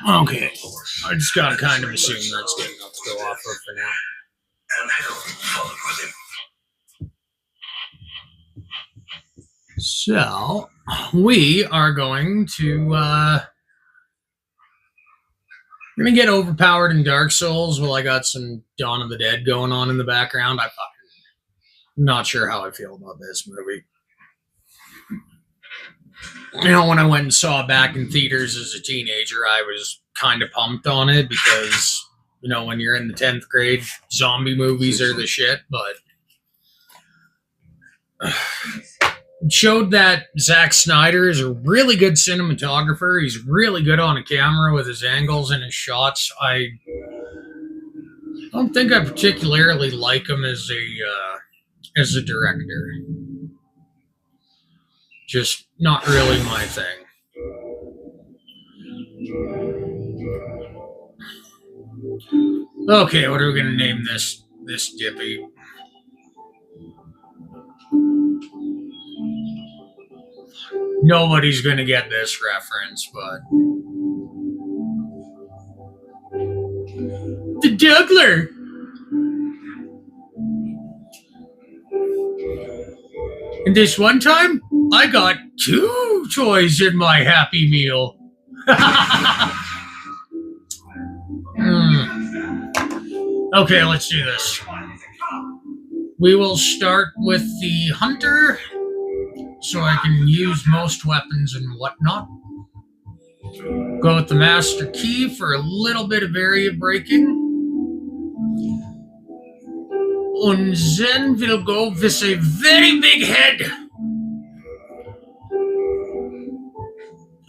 Okay, I just gotta kind of assume that's good enough to go off for now. So, we are going to get overpowered in Dark Souls while I got some Dawn of the Dead going on in the background. I'm not sure how I feel about this movie. You know, when I went and saw it back in theaters as a teenager, I was kind of pumped on it because, you know, when you're in the 10th grade, zombie movies are the shit, but it showed that Zack Snyder is a really good cinematographer. He's really good on a camera with his angles and his shots. I don't think I particularly like him as a director. Just not really my thing. Okay, what are we gonna name this dippy? Nobody's gonna get this reference, but the juggler. And this one time, I got 2 toys in my Happy Meal. Okay, let's do this. We will start with the hunter, so I can use most weapons and whatnot. Go with the master key for a little bit of area breaking. And then we'll go with a very big head.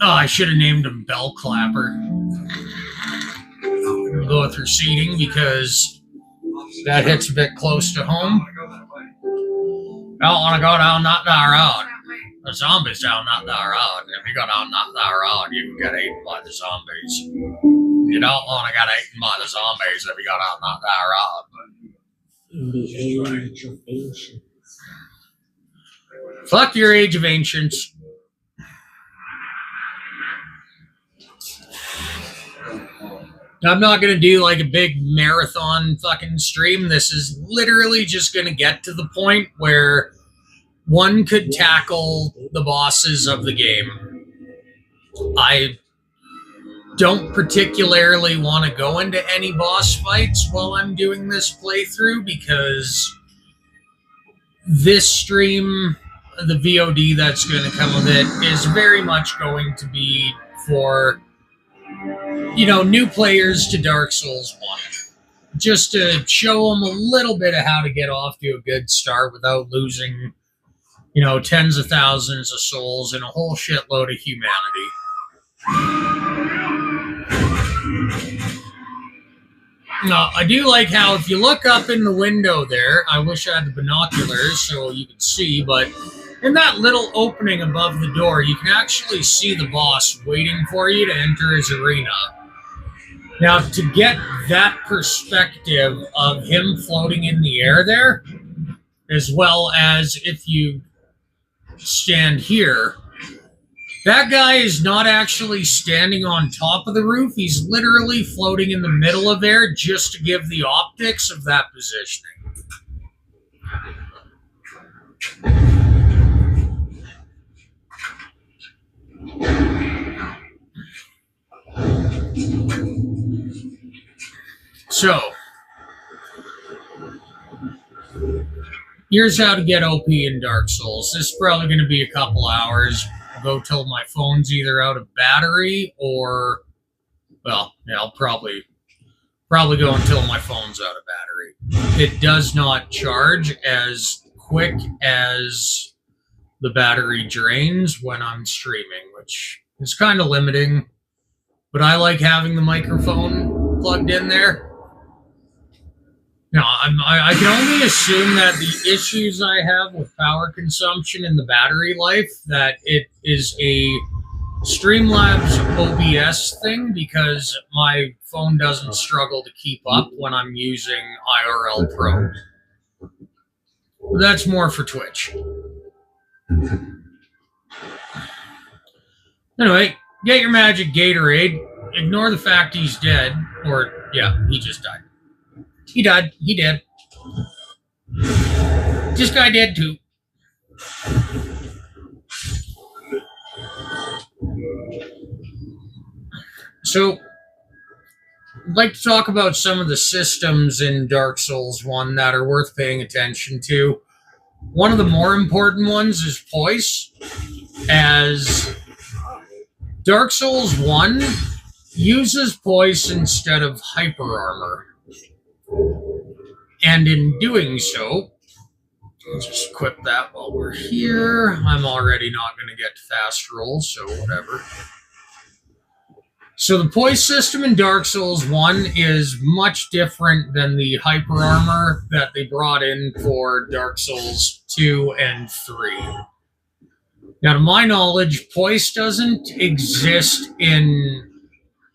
Oh, I should have named him Bell Clapper. We'll go with receding because that hits a bit close to home. I don't want to go down that road. The zombies down that road. If you go down that road, you can get eaten by the zombies. You don't want to get eaten by the zombies if you go down that road. In the age of ancients. Fuck your age of ancients. I'm not going to do like a big marathon fucking stream. This is literally just going to get to the point where one could tackle the bosses of the game. I don't particularly want to go into any boss fights while I'm doing this playthrough because this stream, the VOD that's going to come with it, is very much going to be for, you know, new players to Dark Souls 1. Just to show them a little bit of how to get off to a good start without losing, you know, tens of thousands of souls and a whole shitload of humanity. Now, I do like how if you look up in the window there, I wish I had the binoculars so you could see, but in that little opening above the door, you can actually see the boss waiting for you to enter his arena. Now, to get that perspective of him floating in the air there, as well as if you stand here, that guy is not actually standing on top of the roof. He's literally floating in the middle of air just to give the optics of that positioning. So, here's how to get OP in Dark Souls. This is probably going to be a couple hours. I'll go till my phone's either out of battery or, well, yeah, I'll probably go until my phone's out of battery. It does not charge as quick as the battery drains when I'm streaming, which is kind of limiting, but I like having the microphone plugged in there. Now, I can only assume that the issues I have with power consumption and the battery life, that it is a Streamlabs OBS thing because my phone doesn't struggle to keep up when I'm using IRL Pro. That's more for Twitch. Anyway, get your magic Gatorade. Ignore the fact he's dead. Or, yeah, he just died. He died. He dead. This guy dead too. So, I'd like to talk about some of the systems in Dark Souls 1 that are worth paying attention to. One of the more important ones is poise, as Dark Souls 1 uses poise instead of hyper armor. And in doing so, I'll just equip that while we're here. I'm already not going to get fast roll, so whatever. So the poise system in Dark Souls 1 is much different than the hyper armor that they brought in for Dark Souls 2 and 3. Now, to my knowledge, poise doesn't exist in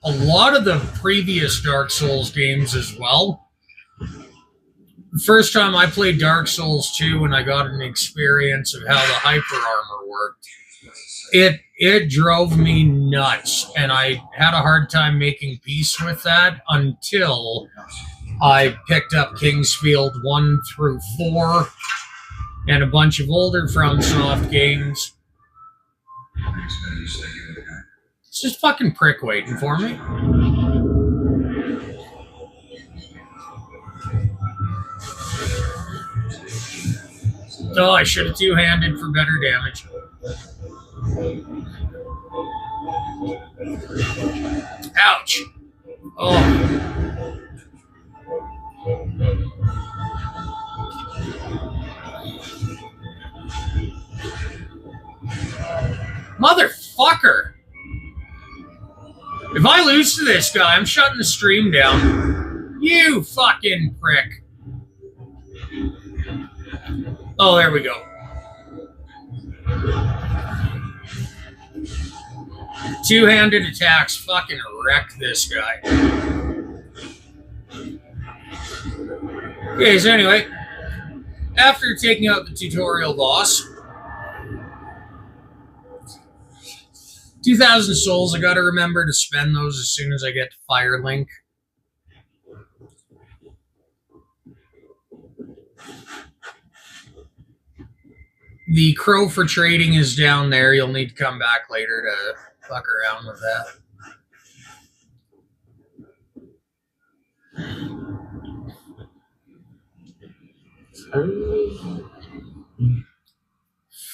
a lot of the previous Dark Souls games as well. The first time I played Dark Souls 2 and I got an experience of how the hyper armor worked, it drove me nuts, and I had a hard time making peace with that until I picked up Kingsfield 1 through 4 and a bunch of older FromSoft games. It's just fucking prick waiting for me. Oh, I should have two-handed for better damage. Ouch. Oh. Motherfucker. If I lose to this guy, I'm shutting the stream down. You fucking prick. Oh, there we go. Two-handed attacks fucking wreck this guy. Okay, so anyway, after taking out the tutorial boss, 2,000 souls, I gotta remember to spend those as soon as I get to Firelink. The crow for trading is down there. You'll need to come back later to fuck around with that.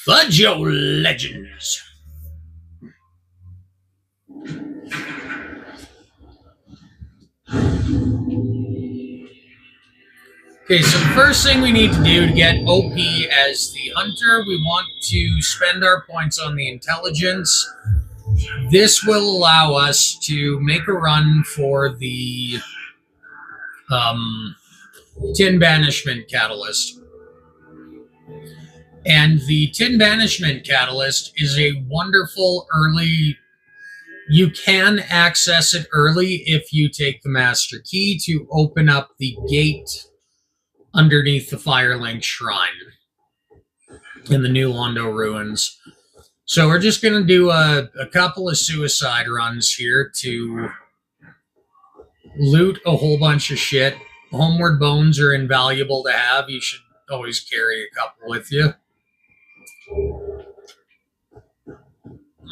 Fudge Legends. Okay, so the first thing we need to do to get OP as the hunter, we want to spend our points on the intelligence. This will allow us to make a run for the Tin Banishment Catalyst. And the Tin Banishment Catalyst is a wonderful early... You can access it early if you take the Master Key to open up the gate underneath the Firelink Shrine in the New Londo Ruins. So we're just going to do a couple of suicide runs here to loot a whole bunch of shit. Homeward Bones are invaluable to have. You should always carry a couple with you.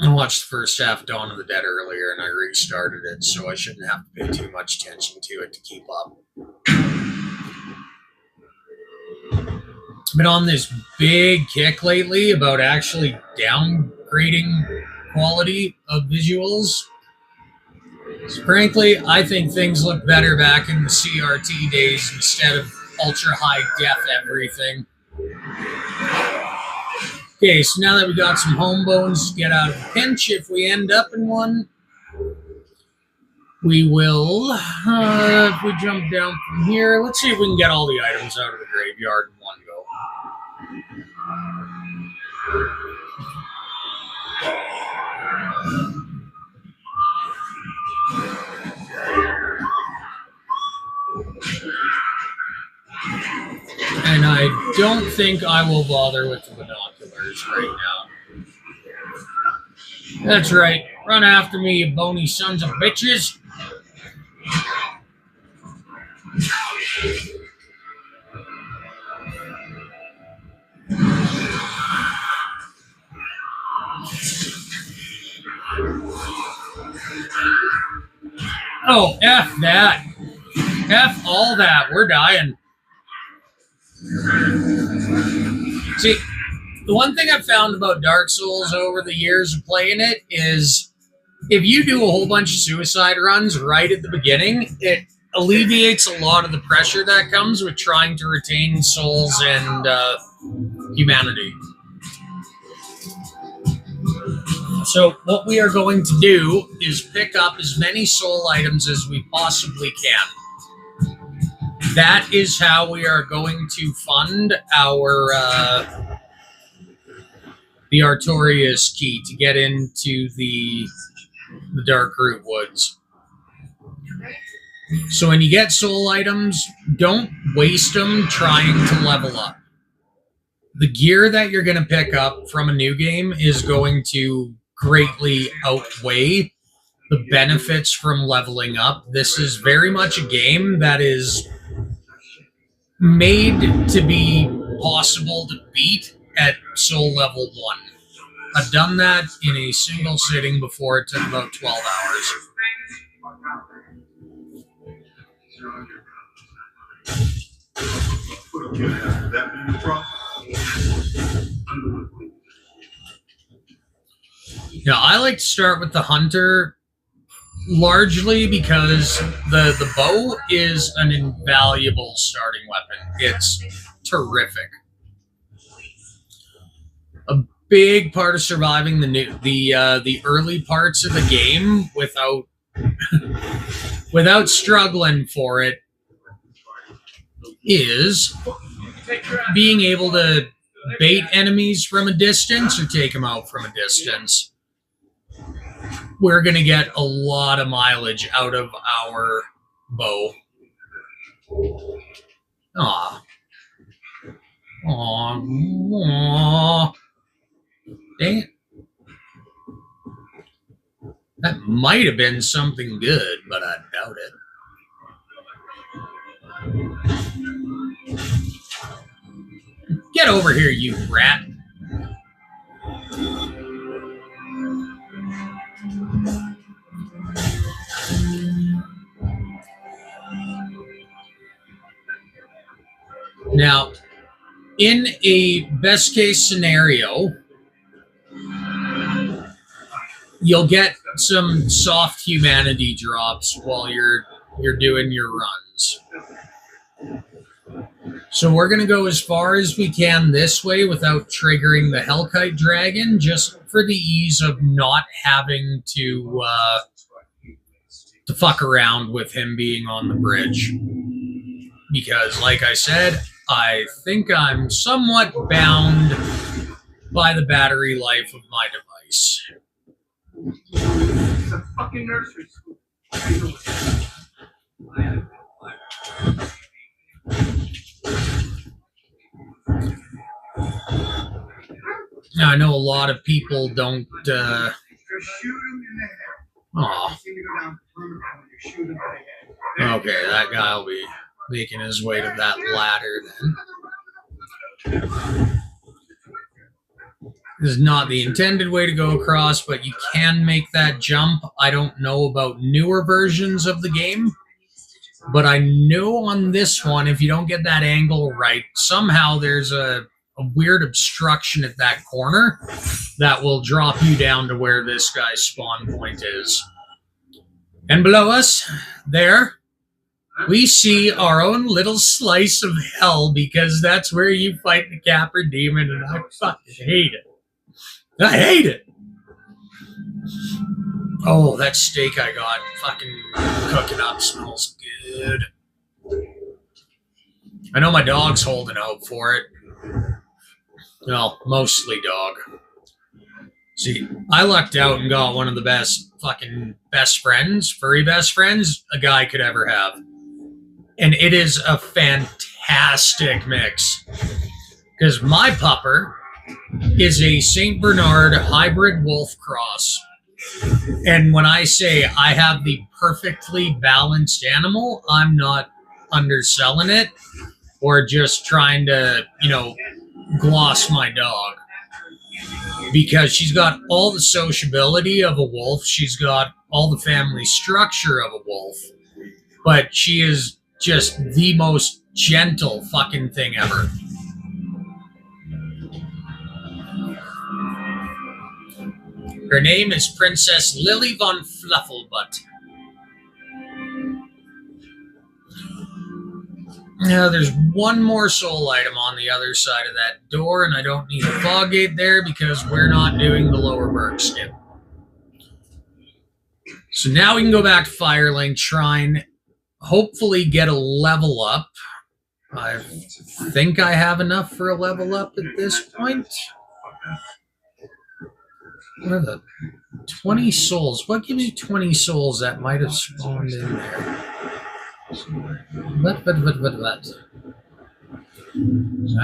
I watched the first half Dawn of the Dead earlier and I restarted it, so I shouldn't have to pay too much attention to it to keep up. I've been on this big kick lately about actually downgrading quality of visuals. So frankly, I think things look better back in the CRT days instead of ultra high def everything. Okay, so now that we got some home bones to get out of the pinch, if we end up in one, we will, if we jump down from here, let's see if we can get all the items out of the graveyard in one go. And I don't think I will bother with the binoculars right now. That's right. Run after me, you bony sons of bitches. Oh, F that. F all that. We're dying. See, the one thing I've found about Dark Souls over the years of playing it is if you do a whole bunch of suicide runs right at the beginning, it alleviates a lot of the pressure that comes with trying to retain souls and humanity. So what we are going to do is pick up as many soul items as we possibly can. That is how we are going to fund our the Artorias key to get into the Dark Root Woods. So when you get soul items, don't waste them trying to level up. The gear that you're going to pick up from a new game is going to greatly outweigh the benefits from leveling up. This is very much a game that is made to be possible to beat at soul level 1. I've done that in a single sitting before. It took about 12 hours. Now, I like to start with the hunter largely because the bow is an invaluable starting weapon. It's terrific. A big part of surviving the early parts of the game without struggling for it is being able to bait enemies from a distance or take them out from a distance. We're going to get a lot of mileage out of our bow. Aw. Aw. Aw. Dang it. That might have been something good, but I doubt it. Get over here, you rat. Now, in a best case scenario, you'll get some soft humanity drops while you're doing your runs. So we're going to go as far as we can this way without triggering the Hellkite Dragon, just for the ease of not having to fuck around with him being on the bridge. Because, like I said, I think I'm somewhat bound by the battery life of my device. It's a fucking nursery school. Now, I know a lot of people don't. Shoot him in the head. Aw. You seem to go down perimeter when you shoot him in the head. Okay, that guy will be making his way to that ladder then. This is not the intended way to go across, but you can make that jump. I don't know about newer versions of the game, but I know on this one, if you don't get that angle right, somehow there's a weird obstruction at that corner that will drop you down to where this guy's spawn point is. And below us, there, we see our own little slice of hell, because that's where you fight the Capra Demon, and I fucking hate it. I hate it. Oh, that steak I got fucking cooking up smells good. I know my dog's holding out for it. Well, mostly dog. See, I lucked out and got one of the best friends, furry best friends a guy could ever have. And it is a fantastic mix. Because my pupper is a St. Bernard hybrid wolf cross. And when I say I have the perfectly balanced animal, I'm not underselling it or just trying to, gloss my dog. Because she's got all the sociability of a wolf, she's got all the family structure of a wolf, but she is just the most gentle fucking thing ever. Her name is Princess Lily von Flufflebutt. Now, there's one more soul item on the other side of that door, and I don't need a fog gate there because we're not doing the lower Bergskin. So now we can go back to Firelink Shrine, hopefully get a level up. I think I have enough for a level up at this point. What are the 20 souls? What gives you 20 souls that might have spawned in there? What? I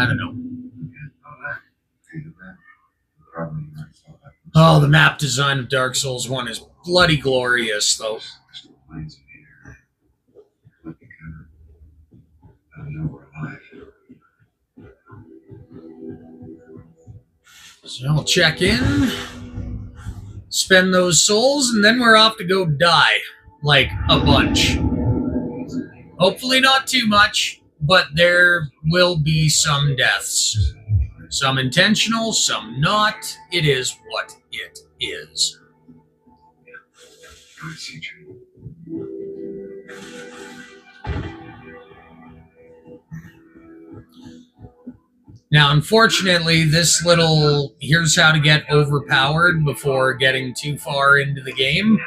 don't know. Oh, the map design of Dark Souls 1 is bloody glorious, though. So I'll check in, spend those souls, and then we're off to go die, like a bunch. Hopefully not too much, but there will be some deaths. Some intentional, some not. It is what it is. Now, unfortunately, this little here's how to get overpowered before getting too far into the game.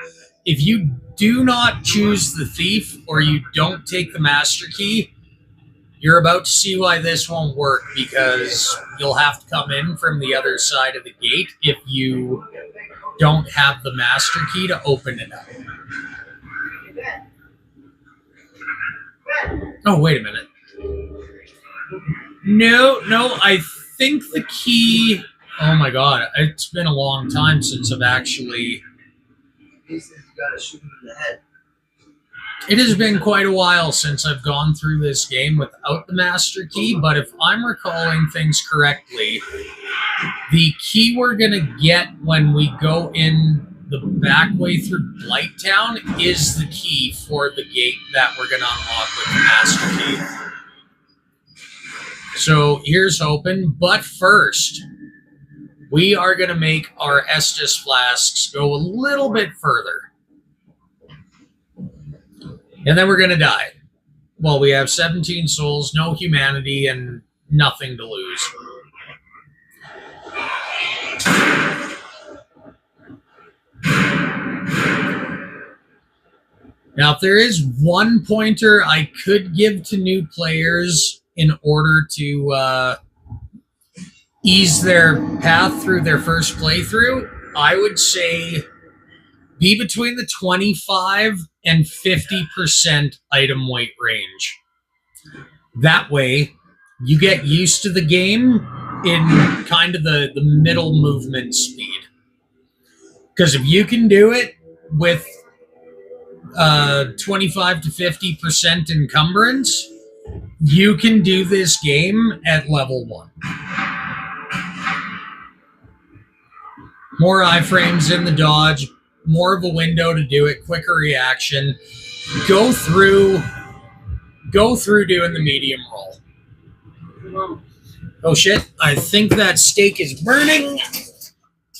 If you do not choose the thief or you don't take the master key, you're about to see why this won't work, because you'll have to come in from the other side of the gate if you don't have the master key to open it up. Oh, wait a minute. No, I think the key... Oh my god, it's been a long time since I've actually... It has been quite a while since I've gone through this game without the master key, but if I'm recalling things correctly, the key we're going to get when we go in the back way through Blighttown is the key for the gate that we're going to unlock with the master key. So here's hoping, but first, we are going to make our Estus flasks go a little bit further. And then we're going to die. Well, we have 17 souls, no humanity, and nothing to lose. Now, if there is one pointer I could give to new players in order to ease their path through their first playthrough, I would say be between the 25 and 50% item weight range. That way, you get used to the game in kind of the middle movement speed. Because if you can do it with 25 to 50% encumbrance, you can do this game at level 1. More iframes in the dodge, more of a window to do it, quicker reaction. Go through doing the medium roll. Oh shit, I think that steak is burning.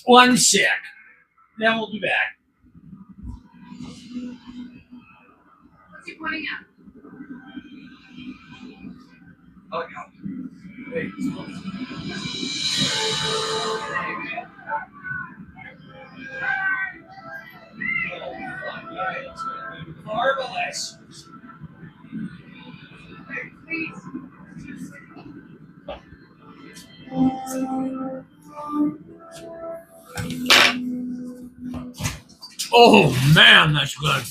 One sec. Then we'll be back. What's he pointing at? Oh, yeah. Hey, Marvelous. Please. Oh man, that's good.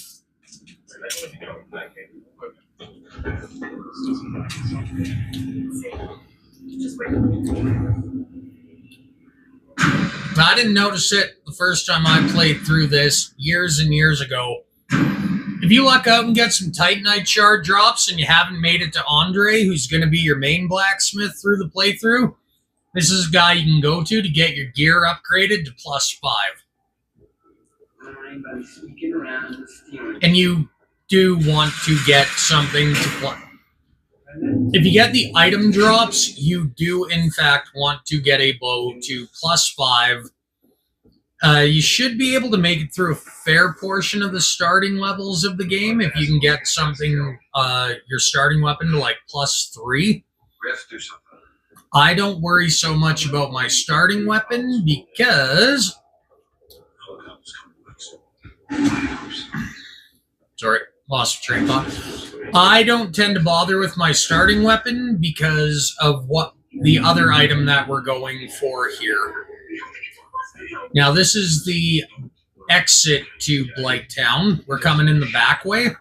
Just wait. I didn't notice it the first time I played through this years and years ago. If you luck out and get some Titanite shard drops and you haven't made it to Andre, who's going to be your main blacksmith through the playthrough, this is a guy you can go to get your gear upgraded to +5. I'm sneaking around and stealing. And you do want to get something to play. If you get the item drops, you do in fact want to get a bow to +5. You should be able to make it through a fair portion of the starting levels of the game if you can get something, your starting weapon to like +3. We have to do something. I don't worry so much about my starting weapon because... Sorry, lost train of thought. I don't tend to bother with my starting weapon because of what the other item that we're going for here. Now, this is the exit to Blighttown. We're coming in the back way.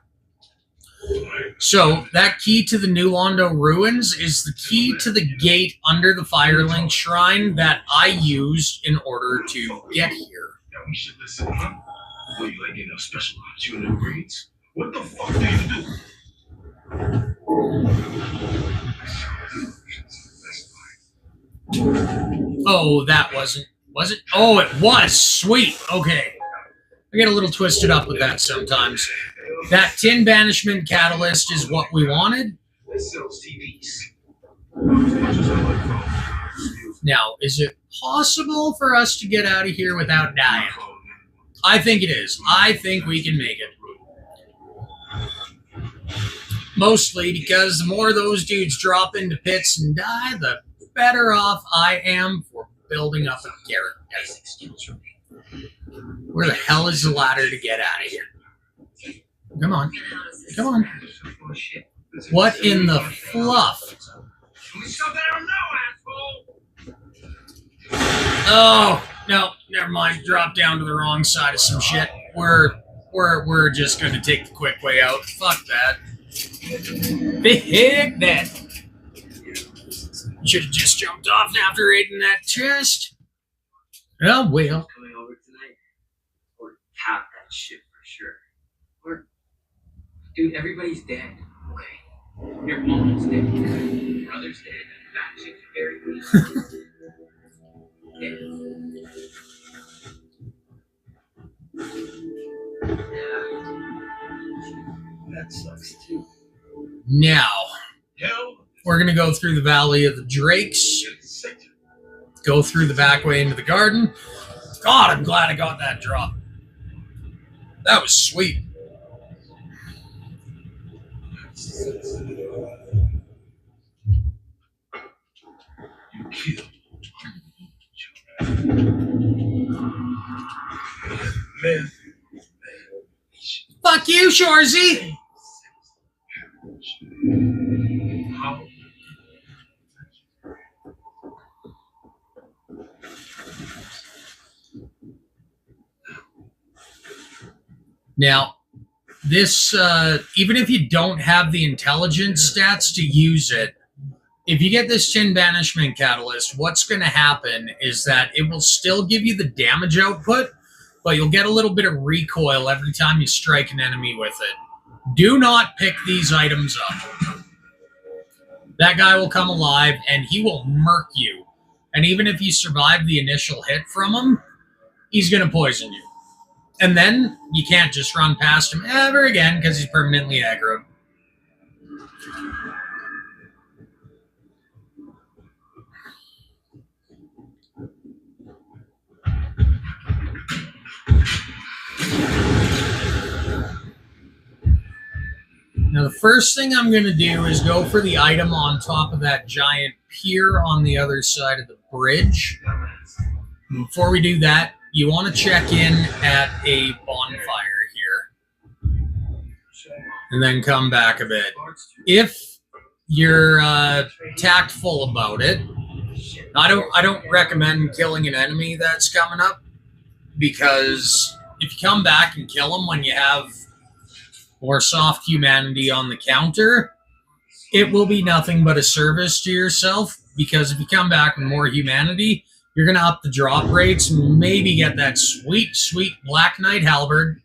So, that key to the New Londo Ruins is the key to the gate under the Firelink Shrine that I used in order to get here. Now we should listen, huh? Well, you like getting special ops, you and grades. What the fuck do you do? Oh, that wasn't... Was it? Oh, it was! Sweet! Okay. I get a little twisted up with that sometimes. That tin banishment catalyst is what we wanted. This sells TVs. Now, is it possible for us to get out of here without dying? I think it is. I think we can make it. Mostly because the more those dudes drop into pits and die, the better off I am for building up a character. Where the hell is the ladder to get out of here? Come on. Come on. What in the fluff? Oh, no, never mind. Drop down to the wrong side of some shit. We're just gonna take the quick way out. Fuck that. Heck that. Should have just jumped off after raiding that chest. Oh, well. Coming over tonight? Or tap that shit for sure. Or, dude, everybody's dead. Okay. Your mom's dead. Your brother's dead. That chick's buried. Dead. Yeah. That sucks too. Now, Hell, we're going to go through the Valley of the Drakes, go through the back way into the garden. God, I'm glad I got that drop. That was sweet. you killed. Man. Fuck you, Shorzy. How? Now, this, even if you don't have the intelligence stats to use it, if you get this Tin Banishment Catalyst, what's going to happen is that it will still give you the damage output, but you'll get a little bit of recoil every time you strike an enemy with it. Do not pick these items up. That guy will come alive, and he will murk you. And even if you survive the initial hit from him, he's going to poison you. And then you can't just run past him ever again because he's permanently aggroed. Now, the first thing I'm going to do is go for the item on top of that giant pier on the other side of the bridge. Before we do that, you want to check in at a bonfire here. And then come back a bit. If you're tactful about it, I don't recommend killing an enemy that's coming up, because if you come back and kill them when you have more soft humanity on the counter, it will be nothing but a service to yourself, because if you come back with more humanity, you're going to up the drop rates, maybe get that sweet, sweet Black Knight halberd.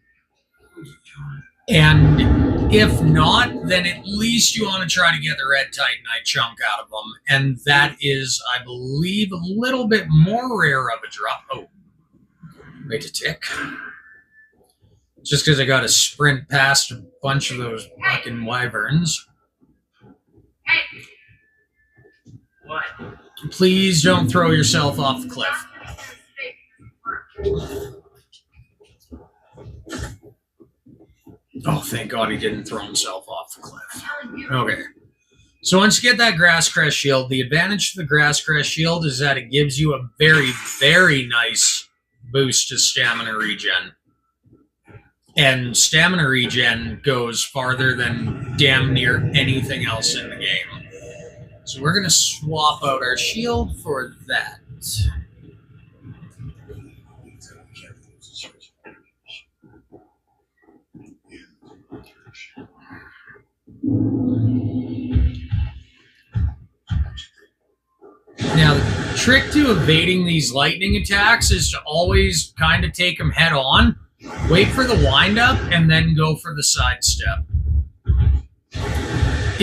And if not, then at least you want to try to get the red Titanite chunk out of them. And that is, I believe, a little bit more rare of a drop. Oh, wait a tick. Just because I got to sprint past a bunch of those fucking wyverns. Hey, What? Please don't throw yourself off the cliff. Oh, thank God he didn't throw himself off the cliff. Okay. So once you get that Grass Crest Shield, the advantage to the Grass Crest Shield is that it gives you a very, very nice boost to stamina regen. And stamina regen goes farther than damn near anything else in the game. So we're going to swap out our shield for that. Now, the trick to evading these lightning attacks is to always kind of take them head on, wait for the windup, and then go for the sidestep.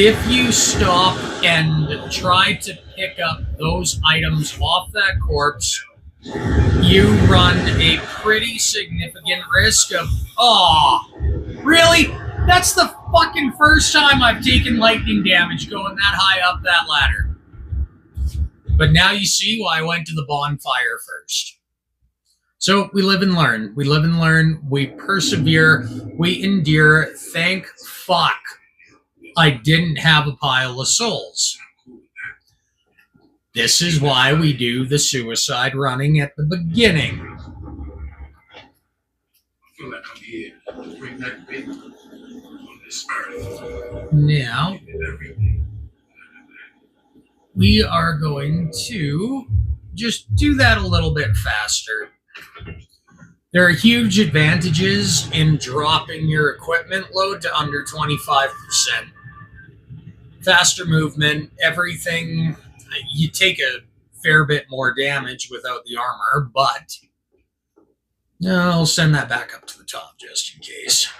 If you stop and try to pick up those items off that corpse, you run a pretty significant risk of, oh, really? That's the fucking first time I've taken lightning damage going that high up that ladder. But now you see why I went to the bonfire first. So we live and learn. We live and learn. We persevere. We endure. Thank fuck I didn't have a pile of souls. This is why we do the suicide running at the beginning. I feel like I'm here to bring that big on this earth. Now, Everything. we are going to just do that a little bit faster. There are huge advantages in dropping your equipment load to under 25%. Faster movement, everything. You take a fair bit more damage without the armor, but I'll send that back up to the top just in case.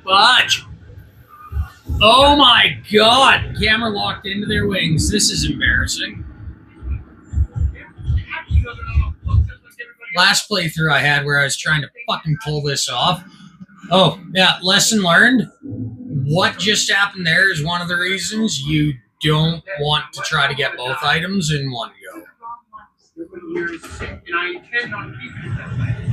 Fudge! Oh my god! Camera locked into their wings. This is embarrassing. Last playthrough I had where I was trying to fucking pull this off. Oh, yeah, lesson learned. What just happened there is one of the reasons you don't want to try to get both items in one go. And I intend on keeping it that way.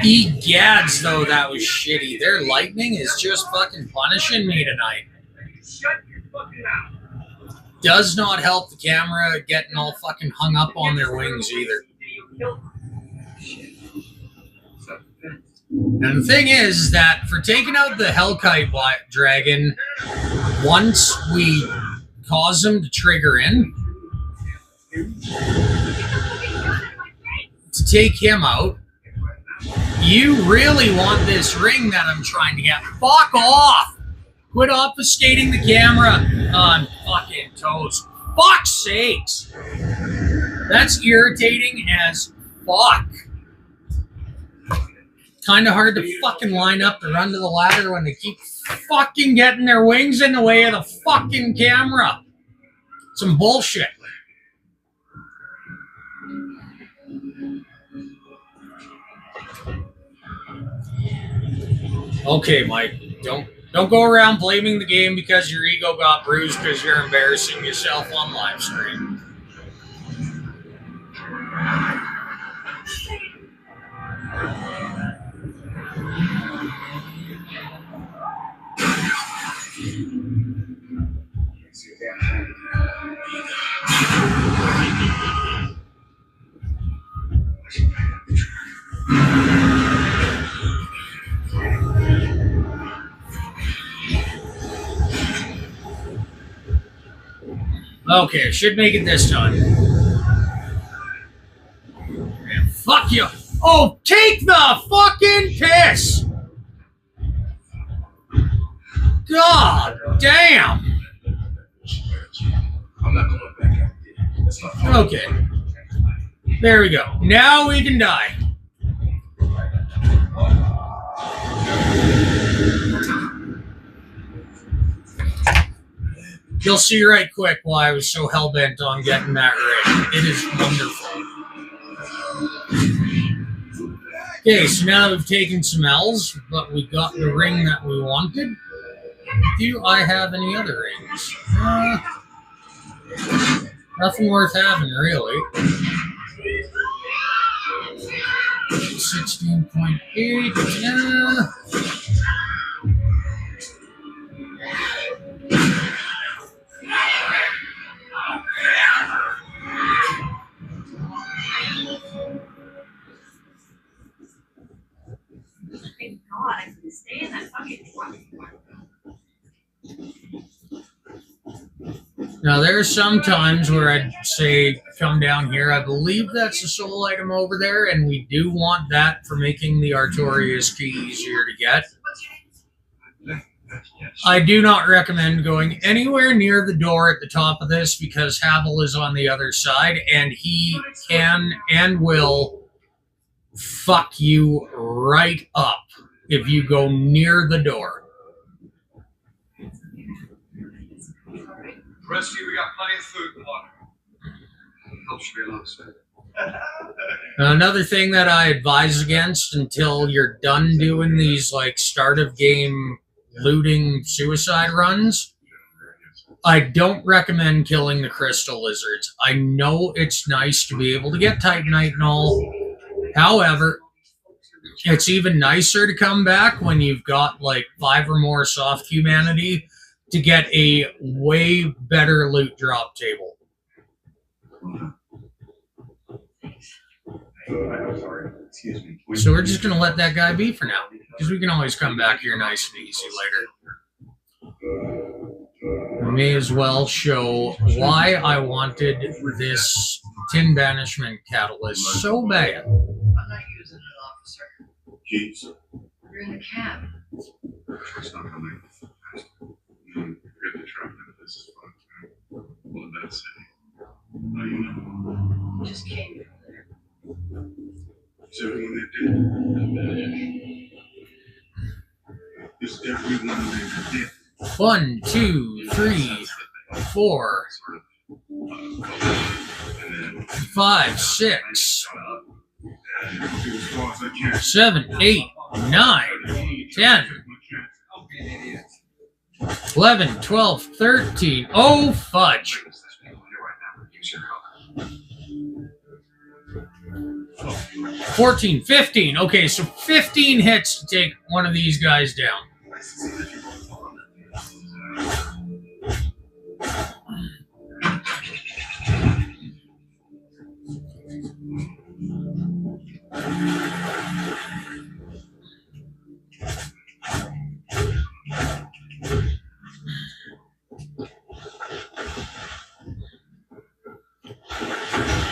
Egads, though, that was shitty. Their lightning is just fucking punishing me tonight. Shut your fucking mouth. Does not help the camera getting all fucking hung up on their wings either. And the thing is that for taking out the Hellkite Dragon, once we cause him to trigger in, to take him out, you really want this ring that I'm trying to get. Fuck off! Quit obfuscating the camera on fucking toes. Fuck's sakes! That's irritating as fuck. Kind of hard to fucking line up to run to the ladder when they keep fucking getting their wings in the way of the fucking camera. Some bullshit. Okay, Mike, don't go around blaming the game because your ego got bruised because you're embarrassing yourself on live stream. Okay, should make it this time. Man, fuck you. Oh, take the fucking piss! God damn! I'm not going back out there. That's not fun. Okay. There we go. Now we can die. You'll see right quick why I was so hell-bent on getting that ring. It is wonderful. Okay, so now that we've taken some L's, but we got the ring that we wanted. Do I have any other rings? Nothing worth having, really. 16.8, yeah. Thank God I can stay in that fucking truck. Now, there are some times where I'd say, come down here. I believe that's a soul item over there, and we do want that for making the Artorias key easier to get. I do not recommend going anywhere near the door at the top of this because Havel is on the other side, and he can and will fuck you right up if you go near the door. Rest of you, we got plenty of food and water. Helps you relax. Another thing that I advise against until you're done doing these like start of game looting suicide runs, I don't recommend killing the crystal lizards. I know it's nice to be able to get Titanite and all. However, it's even nicer to come back when you've got like 5 or more soft humanity to get a way better loot drop table. Sorry. Excuse me. So we're just going to let that guy be for now, because we can always come back here nice and easy later. We may as well show why I wanted this tin banishment catalyst so bad. I'm not using it, officer. Keys. You're in the cab. Truck's not coming. Forget the truck. This is fun. Well, that's it. Now you know. Just came from there. Is everyone that did? Is everyone that did? 1, 2, 3, 4, 5, 6, 7, 8, 9, 10, 11, 12, 13. Oh, fudge. 14, 15. Okay, so 15 hits to take one of these guys down.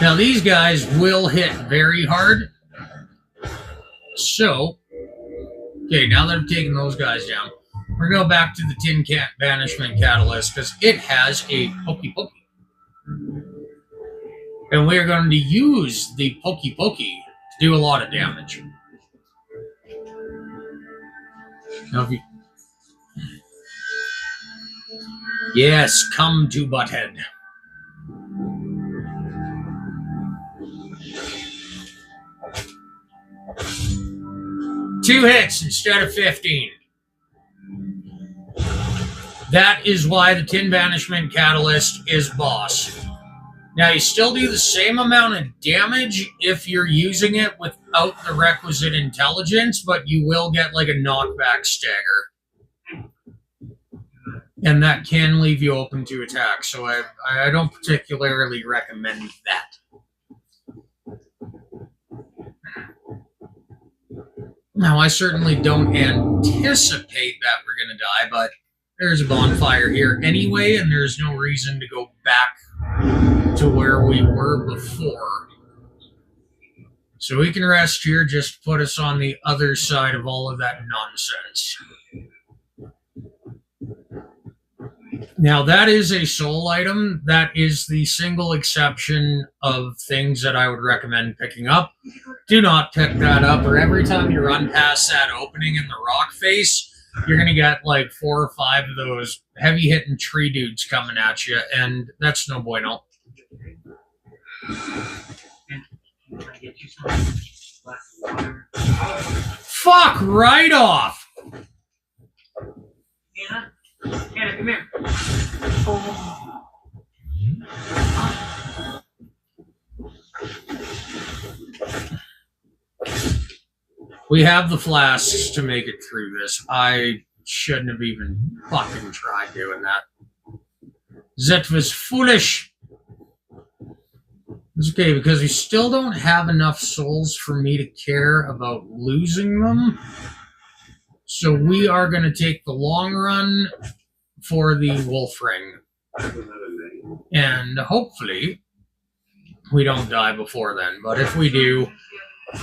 Now, these guys will hit very hard. So, okay, now that I've taken those guys down, we're going to go back to the Tin Cat Banishment Catalyst because it has a Pokey Pokey. And we're going to use the Pokey Pokey to do a lot of damage. Now, if you... Yes, come to Butthead. Two hits instead of 15. That is why the Tin Banishment Catalyst is boss. Now, you still do the same amount of damage if you're using it without the requisite intelligence, but you will get like a knockback stagger. And that can leave you open to attack, so I don't particularly recommend that. Now, I certainly don't anticipate that we're going to die, but there's a bonfire here anyway, and there's no reason to go back to where we were before. So we can rest here, just put us on the other side of all of that nonsense. Now, that is a soul item. That is the single exception of things that I would recommend picking up. Do not pick that up, or every time you run past that opening in the rock face, you're going to get like 4 or 5 of those heavy-hitting tree dudes coming at you, and that's no bueno. Can I get you some glass of water? Fuck right off! Anna? Anna, come here. We have the flasks to make it through this. I shouldn't have even fucking tried doing that. That was foolish. It's okay, because we still don't have enough souls for me to care about losing them. So we are going to take the long run for the wolf ring. And hopefully we don't die before then. But if we do,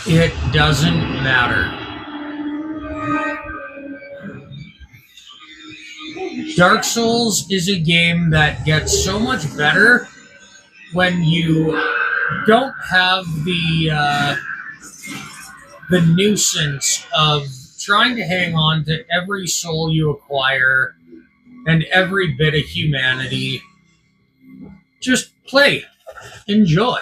it doesn't matter. Dark Souls is a game that gets so much better when you don't have the nuisance of trying to hang on to every soul you acquire and every bit of humanity. Just play. Enjoy.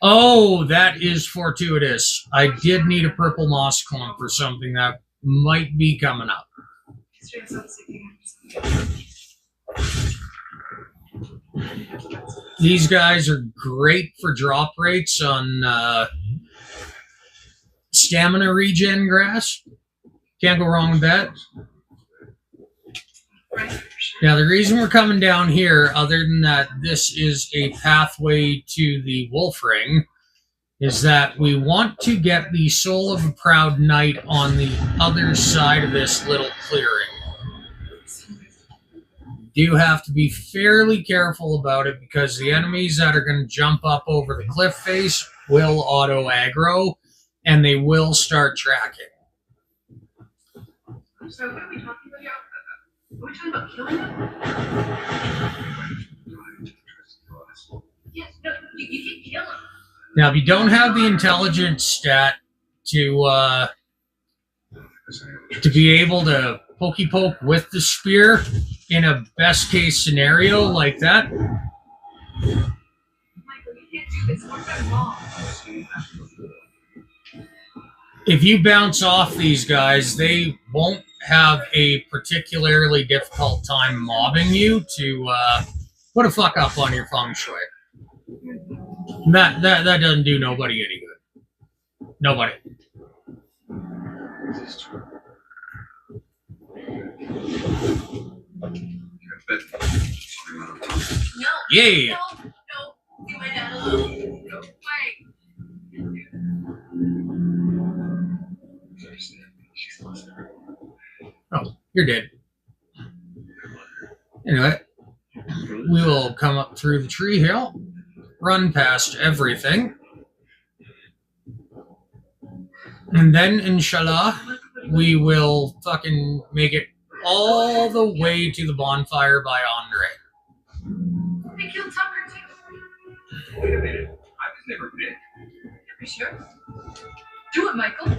Oh, that is fortuitous. I did need a purple moss clump for something that might be coming up. These guys are great for drop rates on stamina regen grass. Can't go wrong with that. Now, the reason we're coming down here, other than that this is a pathway to the wolf ring, is that we want to get the soul of a proud knight on the other side of this little clearing. You do have to be fairly careful about it, because the enemies that are going to jump up over the cliff face will auto aggro, and they will start tracking. So what are we talking about? Are we talking about killing them? Yes, no, you can kill them. Now, if you don't have the intelligence stat to be able to pokey poke with the spear in a best case scenario like that, Michael, you can't do this. What's that wrong? if you bounce off these guys, they won't have a particularly difficult time mobbing you to put a fuck up on your feng shui. That doesn't do nobody any good. Nobody. No. Yeah. No. Leave my dad alone. No. Wait. Oh, you're dead. Anyway, we will come up through the tree hill, run past everything, and then, inshallah, we will fucking make it all the way to the bonfire by Andre. They killed Tucker too. Wait a minute. I was never bit. Are you sure? Do it, Michael.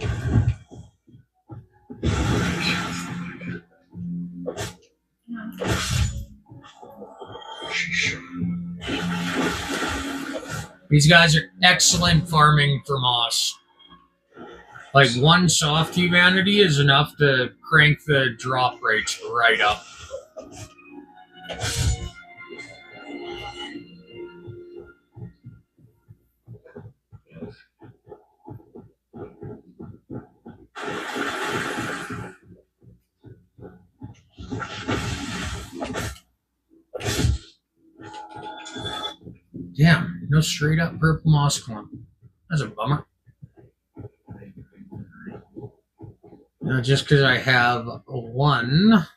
These guys are excellent farming for moss. Like, one soft humanity is enough to crank the drop rates right up. Damn, no straight up purple moss clump. That's a bummer. Just because I have one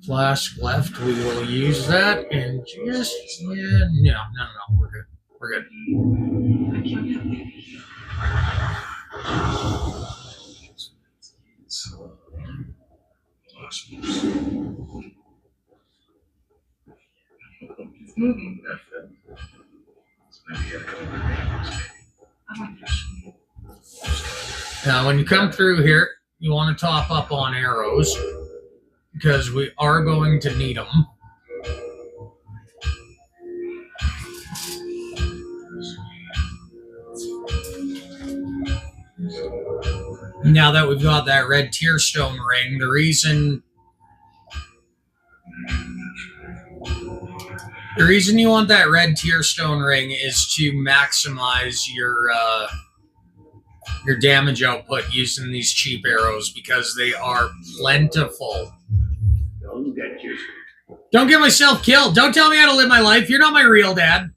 flask left, we will use that and just, yeah, no, we're good. We're good. It's moving. Now, when you come through here, you want to top up on arrows because we are going to need them. Now that we've got that red tearstone ring, the reason you want that red tearstone ring is to maximize your damage output using these cheap arrows because they are plentiful. Don't get myself killed. Don't tell me how to live my life. You're not my real dad.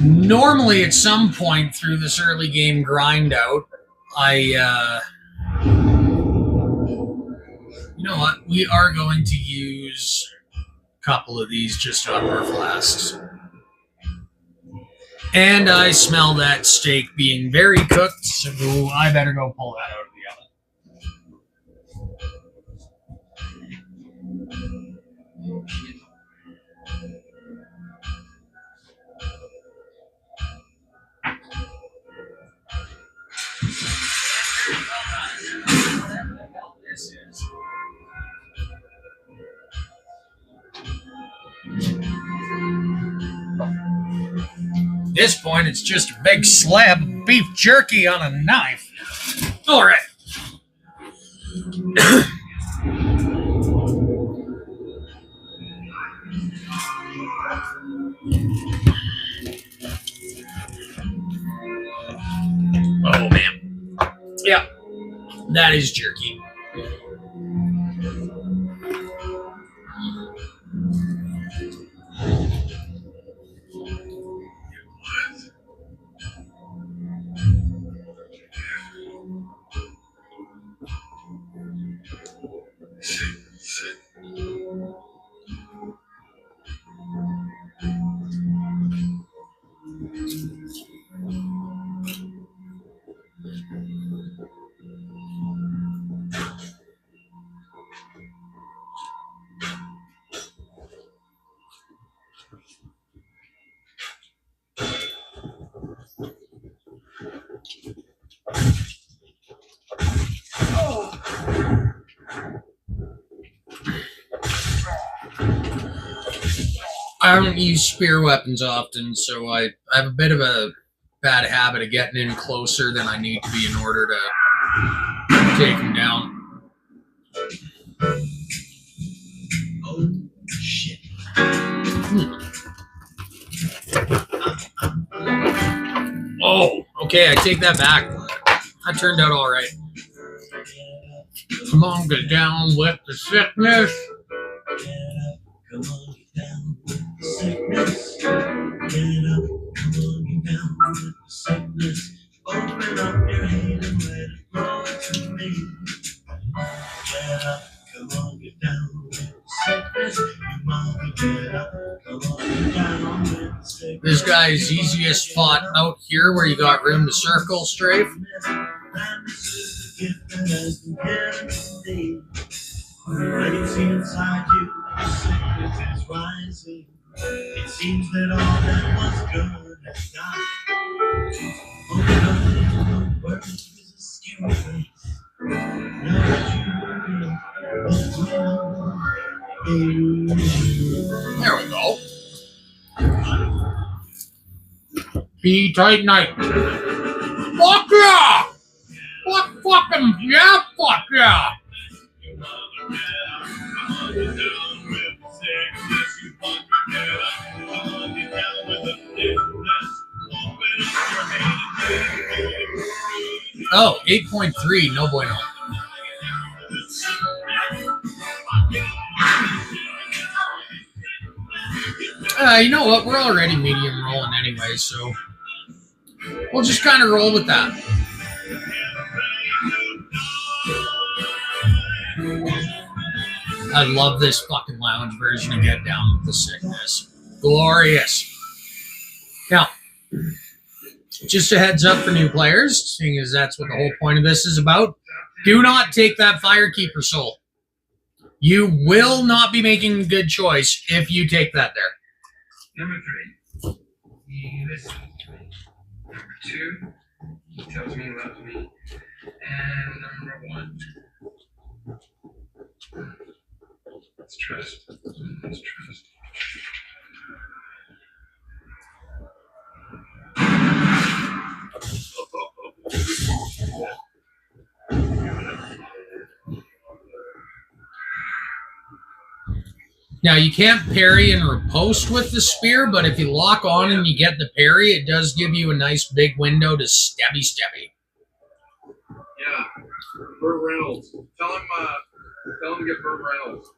Normally, at some point through this early game grind out, you know what? We are going to use a couple of these just on our flasks. And I smell that steak being very cooked, so I better go pull that out of the oven. At this point, it's just a big slab of beef jerky on a knife. All right. Oh, man. Yeah, that is jerky. I don't use spear weapons often, so I have a bit of a bad habit of getting in closer than I need to be in order to take him down. Oh, shit. Oh, okay, I take that back. That turned out all right. Come on, get down with the sickness. Come on, get down with the sickness. Get up, come on, get down with the sickness. Open up your hand and let it flow to me. Get up, come on, get down with the sickness. Come on, get up, come on, get down with the sickness. This guy's easiest spot out here where you got room to circle strafe. And this is the gift that has been given to me. I can see inside you, the sickness is rising. It seems that all that was good has died. Oh, the world is a scary place. Now that you're There we go. Be tight night. Fuck yeah! Fuck fucking yeah! Fuck yeah! Oh, 8.3, no bueno. You know what? We're already medium rolling anyway, so we'll just kind of roll with that. I love this fucking lounge version of Get Down with the Sickness. Glorious. Now, just a heads up for new players, seeing as that's what the whole point of this is about. Do not take that Firekeeper soul. You will not be making a good choice if you take that there. Number 3, he listens to me. Number 2, he tells me he loves me. And number 1, it's trust. It's trust. Now, you can't parry and riposte with the spear, but if you lock on and you get the parry, it does give you a nice big window to stabby. Yeah, Burt Reynolds. Tell him to get Burt Reynolds.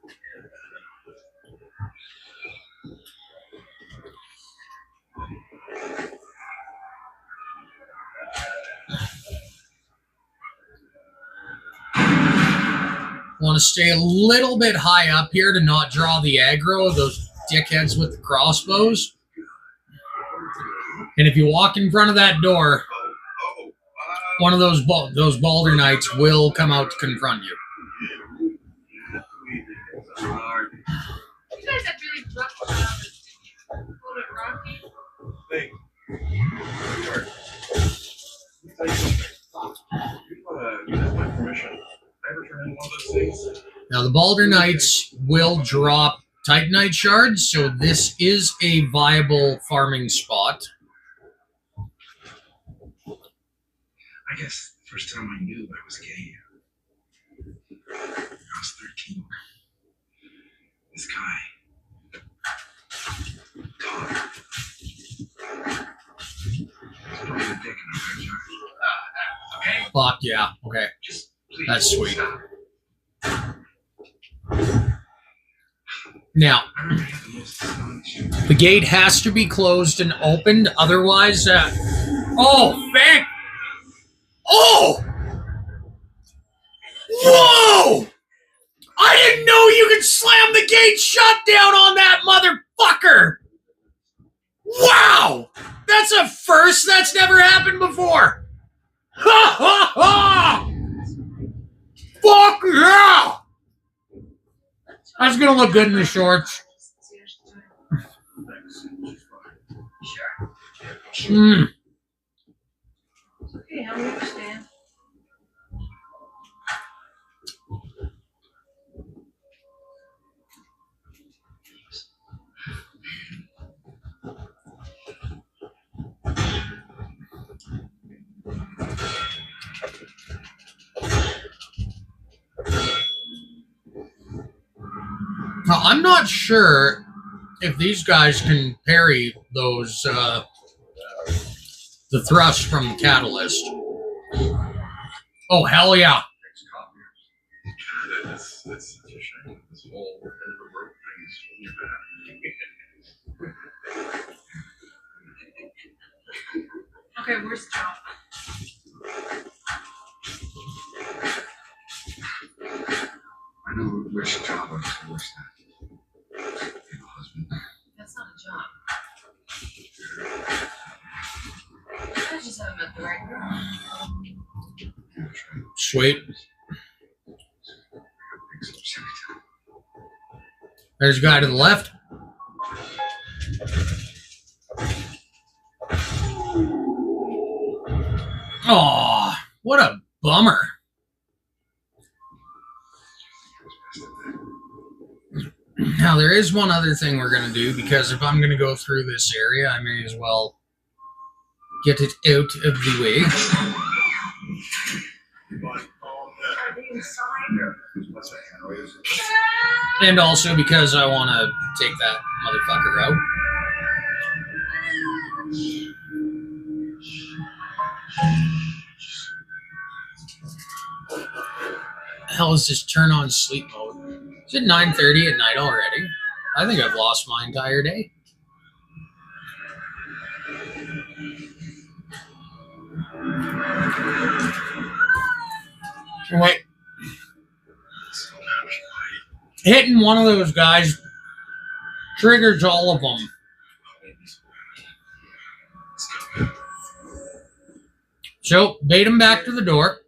Want to stay a little bit high up here to not draw the aggro of those dickheads with the crossbows. And if you walk in front of that door, one of those Balder Knights will come out to confront you. You guys had really rough around it, didn't you? A little bit rocky. Hey, let me tell you something. You have my permission. I ever turn in one of those things? Now, the Balder Knights will drop Titanite shards, so this is a viable farming spot. I guess the first time I knew I was gay, I was 13. This guy, Todd, was putting a dick in a backyard. Okay? Fuck yeah. Okay. Just please. That's sweet. Stop. Now, I remember you had the most astonishing. the gate has to be closed and opened, otherwise, oh, thank. Oh! Whoa! I didn't know you could slam the gate shut down on that motherfucker! Wow! That's a first. That's never happened before. Ha ha ha! Fuck yeah! That's gonna look good in the shorts. Sure. Mm. It's okay, I understand. Now, I'm not sure if these guys can parry those, the thrust from the catalyst. Oh, hell yeah. That's such a shame. This whole end of a rope thing is in your back. Okay, where's John? I know which job I was worse at. Husband. That's not a job. I just haven't met the right girl. Yeah, that's right. Sweet. Makes up every time. There's a guy to the left. Aw, what a bummer. Now, there is one other thing we're going to do, because if I'm going to go through this area, I may as well get it out of the way. And also because I want to take that motherfucker out. Hell is this turn on sleep mode? Is it 9:30 at night already? I think I've lost my entire day. Wait. Hitting one of those guys triggers all of them. So, bait him back to the door.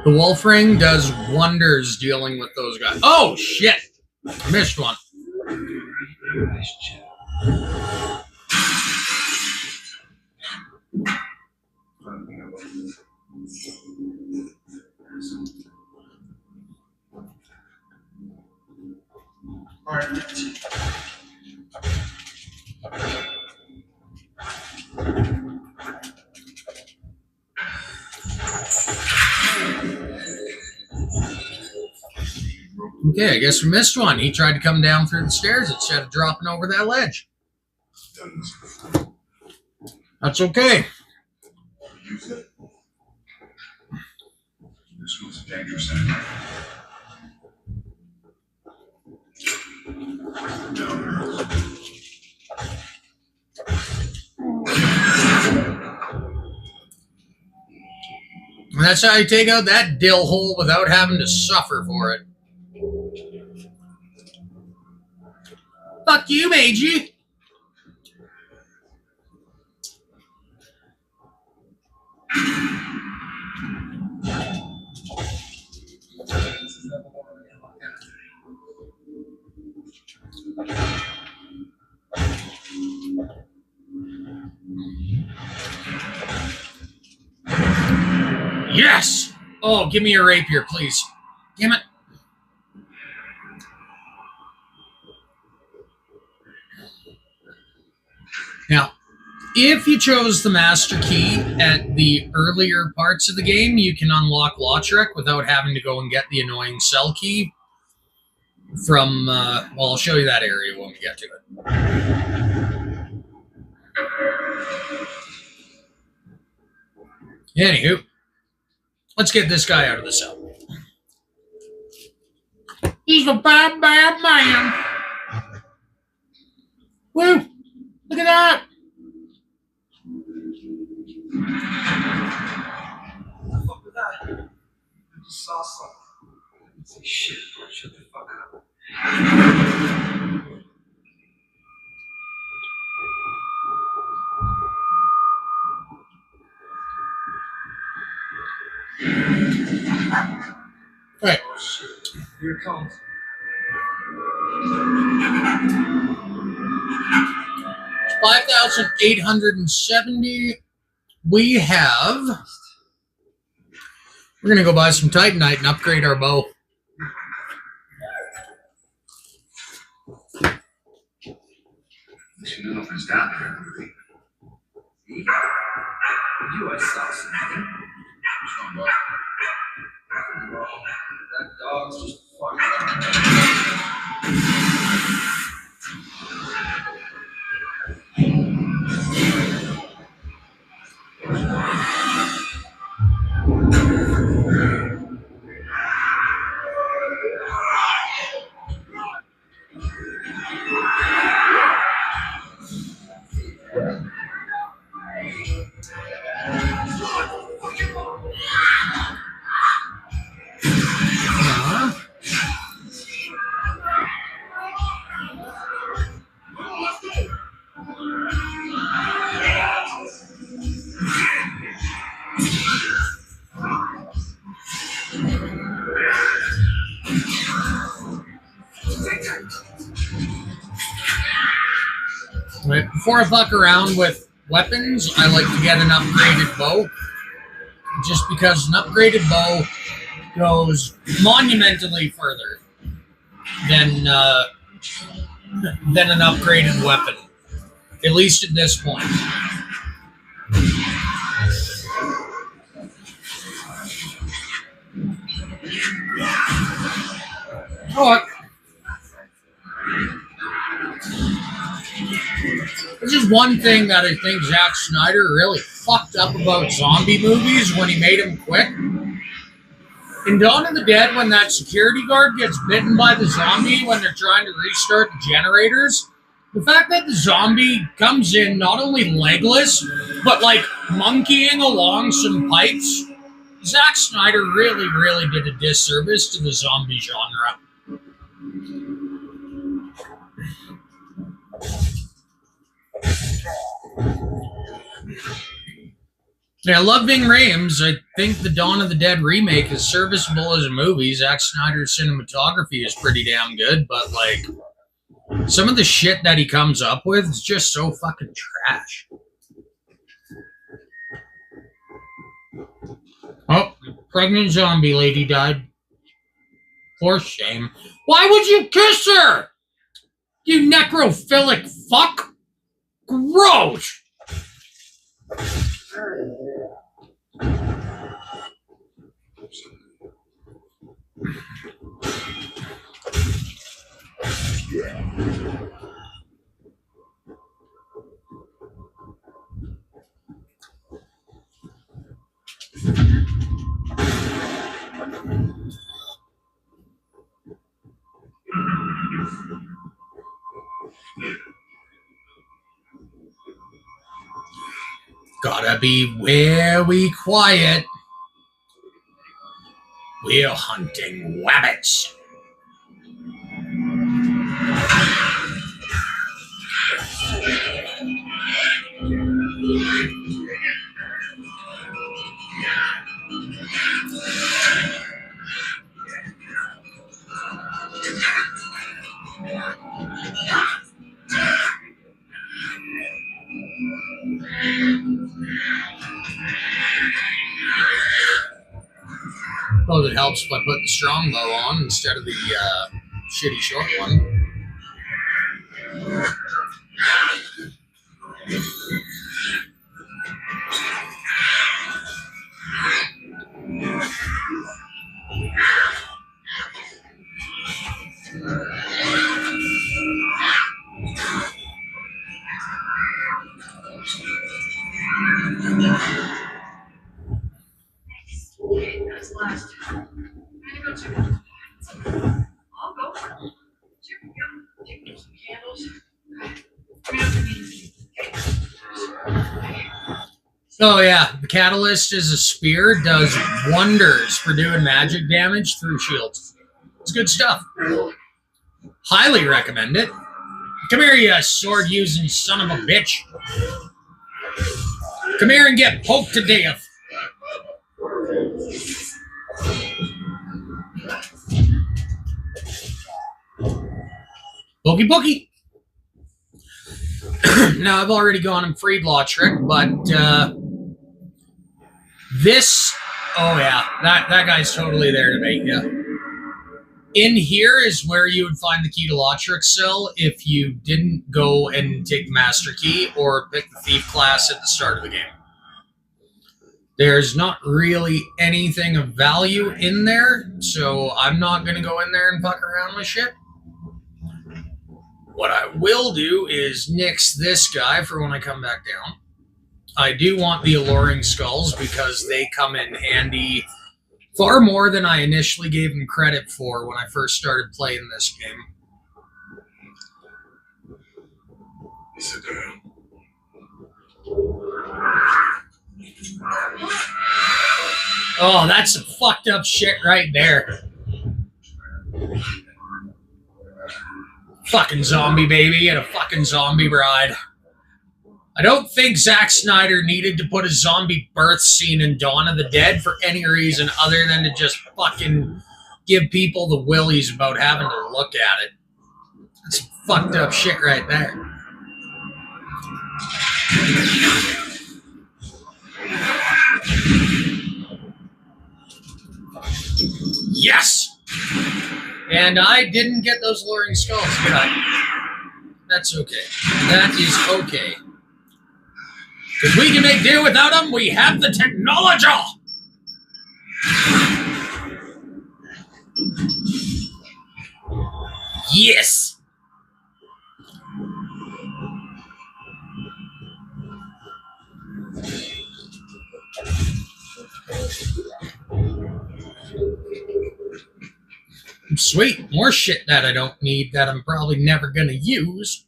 The wolf ring does wonders dealing with those guys. Oh, shit. Missed one. Okay, I guess we missed one. He tried to come down through the stairs instead of dropping over that ledge. That's okay. Use it. This was a dangerous enemy. And that's how you take out that dill hole without having to suffer for it. Fuck you, Meiji. Yes! Oh, give me a rapier, please. Damn it. Now, if you chose the master key at the earlier parts of the game, you can unlock Lautrec without having to go and get the annoying cell key from, well, I'll show you that area when we get to it. Anywho, let's get this guy out of the cell. He's a bad, bad man. Woo! Look at that! What the fuck was that? I just saw something. Say shit, bro. Shut the fuck up. Right. Oh shit. Here it comes. 5,870. We have. We're going to go buy some Titanite and upgrade our bow. You know if it's down there. You, I saw something. Bro, that dog's just fucking Right. Before I fuck around with weapons, I like to get an upgraded bow. Just because an upgraded bow goes monumentally further than an upgraded weapon. At least at this point. Oh, this is one thing that I think Zack Snyder really fucked up about zombie movies when he made them quick. In Dawn of the Dead, when that security guard gets bitten by the zombie when they're trying to restart the generators, the fact that the zombie comes in not only legless, but like monkeying along some pipes, Zack Snyder really, really did a disservice to the zombie genre. Yeah, I love Ving Rhames. I think the Dawn of the Dead remake is serviceable as a movie. Zack Snyder's cinematography is pretty damn good, but like some of the shit that he comes up with is just so fucking trash. Oh, pregnant zombie lady died. For shame. Why would you kiss her? You necrophilic fuck. Gross. Gotta be very quiet. We're hunting rabbits. Oh, it helps by putting the strongbow on instead of the shitty short one. That's last. I'm gonna go check out. I'll go. Sure, yeah. Take some candles. We don't need Oh yeah, the catalyst is a spear, does wonders for doing magic damage through shields. It's good stuff. Highly recommend it. Come here, you sword-using son of a bitch. Come here and get poked to death. Pokey pokey. Now, I've already gone and freed Law Trick, but this... Oh, yeah. That guy's totally there to make you. In here is where you would find the key to Law Trick's cell if you didn't go and take the Master Key or pick the Thief class at the start of the game. There's not really anything of value in there, so I'm not going to go in there and fuck around with shit. What I will do is nix this guy for when I come back down. I do want the Alluring Skulls because they come in handy far more than I initially gave them credit for when I first started playing this game. Sit down. Oh, that's some fucked up shit right there. Fucking zombie baby and a fucking zombie bride. I don't think Zack Snyder needed to put a zombie birth scene in Dawn of the Dead for any reason other than to just fucking give people the willies about having to look at it. That's some fucked up shit right there. Yes! And I didn't get those Alluring Skulls, did I? That's okay. That is okay. Because we can make do without them, we have the technology! Yes! Sweet, more shit that I don't need that I'm probably never gonna use.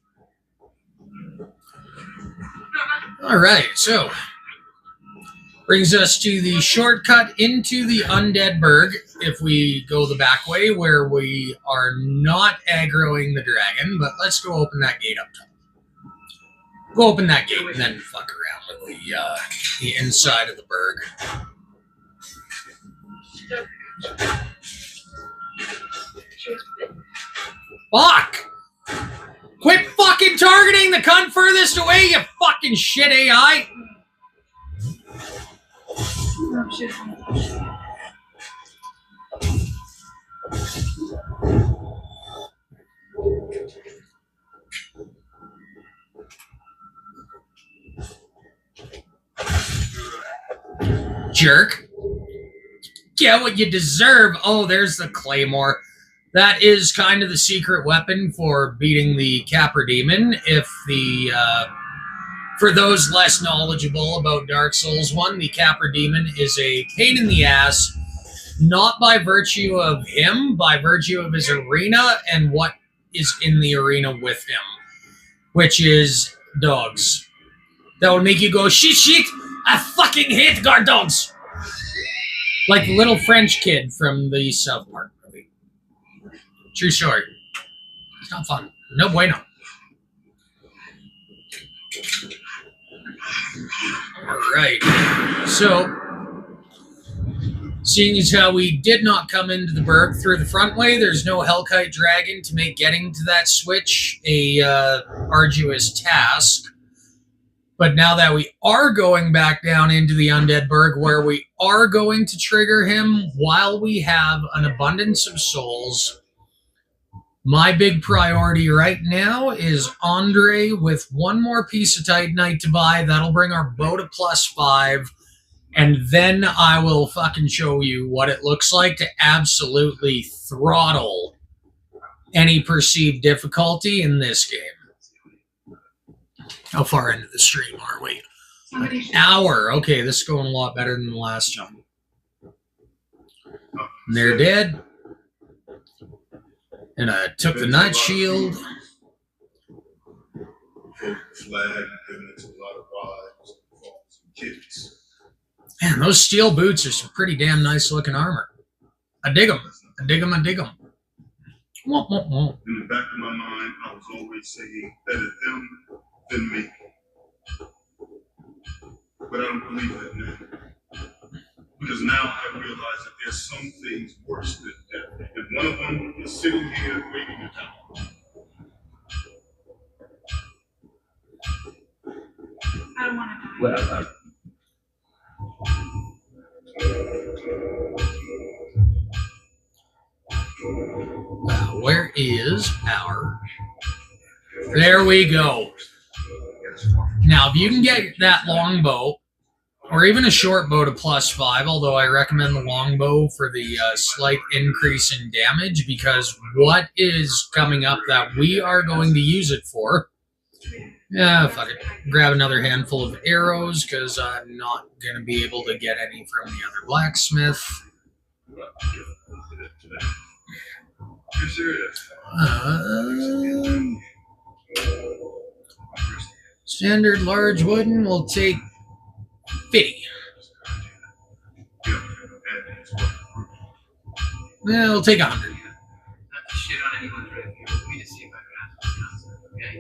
Alright, so brings us to the shortcut into the Undead Burg if we go the back way where we are not aggroing the dragon, but let's go open that gate up top. Go open that gate and then fuck around with the inside of the burg. Fuck! Quit fucking targeting the cunt furthest away, you fucking shit AI! Oh, shit. Jerk. Get what you deserve. Oh, there's the claymore. That is kind of the secret weapon for beating the Capra Demon. If the for those less knowledgeable about Dark Souls 1, the Capra Demon is a pain in the ass, not by virtue of him, by virtue of his arena and what is in the arena with him, which is dogs. That will make you go, shit, shit, I fucking hate guard dogs. Like the little French kid from the South Park movie. True story. It's not fun. No bueno. Alright. So, seeing as how we did not come into the burg through the front way, there's no Hellkite Dragon to make getting to that switch a arduous task. But now that we are going back down into the Undead Burg, where we are going to trigger him while we have an abundance of souls, my big priority right now is Andre with one more piece of Titanite to buy. That'll bring our bow to +5. And then I will fucking show you what it looks like to absolutely throttle any perceived difficulty in this game. How far into the stream are we? An hour. Okay, this is going a lot better than the last jump. And they're dead. And I took the Night Shield. Flag, giving it to a lot of vibes, phones, and kids. Man, those steel boots are some pretty damn nice looking armor. I dig them. I dig them. I dig them. Womp, womp, womp. In the back of my mind, I was always saying better them than me. But I don't believe that now. Because now I realize that there's some things worse than death. And one of them is sitting here waiting it out. I don't want to die. Well, where is our... There we go. Now, if you can get that longbow, or even a short bow to +5, although I recommend the longbow for the slight increase in damage, because what is coming up that we are going to use it for... Yeah, fuck it. Grab another handful of arrows, because I'm not going to be able to get any from the other blacksmith. You're serious? Standard large wooden will take 50. Yeah, it'll take 100. Not to shit on anyone's review. We just see if I can ask this nonsense, okay?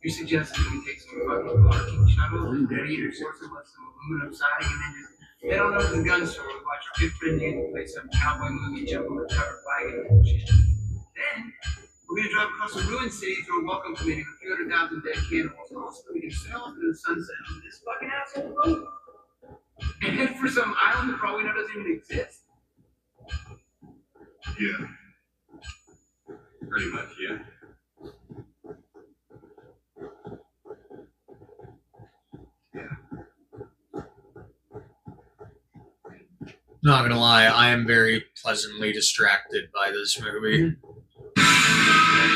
You're suggesting that we take some fucking barking shovels and radiators, force them with some aluminum siding, and then just head on over to the gun store and watch our good friend Danny play some cowboy movie, jump on the covered wagon and bullshit. Then, we're going to drive across the ruined city through a welcome committee with 300,000 dead cannibals. And also, we can sail into the sunset on this fucking asshole boat. And head for some island that probably not doesn't even exist. Yeah. Pretty much, yeah. Not gonna lie, I am very pleasantly distracted by this movie.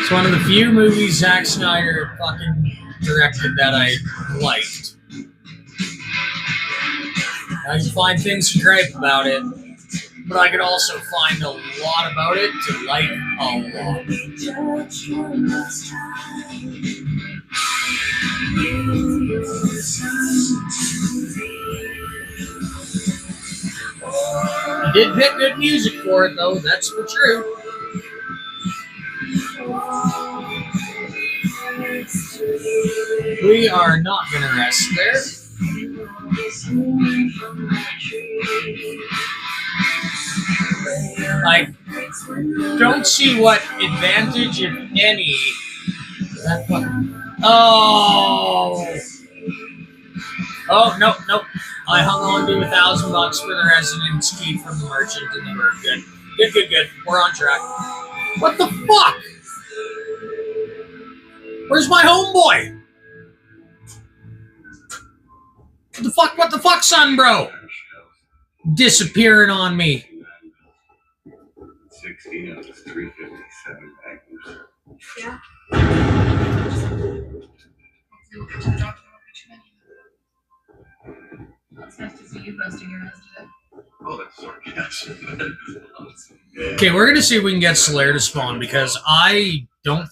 It's one of the few movies Zack Snyder fucking directed that I liked. I can find things to gripe about it, but I could also find a lot about it to like a lot. He did pick good music for it, though, that's for true. We are not going to rest there. I don't see what advantage, if any, that fucking... Oh! Oh, no. I hung on to $1,000 for the residence key from the merchant in the bird. Good. We're on track. What the fuck? Where's my homeboy? What the fuck, son, bro? Disappearing on me. 16 out of 357 magnums. Yeah. We'll get to the doctor. It's nice to see you busting your ass today. Oh, that's sarcasm. Okay, we're gonna see if we can get Slayer to spawn because I don't.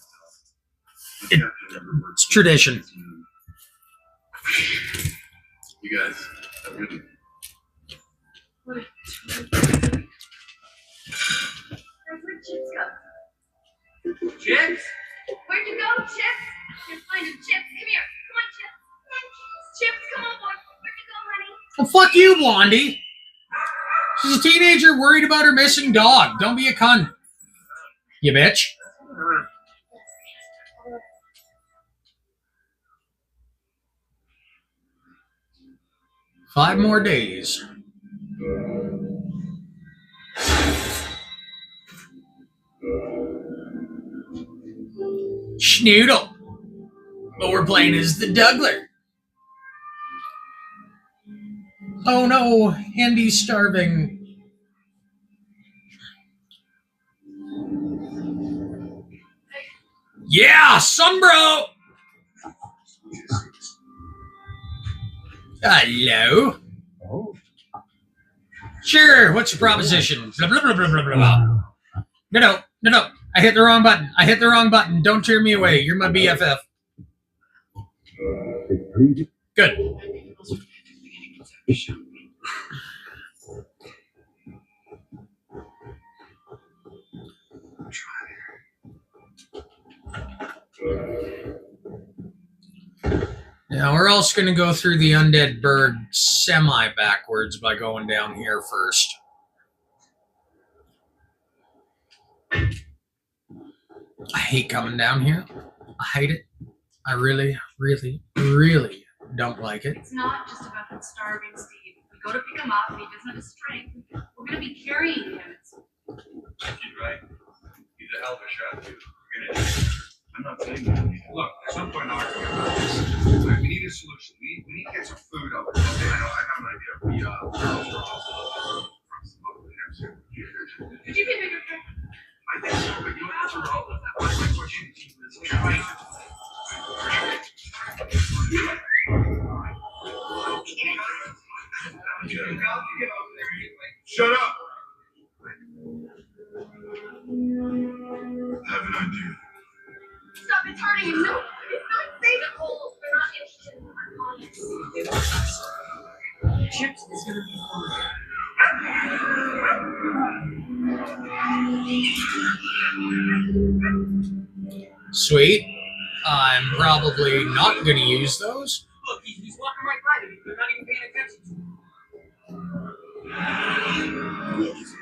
It's tradition. You guys have a good one. What? Where'd Chips go? Chips? Where'd you go, Chips? You're finding Chips. Come here. Come on, Chips. Chips, come on, boy. Where'd you go, honey? Well, fuck you, Blondie. She's a teenager worried about her missing dog. Don't be a cunt, you bitch. 5 more days. Schnoodle. But we're playing as the Dougler. Oh no, Andy's starving. Yeah, Sunbro! Hello. Oh. Sure, what's your proposition? Blah, blah, blah, blah, blah, blah. No. I hit the wrong button. Don't turn me away. You're my BFF. Good. Now we're also going to go through the undead bird semi-backwards by going down here first. I hate coming down here. I hate it. I really, really, really don't like it. It's not just about him starving, Steve. We go to pick him up and he doesn't have the strength. We're going to be carrying him. She's right. He's a hell of a shot, too. We're gonna. I'm not saying that. Look, there's no point in arguing about this. Right, we need a solution. We need to get some food over there. I have an idea. We girls are all from some other camps here. Did you get bigger? I think so, but you don't have to roll. My question is trying to. Shut up! I have an idea. Stop, it's hurting him. No, it's not safe at all. We're not interested in our Chips is going to be fine. Sweet. I'm probably not going to use those. Look, he's walking right by them. They're not even paying attention to him. Let me see.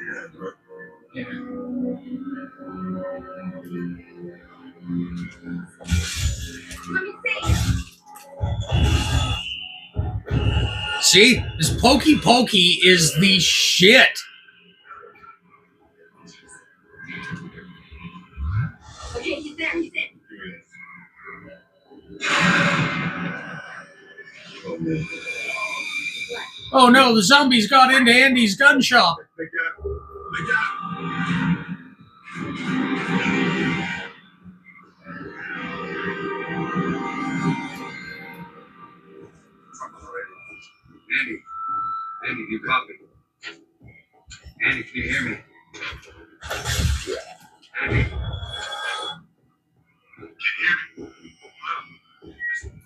See? This Pokey is the shit. Okay, he's there. He's in. Oh no, the zombies got into Andy's gun shop. They got Andy, can you hear me? Andy? Can you hear me?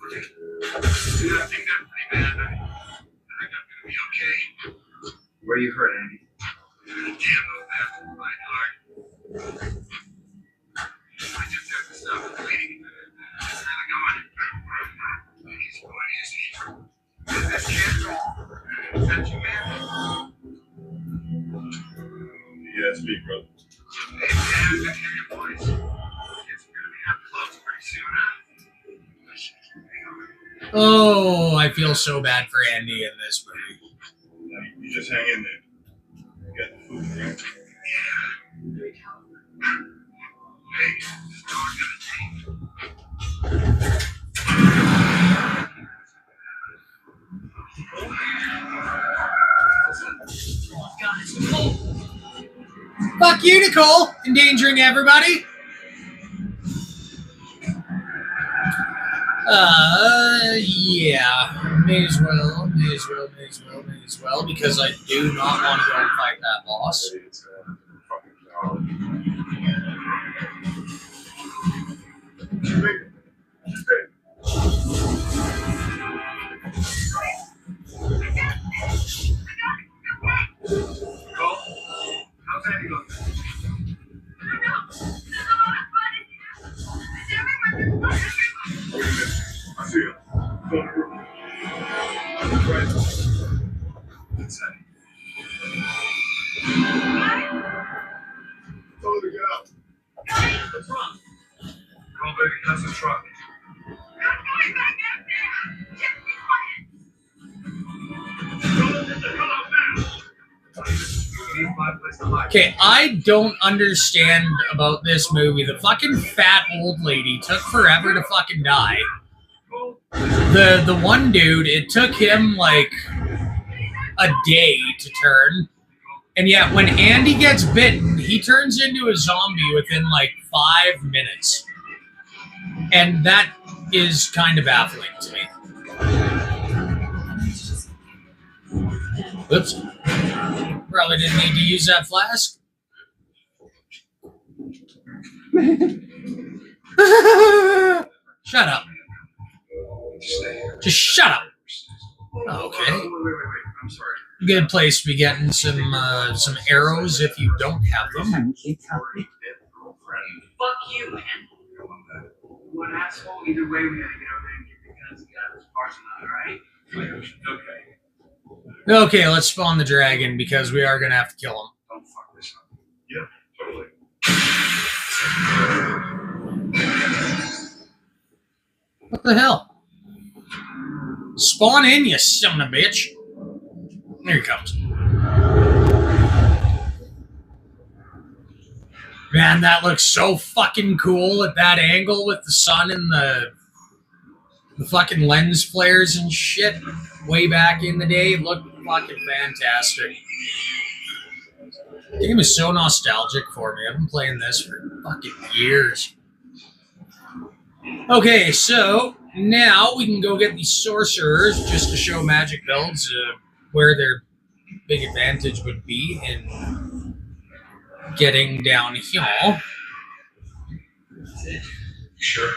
Okay. Dude, I think that's pretty bad. I think I'm gonna be okay. Where are you hurt, Andy? Damn those bastards fight hard. I just have to stop the bleeding. It's really going. Easy, boy, easy. Is this kid? Is that you, man? Yes, me, brother. Hey, man, I can hear your voice. It's gonna be up close pretty soon, huh? Oh, I feel so bad for Andy in this movie. Now, you just hang in there. You got the food, right? Hey, this dog's gonna take. Fuck you, Nicole! Endangering everybody! Yeah. May as well, because I do not want to go and fight that boss. It's fucking dog. How's Andy looking? I see him. Right. That's Andy. Tell her to get out. What's wrong? Call baby, that's the truck. Okay, I don't understand about this movie. The fucking fat old lady took forever to fucking die. The one dude, it took him like a day to turn. And yet when Andy gets bitten, he turns into a zombie within like 5 minutes. And that is kind of baffling to me. Oops. Probably didn't need to use that flask. Shut up. Just shut up. Okay. Wait. I'm sorry. Good place to be getting some arrows if you don't have them. Fuck you, man. You an asshole? Either way, we gotta get over there and get the guns and get out of this parking lot, alright? Okay. Okay, let's spawn the dragon because we are gonna have to kill him. Don't fuck this up. Yeah, totally. What the hell? Spawn in, you son of a bitch. Here he comes. Man, that looks so fucking cool at that angle with the sun and the fucking lens flares and shit way back in the day. It looked fucking fantastic. The game is so nostalgic for me. I've been playing this for fucking years. Okay, so now we can go get these sorcerers just to show magic builds where their big advantage would be in getting down here. Sure.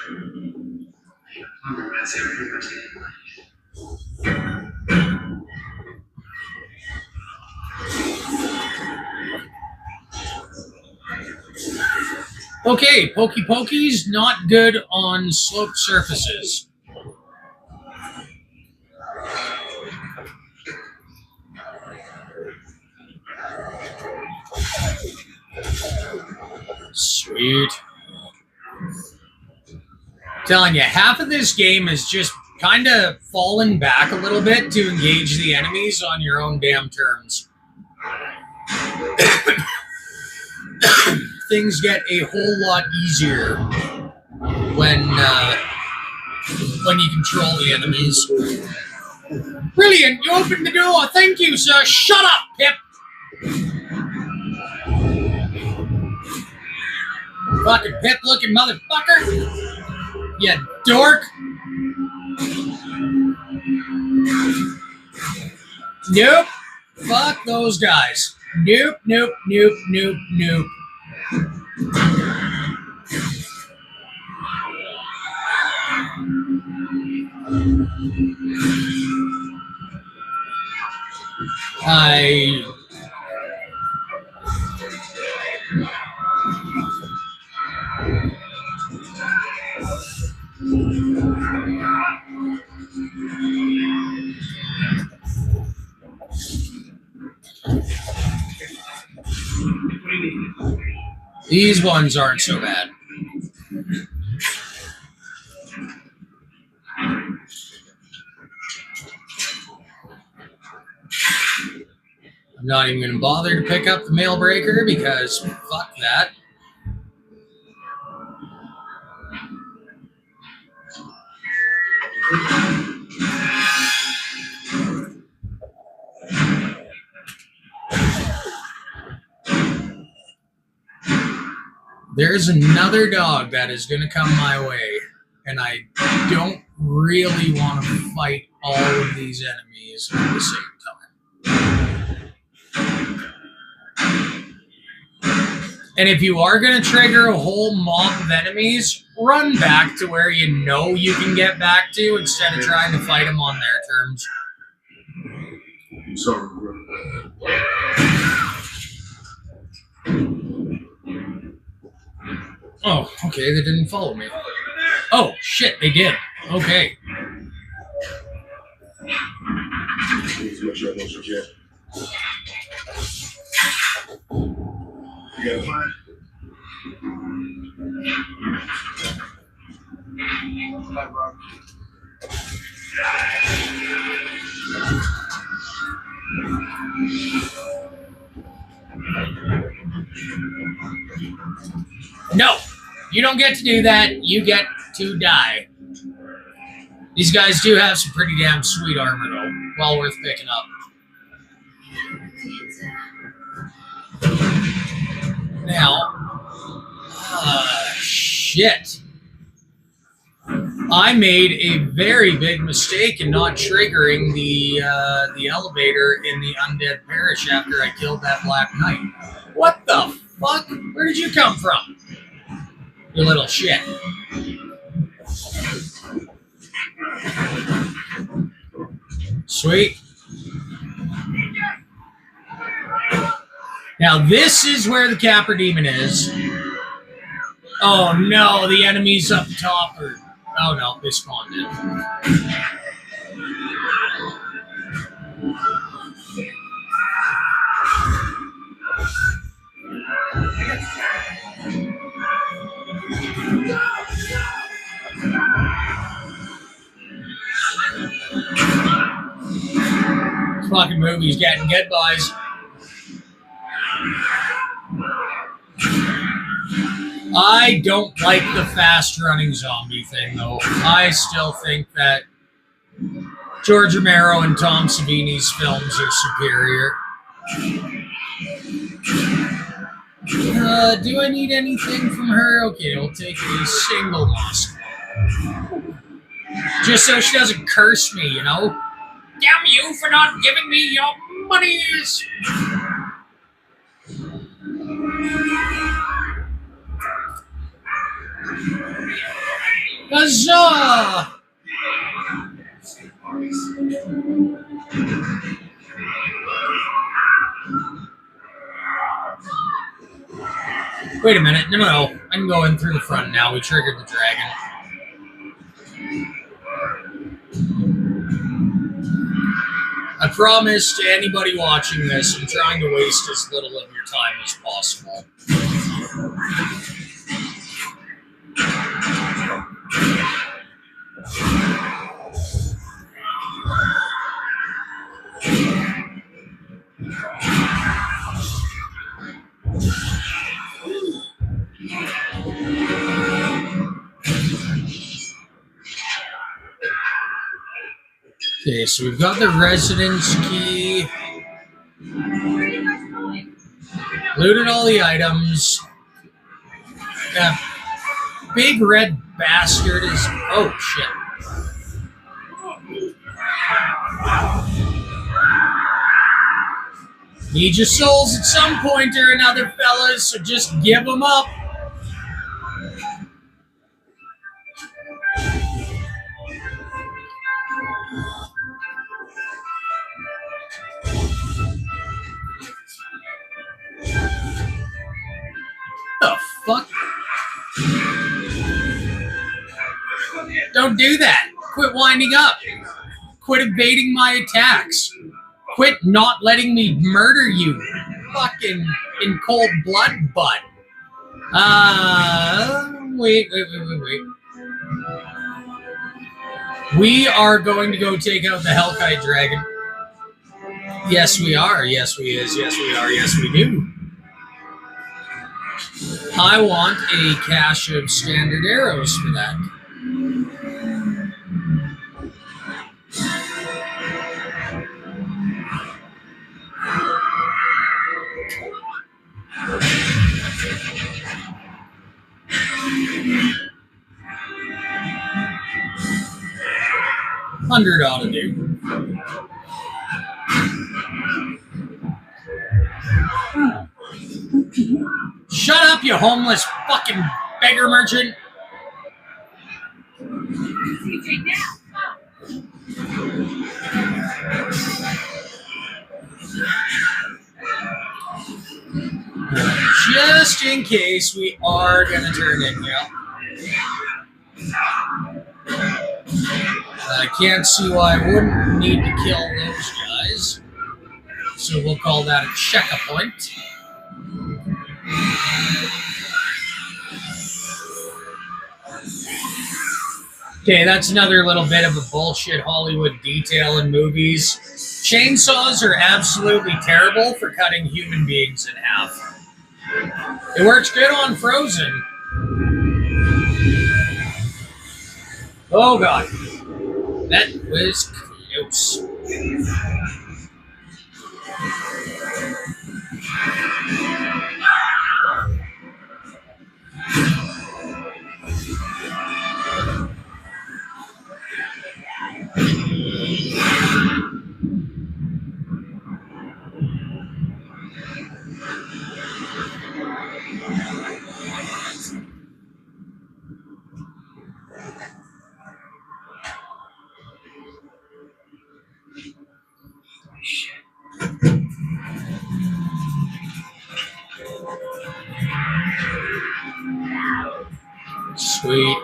Okay, Pokey Pokeys, not good on sloped surfaces. Sweet. Telling you, half of this game is just kind of falling back a little bit to engage the enemies on your own damn terms. Things get a whole lot easier when you control the enemies. Brilliant! You opened the door. Thank you, sir. Shut up, Pip. Fucking Pip-looking motherfucker. You dork. Nope. Fuck those guys. Nope, nope, nope, nope, nope. I these ones aren't so bad. I'm not even going to bother to pick up the mail breaker because fuck that. There's another dog that is going to come my way, and I don't really want to fight all of these enemies at the same time. And if you are going to trigger a whole mob of enemies, run back to where you know you can get back to instead of trying to fight them on their terms. Sorry, bro. Oh, okay, they didn't follow me. Oh, shit, they did. Okay. Please make sure I know what you get. You got a plan? No, you don't get to do that. You get to die. These guys do have some pretty damn sweet armor, though. Well worth picking up. Now, shit. I made a very big mistake in not triggering the elevator in the Undead Parish after I killed that Black Knight. What the fuck? Where did you come from? You little shit. Sweet. Now this is where the Capper Demon is. Oh no, the enemy's up top. Oh no, they spawned in. This fucking movie's getting good, boys. I don't like the fast-running zombie thing, though. I still think that George Romero and Tom Savini's films are superior. Do I need anything from her? Okay, I'll take a single musk. Just so she doesn't curse me, you know? Damn you for not giving me your monies! Huzzah! Wait a minute. No. I can go in through the front now. We triggered the dragon. I promise to anybody watching this, I'm trying to waste as little of your time as possible. Okay, so we've got the residence key. Looted all the items. That big red bastard is... Oh, shit. Need your souls at some point or another, fellas, so just give them up. The fuck? Don't do that. Quit winding up. Quit evading my attacks. Quit not letting me murder you. Fucking in cold blood, bud. Wait. We are going to go take out the Hellkite Dragon. Yes, we are. Yes, we is. Yes, we are. Yes, we do. I want a cache of standard arrows for that. $100 ought to do. Shut up, you homeless fucking beggar merchant. CJ, now. Just in case we are gonna turn in, yeah. I can't see why I wouldn't need to kill those guys. So we'll call that a checkpoint. Okay, that's another little bit of a bullshit Hollywood detail in movies. Chainsaws are absolutely terrible for cutting human beings in half. It works good on Frozen. Oh god. That was close. Sweet.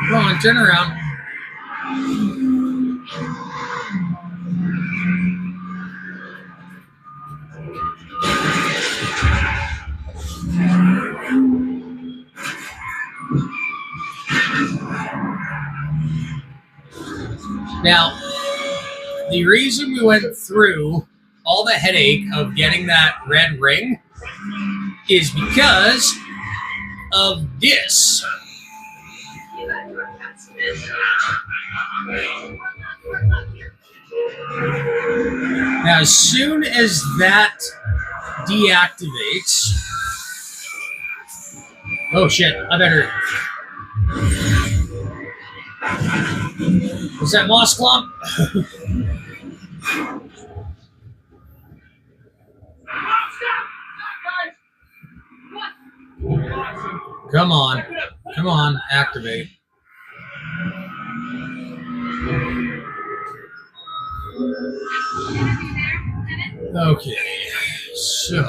Come on, turn around. Now, the reason we went through all the headache of getting that red ring is because of this. Now, as soon as that deactivates... Oh shit, I better... Was that moss clump? Come on. Come on, activate. Okay, so...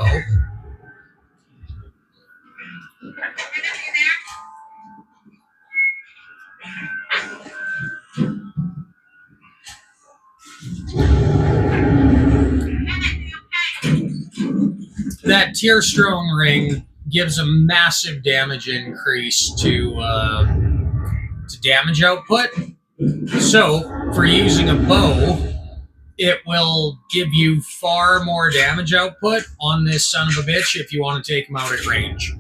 That Tearstone ring gives a massive damage increase to damage output. So, for using a bow, it will give you far more damage output on this son of a bitch if you want to take him out at range.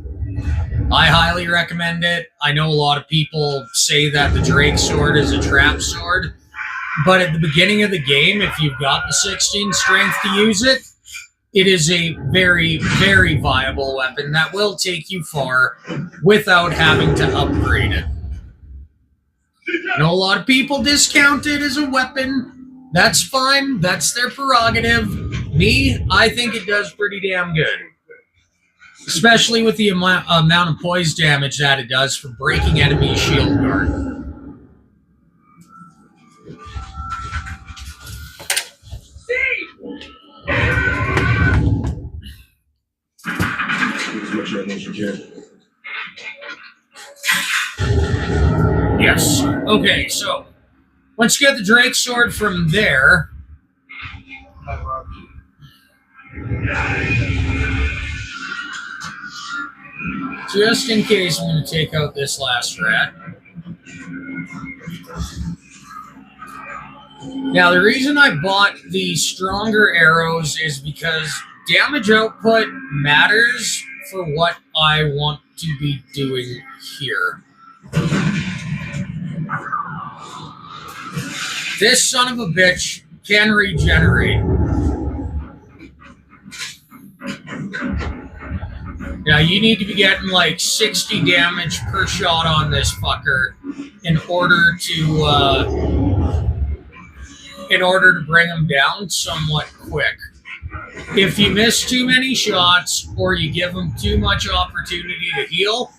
I highly recommend it. I know a lot of people say that the Drake sword is a trap sword, but at the beginning of the game, if you've got the 16 strength to use it, it is a very, very viable weapon that will take you far without having to upgrade it. I know a lot of people discount it as a weapon. That's fine. That's their prerogative. Me, I think it does pretty damn good. Especially with the amount of poise damage that it does for breaking enemy shield guard. As much red as you can. Yes. Okay, so once you get the Drake sword from there, just in case, I'm going to take out this last rat. Now, the reason I bought the stronger arrows is because damage output matters for what I want to be doing here. This son of a bitch can regenerate. Now, you need to be getting like 60 damage per shot on this fucker in order to bring him down somewhat quick. If you miss too many shots or you give him too much opportunity to heal,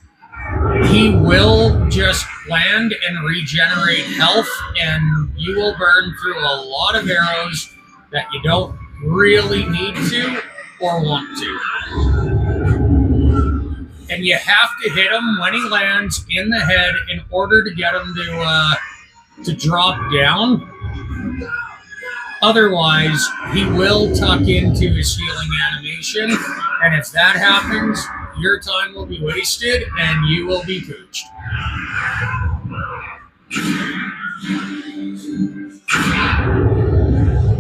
he will just land and regenerate health, and you will burn through a lot of arrows that you don't really need to or want to. And you have to hit him when he lands in the head in order to get him to drop down. Otherwise, he will tuck into his healing animation, and if that happens, your time will be wasted and you will be pooched.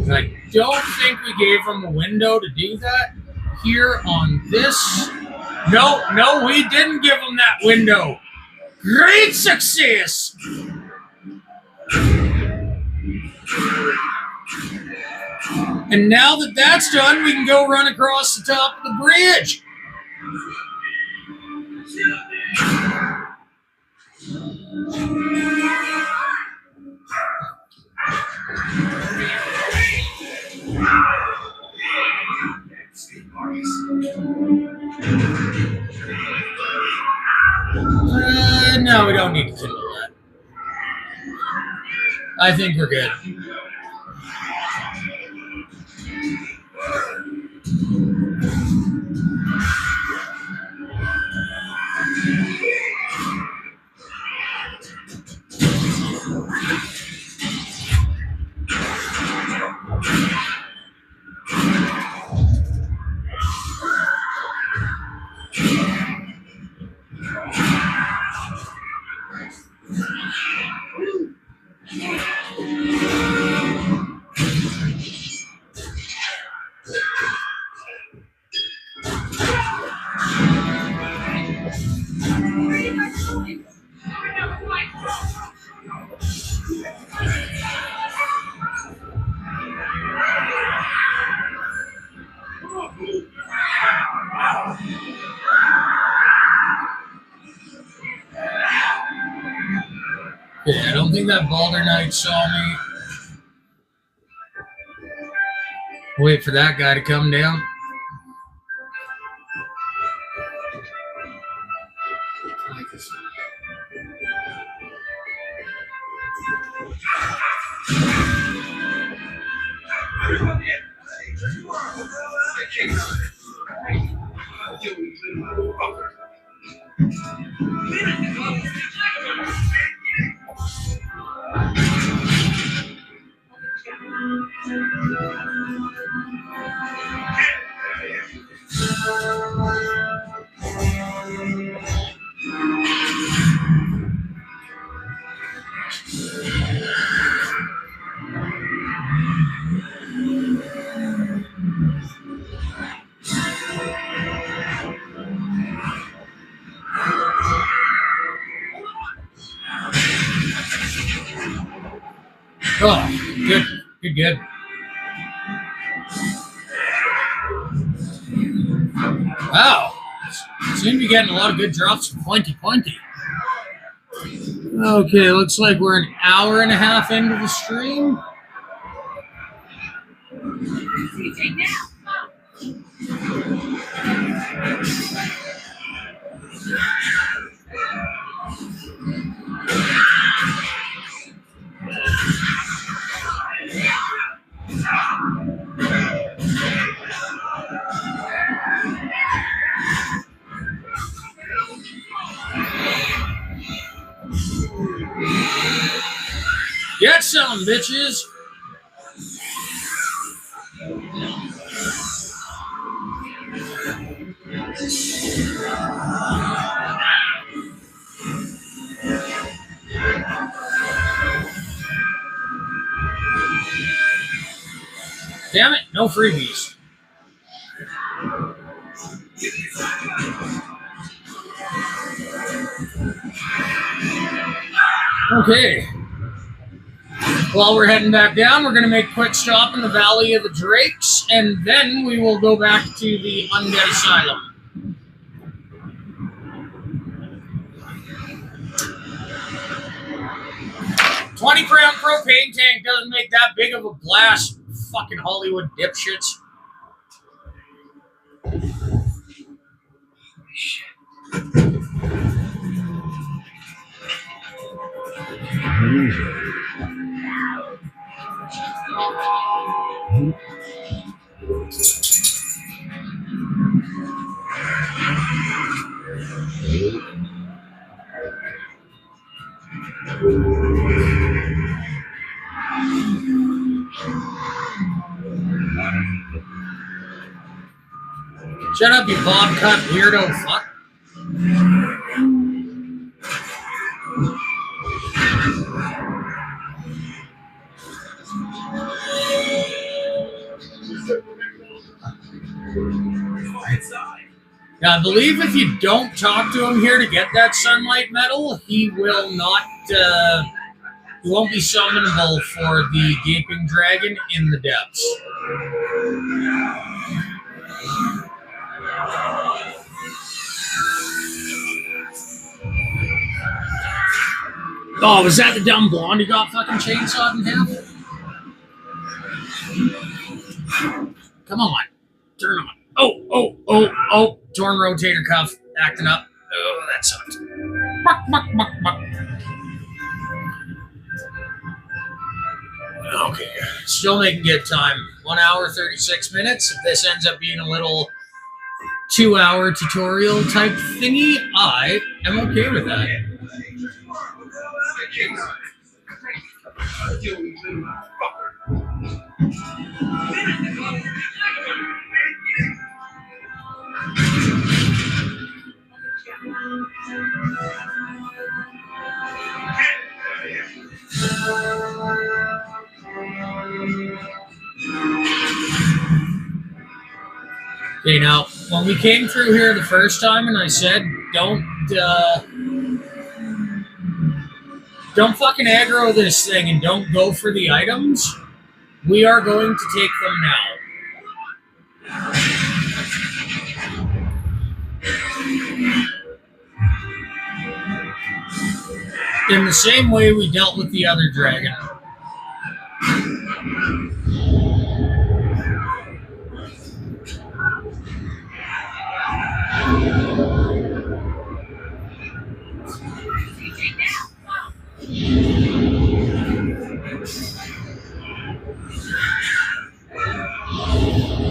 And I don't think we gave him a window to do that here on this. No, we didn't give him that window. Great success! And now that that's done, we can go run across the top of the bridge. No, we don't need to kindle that. I think we're good. Yeah, I don't think that Balder Knight saw me. Wait for that guy to come down. Oh, good. Wow. Seem to be getting a lot of good drops from Pointy Pointy. Okay, looks like we're an hour and a half into the stream. CJ now. Get some, bitches. Damn it, no freebies. Okay. While we're heading back down, we're going to make a quick stop in the Valley of the Drakes, and then we will go back to the Undead Asylum. $20 propane tank doesn't make that big of a blast, fucking Hollywood dipshits. Shut up, you bob cut weirdo fuck. Now, I believe if you don't talk to him here to get that sunlight medal, he will not, he won't be summonable for the Gaping Dragon in the depths. Oh, was that the dumb blonde who got fucking chainsawed in half? Come on. Turn on. Oh. Torn rotator cuff acting up. Oh, that sucked. Buck. Okay. Still making good time. 1 hour, 36 minutes. If this ends up being a little 2-hour tutorial type thingy, I am okay with that. Okay, now, when we came through here the first time and I said, don't fucking aggro this thing and don't go for the items, we are going to take them now. In the same way we dealt with the other dragon.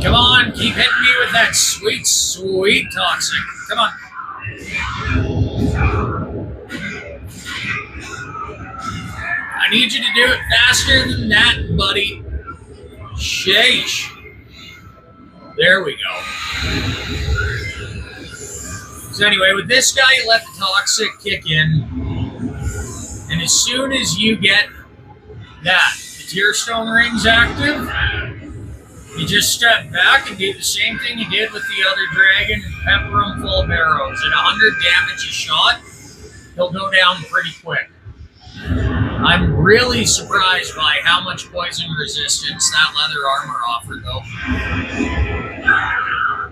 Come on, keep hitting me with that sweet, sweet toxic. Come on. I need you to do it faster than that, buddy. Sheesh. There we go. So anyway, with this guy, you let the toxic kick in. And as soon as you get that, the Tearstone ring's active, you just step back and do the same thing you did with the other dragon and pepper him full of arrows. At 100 damage a shot, he'll go down pretty quick. I'm really surprised by how much poison resistance that leather armor offered, though.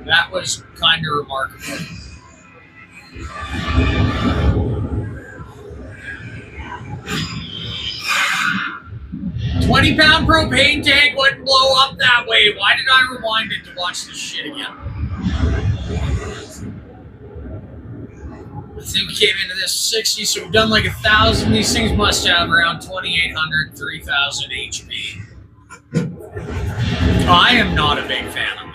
That was kind of remarkable. £20 propane tank wouldn't blow up that way. Why did I rewind it to watch this shit again? I think we came into this 60, so we've done like 1,000. These things must have around 2,800, 3,000 HP. I am not a big fan of it.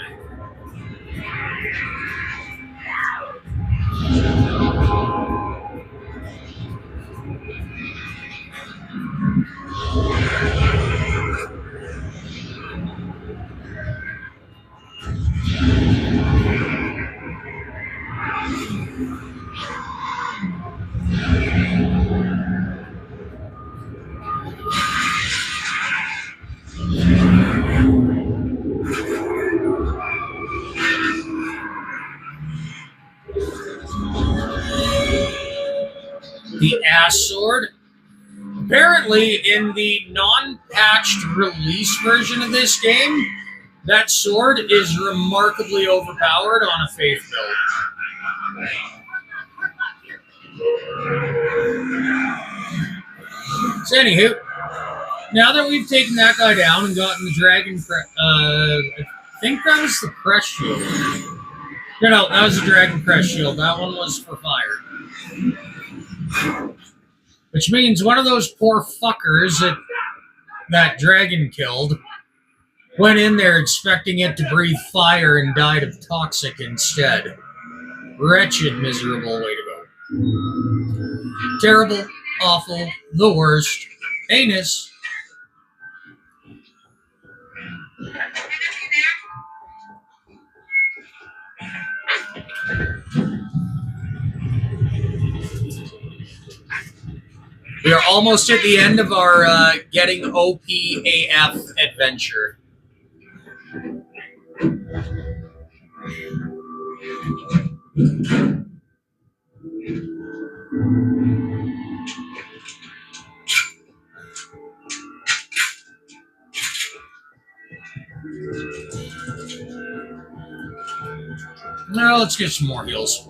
The ass sword. Apparently, in the non-patched release version of this game, that sword is remarkably overpowered on a faith build. So anywho, now that we've taken that guy down and gotten the dragon, I think that was the crest shield. No, that was the dragon crest shield. That one was for fire. Which means one of those poor fuckers that dragon killed went in there expecting it to breathe fire and died of toxic instead. Wretched, miserable way to go. Terrible, awful, the worst, heinous. We are almost at the end of our getting OP AF adventure. Now let's get some more heals.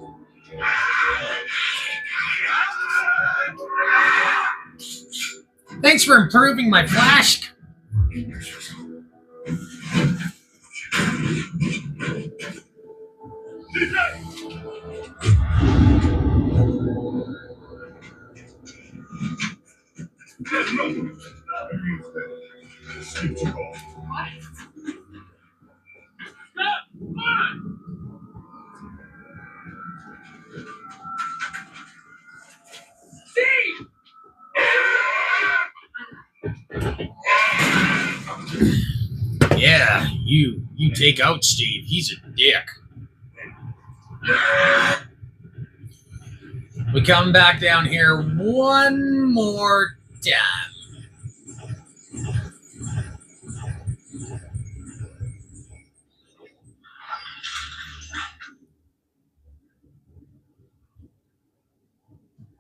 Thanks for improving my flask. Yeah, you take out Steve. He's a dick. We come back down here one more time.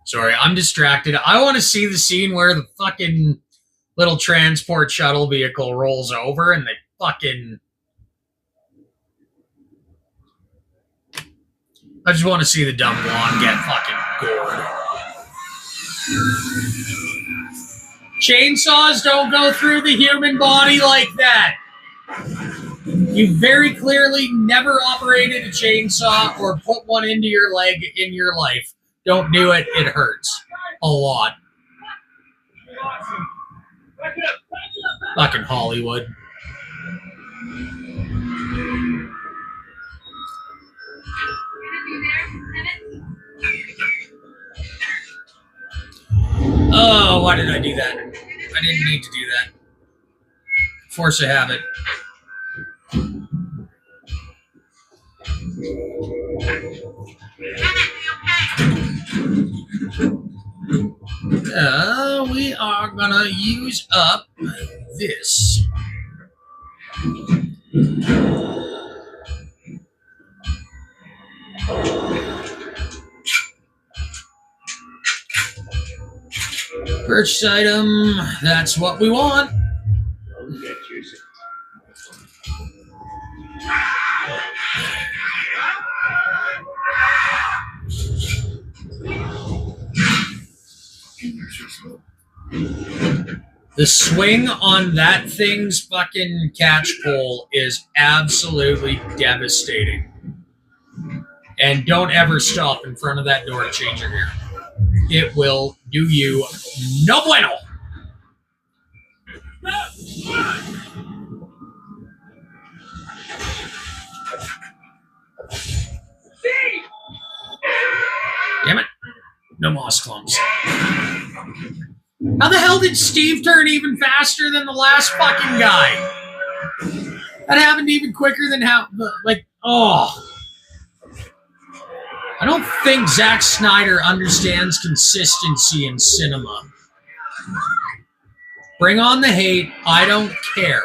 Sorry, I'm distracted. I want to see the scene where the fucking little transport shuttle vehicle rolls over and they fucking... I just want to see the dumb blonde get fucking gored. Chainsaws don't go through the human body like that. You very clearly never operated a chainsaw or put one into your leg in your life. Don't do it. It hurts a lot. Fucking Hollywood. Oh, why did I do that? I didn't need to do that. Force of habit. We are gonna use up this. Purchase item, that's what we want. The swing on that thing's fucking catch pole is absolutely devastating. And don't ever stop in front of that door to change your gear. It will do you no bueno. Damn it. No moss clumps. How the hell did Steve turn even faster than the last fucking guy? That happened even quicker than how, like, oh. I don't think Zack Snyder understands consistency in cinema. Bring on the hate. I don't care.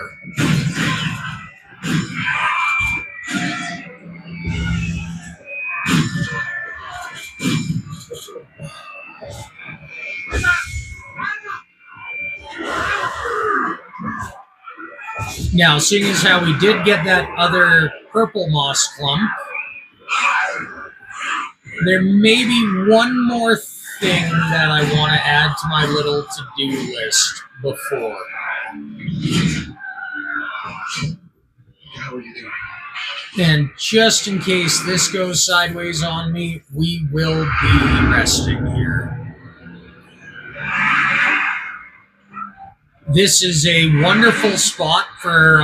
Now, seeing as how we did get that other purple moss clump, there may be one more thing that I want to add to my little to-do list before. How are you doing? And just in case this goes sideways on me, we will be resting here. This is a wonderful spot for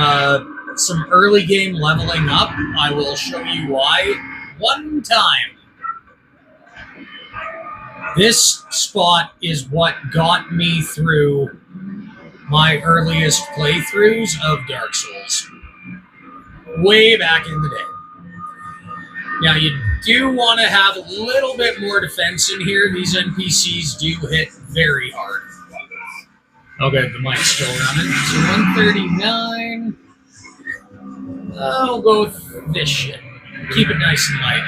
some early game leveling up. I will show you why one time. This spot is what got me through my earliest playthroughs of Dark Souls. Way back in the day. Now, you do want to have a little bit more defense in here. These NPCs do hit very hard. Okay, the mic's still running. So 139. I'll go with this shit. Keep it nice and light.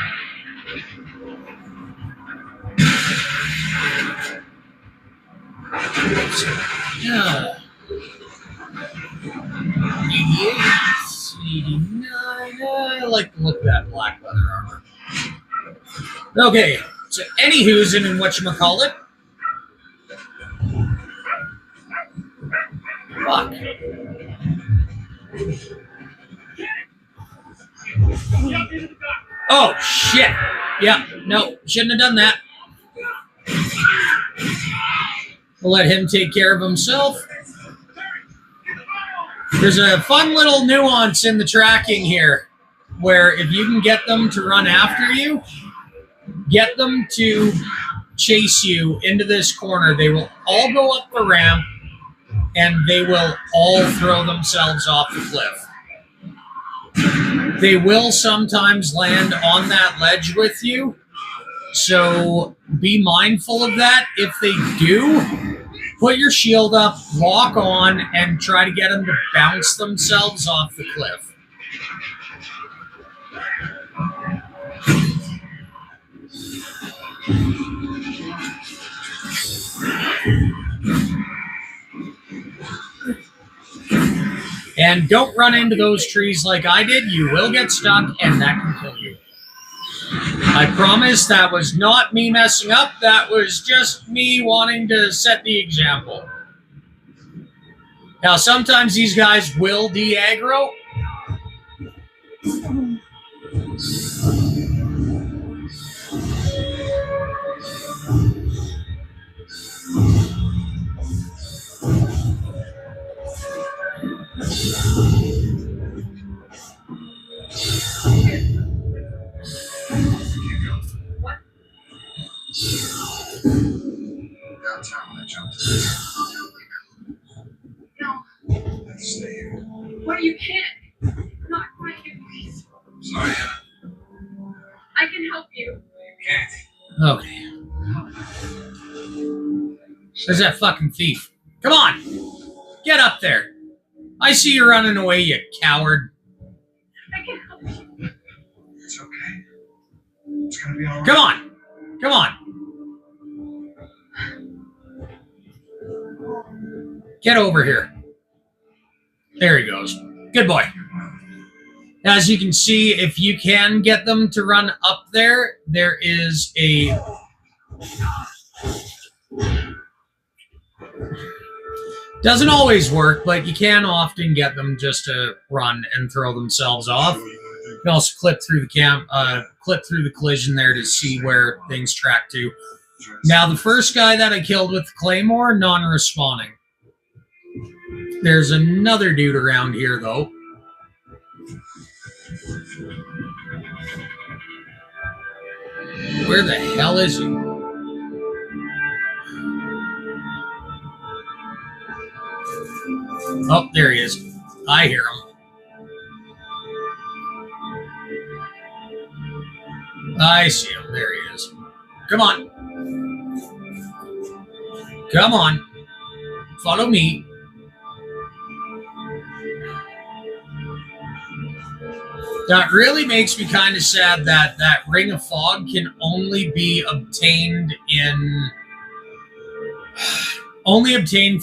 Yeah. 88, 89. I like the look of that black leather armor. Okay, so anywho's in whatchamacallit. Fuck. Oh, shit. Yeah, no, shouldn't have done that. We'll let him take care of himself. There's a fun little nuance in the tracking here, where if you can get them to run after you, get them to chase you into this corner, they will all go up the ramp, and they will all throw themselves off the cliff. They will sometimes land on that ledge with you, so be mindful of that. If they do, put your shield up, lock on, and try to get them to bounce themselves off the cliff. And don't run into those trees like I did. You will get stuck, and that can kill you. I promise that was not me messing up. That was just me wanting to set the example. Now, sometimes these guys will de-aggro. Downtown when I jumped. No. Let's stay here. What you can't. Not quite here, please. Sorry, Anna. I can help you. You can't. Okay. There's that fucking thief. Come on! Get up there. I see you running away, you coward. I can help you. It's okay. It's gonna be alright. Come on! Come on! Get over here. There he goes. Good boy. As you can see, if you can get them to run up there, there is a... Doesn't always work, but you can often get them just to run and throw themselves off. You can also clip through the collision there to see where things track to. Now, the first guy that I killed with the Claymore, non-respawning. There's another dude around here, though. Where the hell is he? Oh, there he is. I hear him. I see him. There he is. Come on. Come on. Follow me. That really makes me kind of sad that that Ring of Fog can only be obtained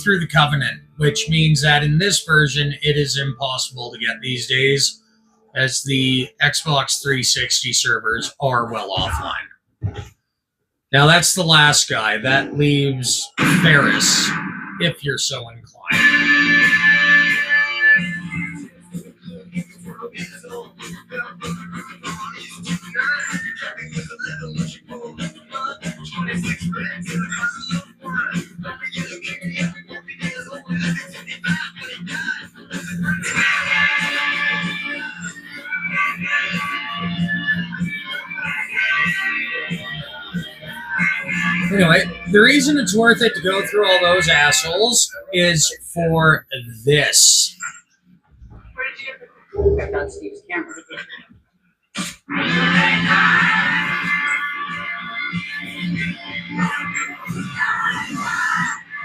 through the Covenant, which means that in this version it is impossible to get these days, as the Xbox 360 servers are well offline. Now that's the last guy. That leaves Ferris, if you're so inclined. Anyway, the reason it's worth it to go through all those assholes is for this. Where did you get the... I found Steve's camera.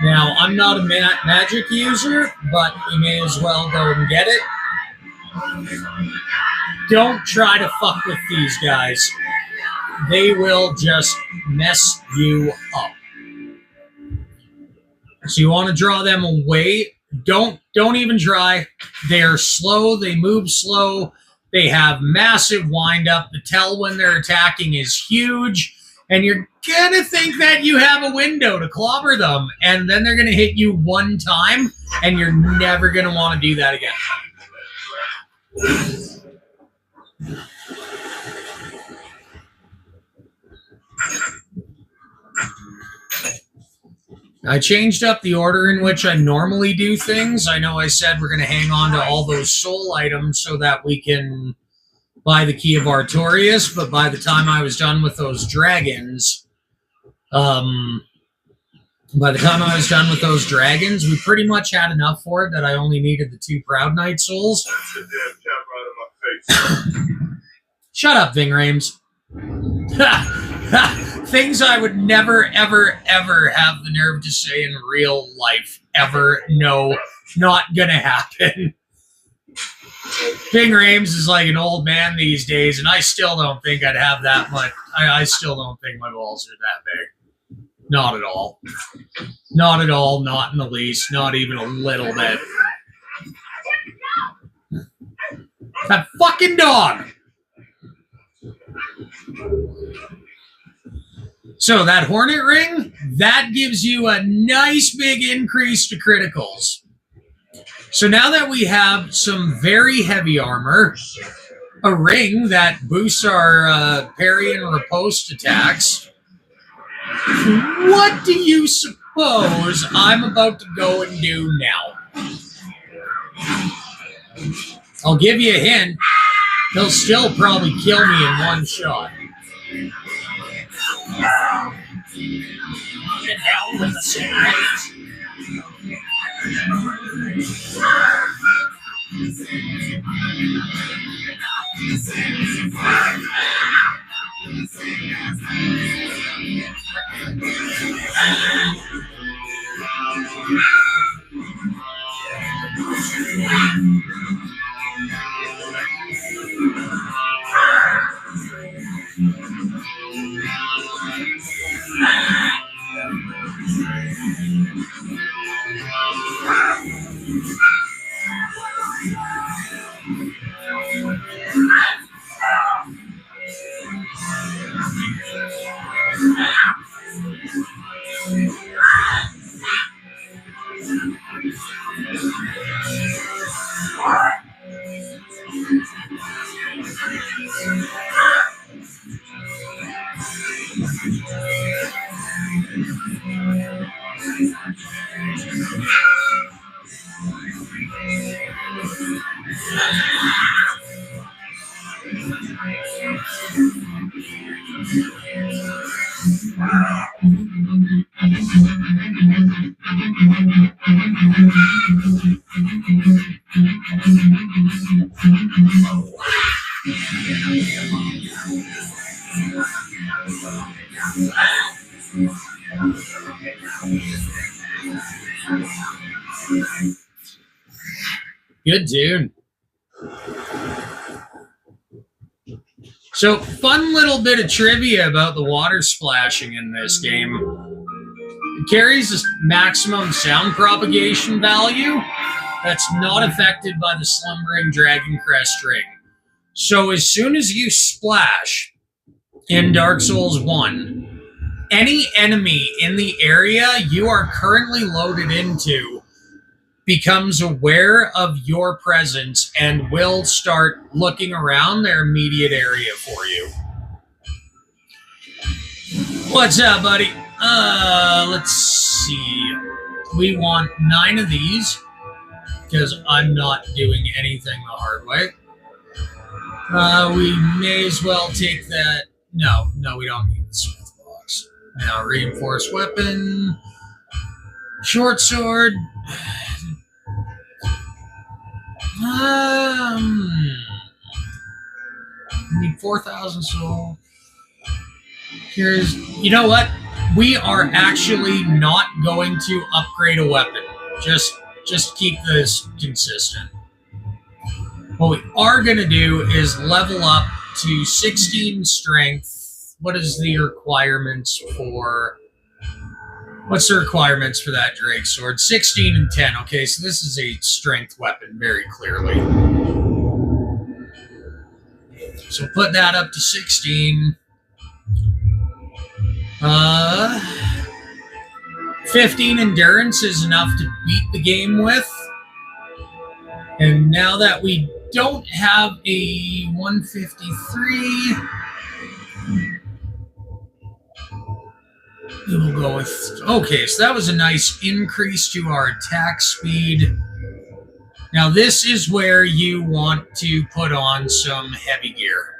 Now, I'm not a magic user, but you may as well go and get it. Don't try to fuck with these guys. They will just mess you up. So you want to draw them away. Don't even try. They are slow. They move slow. They have massive windup. The tell when they're attacking is huge. And you're going to think that you have a window to clobber them. And then they're going to hit you one time. And you're never going to want to do that again. I changed up the order in which I normally do things. I know I said we're going to hang on to all those soul items so that we can buy the Key of Artorias, but by the time I was done with those dragons, we pretty much had enough for it that I only needed the 2 Proud Knight souls. That's the damn cap right in my face. Shut up, Ving Rames. Things I would never, ever, ever have the nerve to say in real life. Ever. No, not gonna happen. Ving Rames is like an old man these days, and I still don't think I'd have that much. I still don't think my balls are that big. Not at all. Not at all, not in the least, not even a little bit. That fucking dog! So that Hornet Ring, that gives you a nice big increase to criticals. So now that we have some very heavy armor, a ring that boosts our parry and riposte attacks, what do you suppose I'm about to go and do now? I'll give you a hint. He'll still probably kill me in one shot. Get down with the cigarettes. Good tune. So, fun little bit of trivia about the water splashing in this game. It carries a maximum sound propagation value that's not affected by the slumbering Dragon Crest ring. So, as soon as you splash in Dark Souls 1, any enemy in the area you are currently loaded into becomes aware of your presence and will start looking around their immediate area for you. What's up, buddy? Let's see. We want 9 of these because I'm not doing anything the hard way. We may as well take that. No, we don't need the Smith box. Now, reinforced weapon, short sword. Need 4,000 soul. You know what? We are actually not going to upgrade a weapon. Just keep this consistent. What we are going to do is level up to 16 strength. What is the requirements for... What's the requirements for that Drake sword? 16 and 10. Okay, so this is a strength weapon, very clearly. So put that up to 16. 15 endurance is enough to beat the game with. And now that we don't have a 153... we'll go with... Okay, so that was a nice increase to our attack speed. Now this is where you want to put on some heavy gear.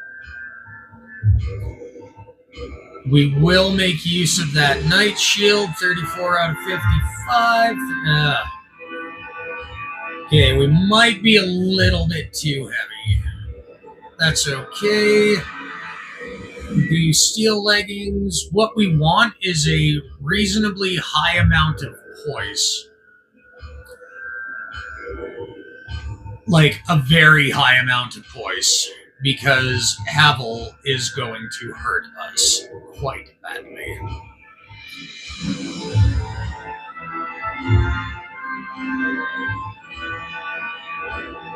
We will make use of that Night Shield, 34 out of 55. Okay, we might be a little bit too heavy. That's okay. The steel leggings. What we want is a reasonably high amount of poise. Like a very high amount of poise. Because Havel is going to hurt us quite badly.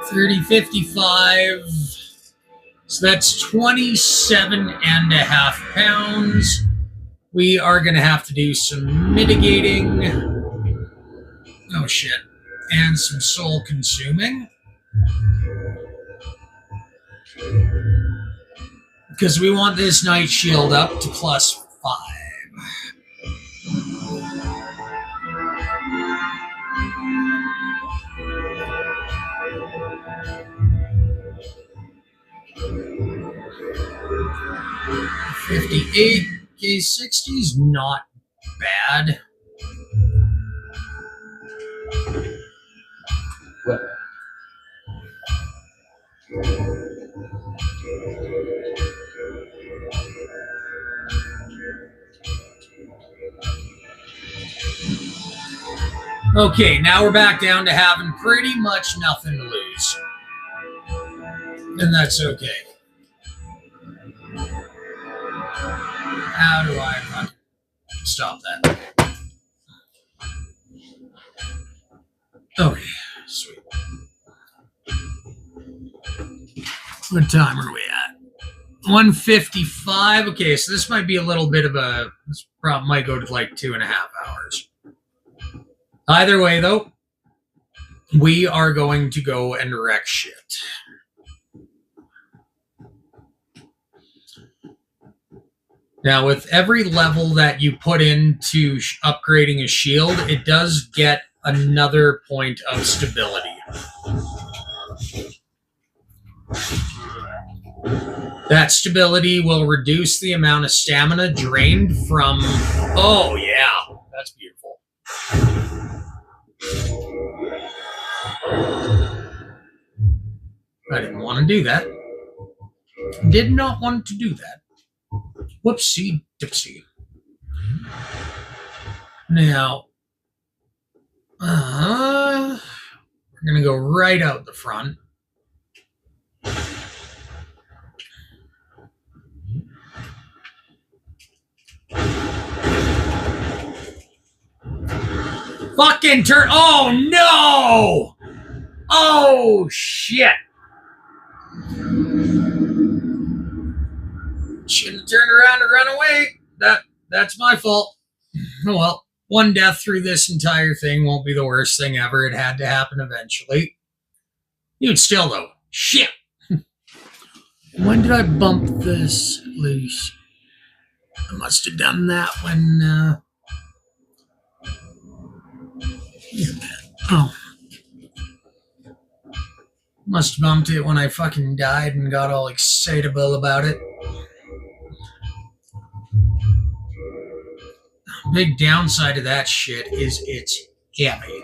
$30.55. So that's 27.5 pounds. We are going to have to do some mitigating. Oh shit. And some soul consuming. Because we want this Night Shield up to +5. $58. Okay, 60 is not bad. What? Okay, now we're back down to having pretty much nothing to lose. And that's okay. How do I stop that? Okay, sweet. What time are we at? 1:55. Okay, so this might be a little bit of a... This problem might go to like 2.5 hours. Either way, though, we are going to go and wreck shit. Now, with every level that you put into upgrading a shield, it does get another point of stability. That stability will reduce the amount of stamina drained from... Oh, yeah. That's beautiful. I didn't want to do that. Did not want to do that. Whoopsie dipsy. Now, we're going to go right out the front. Fucking turn. Oh, no! Oh, shit. Shouldn't have turned around and run away. That's my fault. Oh, well, one death through this entire thing won't be the worst thing ever. It had to happen eventually. Dude, still, though. Shit. When did I bump this loose? I must have done that when... Oh. Must have bumped it when I fucking died and got all excitable about it. Big downside of that shit is it's heavy.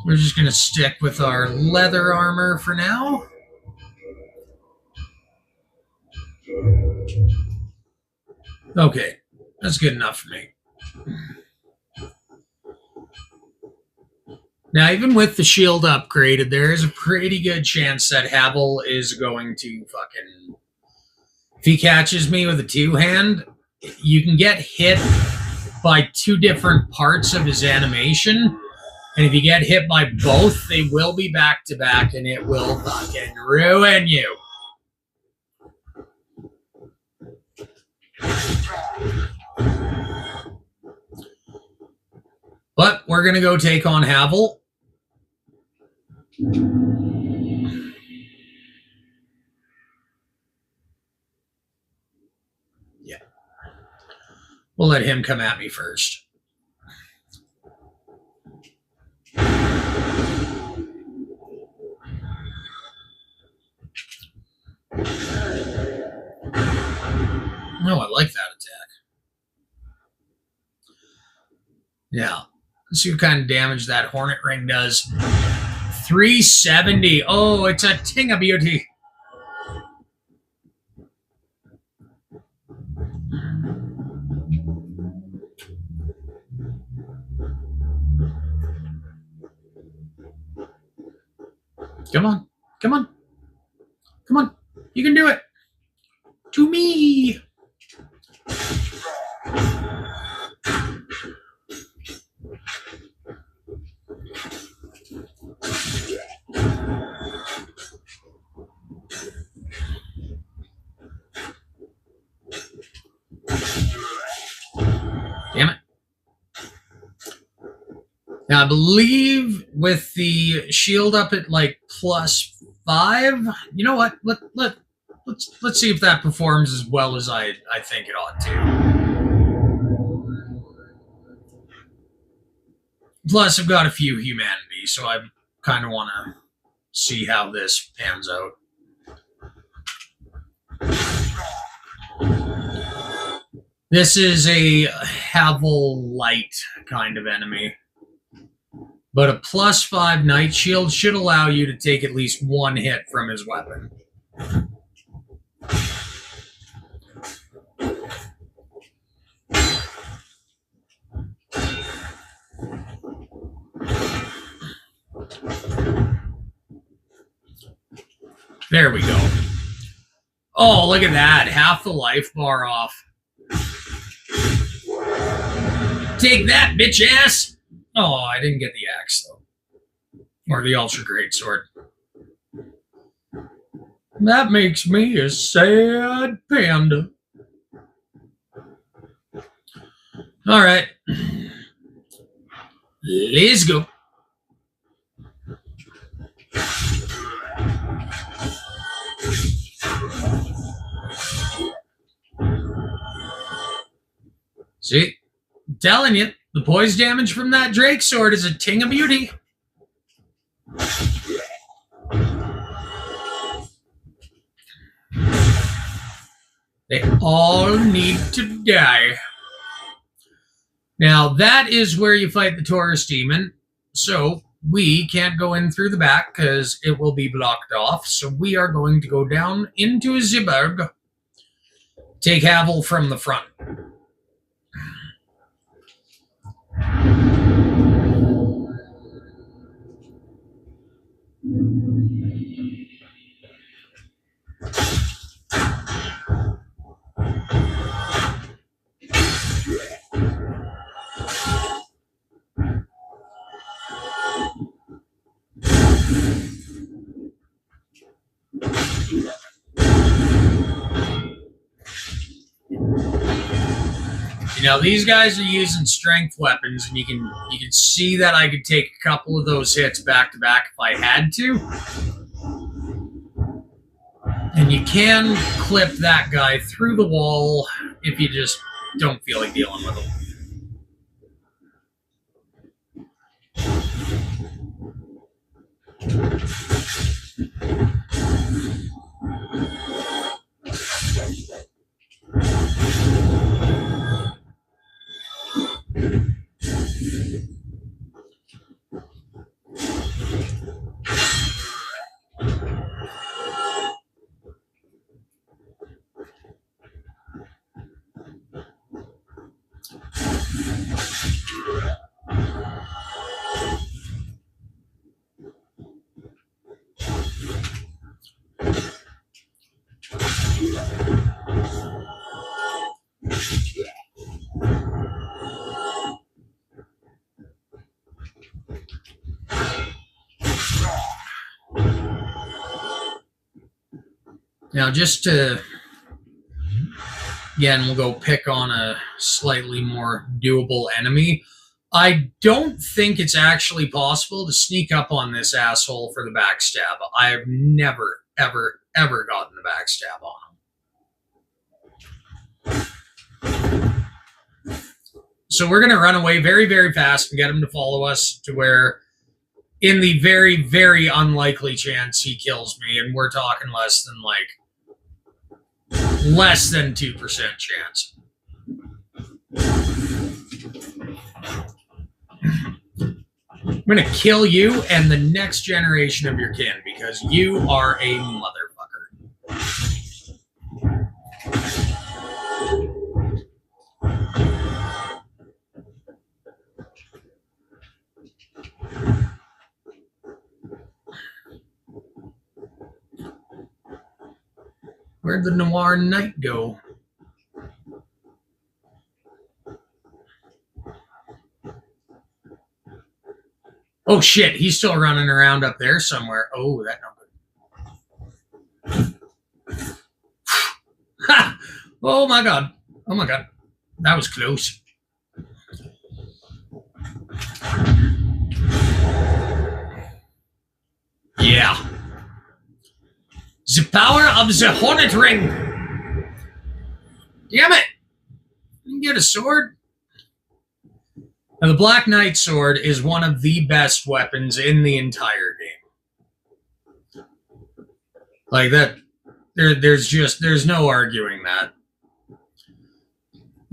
We're just going to stick with our leather armor for now. Okay, that's good enough for me. Now, even with the shield upgraded, there is a pretty good chance that Havel is going to fucking... If he catches me with a two-hand, you can get hit by two different parts of his animation. And if you get hit by both, they will be back-to-back, and it will fucking ruin you. But we're going to go take on Havel. Yeah. We'll let him come at me first. No, I like that attack. Yeah. Let's see what kind of damage that Hornet Ring does. 370. Oh, it's a ting of beauty. Come on. Come on. Come on. You can do it. To me. Damn it. Now, I believe with the shield up at like +5, you know what? Let's see if that performs as well as I think it ought to. Plus, I've got a few humanity, so I kind of want to see how this pans out. This is a Havel light kind of enemy. But a +5 Night Shield should allow you to take at least one hit from his weapon. There we go. Oh, look at that. Half the life bar off. Take that, bitch ass! Oh, I didn't get the axe, though. Or the ultra great sword. That makes me a sad panda. Alright. Let's go. See? I'm telling you, the poise damage from that Drake sword is a ting of beauty. They all need to die. Now, that is where you fight the Taurus demon. So, we can't go in through the back because it will be blocked off. So we are going to go down into Ziburg, take Havel from the front. You know, these guys are using strength weapons, and you can see that I could take a couple of those hits back to back if I had to. And you can clip that guy through the wall if you just don't feel like dealing with him. Now, just to, again, we'll go pick on a slightly more doable enemy. I don't think it's actually possible to sneak up on this asshole for the backstab. I have never, ever, ever gotten the backstab on him. So we're going to run away very, very fast and get him to follow us to where, in the very, very unlikely chance he kills me, and we're talking less than 2% chance. I'm going to kill you and the next generation of your kin because you are a motherfucker. Where'd the Noir Knight go? Oh shit, he's still running around up there somewhere. Oh, that no good. Ha! Oh my god. Oh my god. That was close. Yeah. The power of the Hornet Ring. Damn it. You can get a sword. Now, the Black Knight sword is one of the best weapons in the entire game. Like that, there's no arguing that.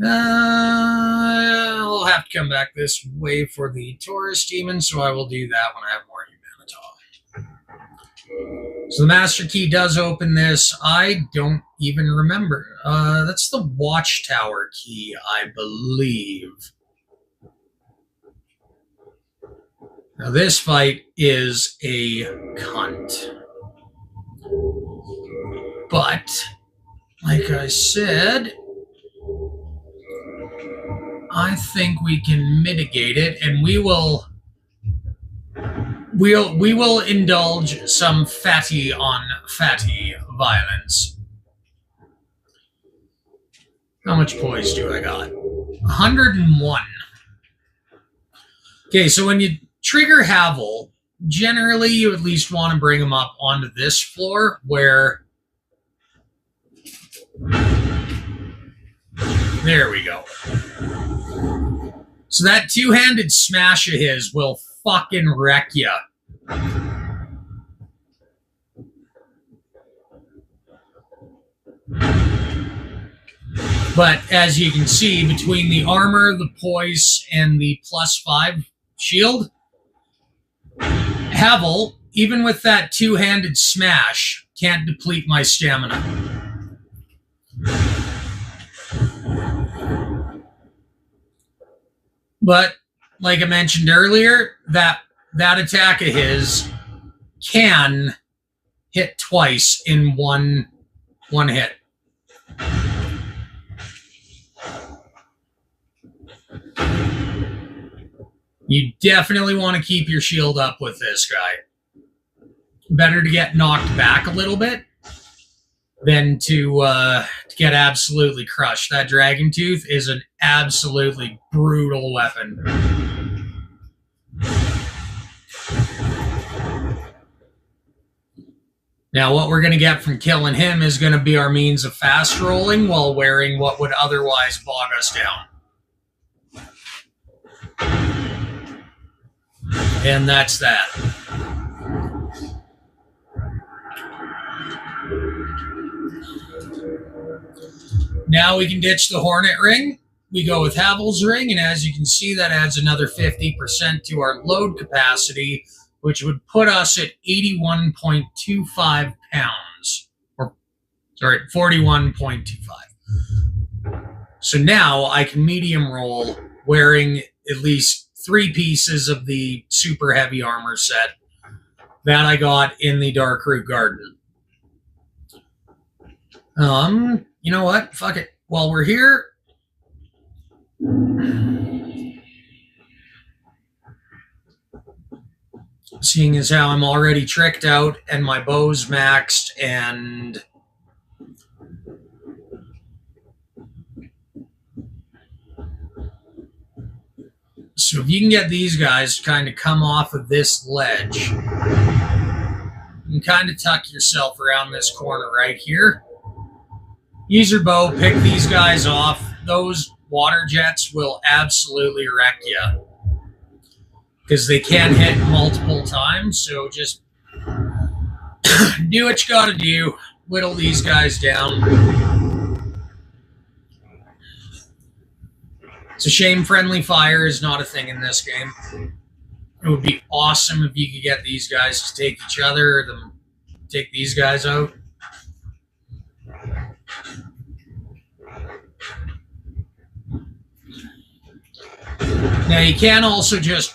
I'll have to come back this way for the Taurus Demon, so I will do that when I have more Humanitol. So the Master Key does open this. I don't even remember. That's the Watchtower key, I believe. Now this fight is a cunt. But, like I said, I think we can mitigate it, and we'll indulge some fatty on fatty violence. How much poise do I got? 101. Okay, so when you trigger Havel, generally you at least want to bring him up onto this floor where... There we go. So that two-handed smash of his will fucking wreck ya. But as you can see, between the armor, the poise, and the +5 shield, Havel, even with that two-handed smash, can't deplete my stamina. But like I mentioned earlier, that attack of his can hit twice in one hit. You definitely want to keep your shield up with this guy. Better to get knocked back a little bit than to get absolutely crushed. That Dragon Tooth is an absolutely brutal weapon. Now, what we're going to get from killing him is going to be our means of fast rolling while wearing what would otherwise bog us down. And that's that. Now we can ditch the Hornet Ring. We go with Havel's Ring, and as you can see, that adds another 50% to our load capacity, which would put us at 81.25 pounds. Or, sorry, 41.25. So now I can medium roll wearing at least 3 pieces of the super heavy armor set that I got in the Darkroot Garden. You know what? Fuck it. While we're here, seeing as how I'm already tricked out and my bow's maxed, and so if you can get these guys to kind of come off of this ledge, you can kind of tuck yourself around this corner right here. Use your bow, pick these guys off. Those water jets will absolutely wreck you because they can hit multiple times. So just do what you gotta do. Whittle these guys down. It's a shame friendly fire is not a thing in this game. It would be awesome if you could get these guys to take each other, or them take these guys out. Now you can also just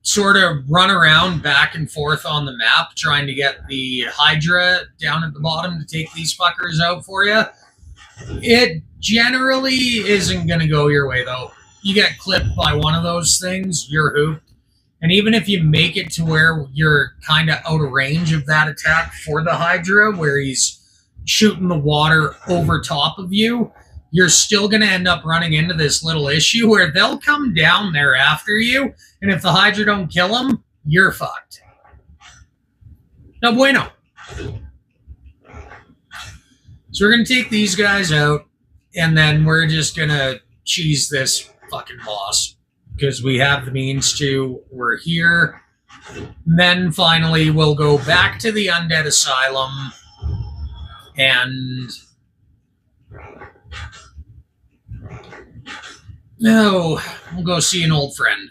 sort of run around back and forth on the map trying to get the Hydra down at the bottom to take these fuckers out for you. It generally isn't going to go your way though. You get clipped by one of those things, you're hooped. And even if you make it to where you're kind of out of range of that attack for the Hydra, where he's shooting the water over top of you, you're still going to end up running into this little issue where they'll come down there after you, and if the Hydra don't kill them, you're fucked. No bueno. So we're going to take these guys out, and then we're just going to cheese this fucking boss, because we have the means to. We're here. And then finally, we'll go back to the Undead Asylum, and no, we'll go see an old friend.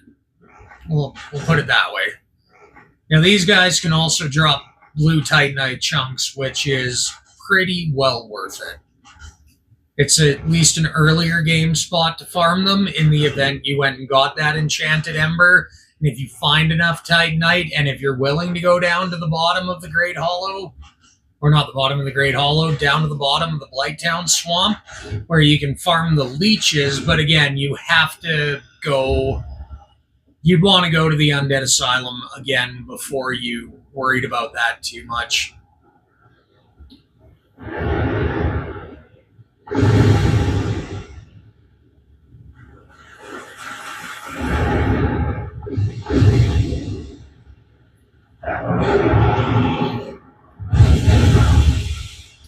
We'll put it that way. Now, these guys can also drop blue Titanite chunks, which is pretty well worth it. It's at least an earlier game spot to farm them in the event you went and got that Enchanted Ember. And if you find enough Titanite, and if you're willing to go down to the bottom of the Great Hollow, or not the bottom of the Great Hollow, down to the bottom of the Blighttown Swamp, where you can farm the leeches, but again, you have to go, you'd want to go to the Undead Asylum again before you worried about that too much.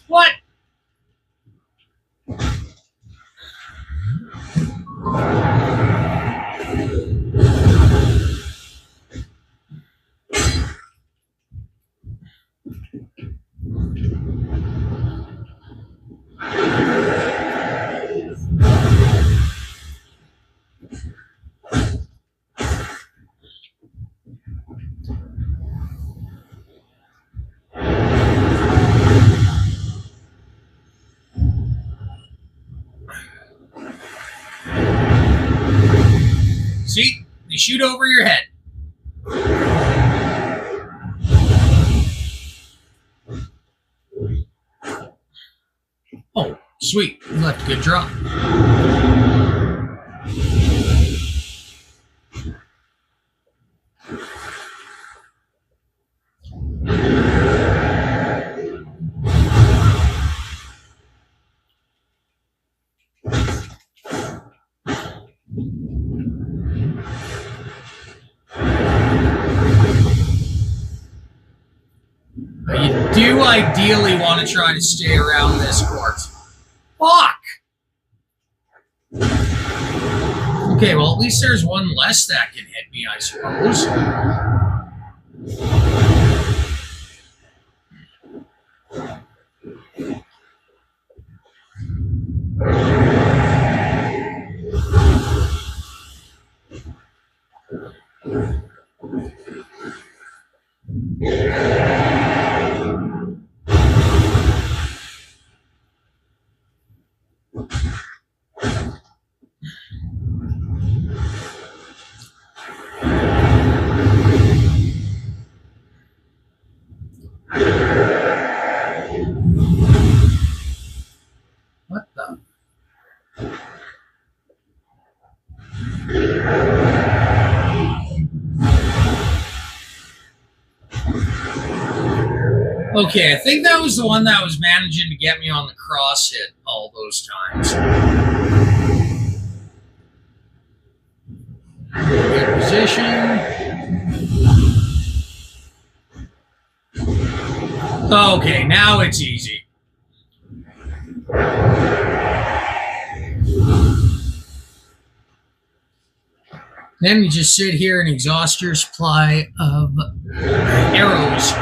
What? They shoot over your head. Oh, sweet. You left a good drop. You do ideally want to try to stay around this court. Fuck! Okay, well, at least there's one less that can hit me, I suppose. What the? Okay, I think that was the one that was managing to get me on the cross hit all those times. Good position. Okay, now it's easy. Then you just sit here and exhaust your supply of arrows.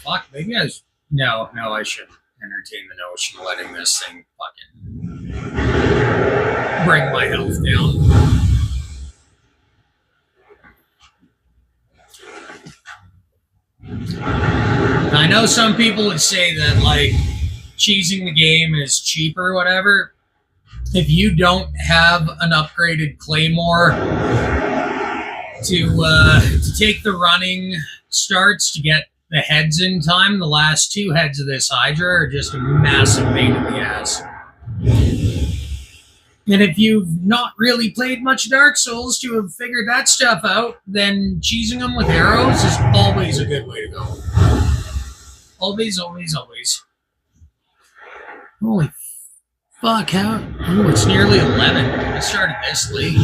Fuck, maybe I was... No, I shouldn't entertain the notion of letting this thing fucking bring my health down. I know some people would say that, like, cheesing the game is cheap or whatever. If you don't have an upgraded claymore to take the running starts to get the heads in time, the last two heads of this Hydra are just a massive pain in the ass. And if you've not really played much Dark Souls to have figured that stuff out, then cheesing them with arrows is always a good way to go. Always, always, always. Holy fuck, how? Oh, it's nearly 11. I started this late.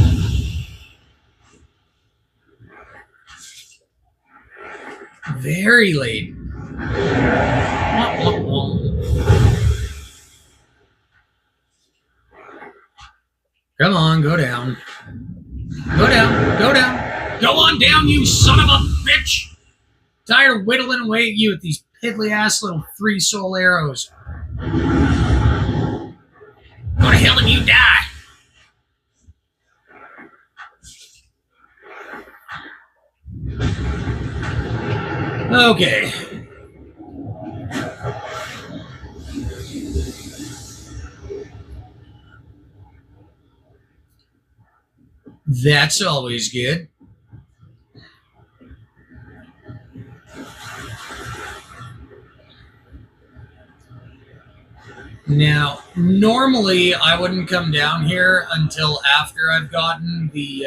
Very late. Come on, go down. Go down, go down. Go on down, you son of a bitch! Tired of whittling away at you with these piddly ass little 3 soul arrows. Go to hell and you die! Okay. That's always good. Now, normally I wouldn't come down here until after I've gotten the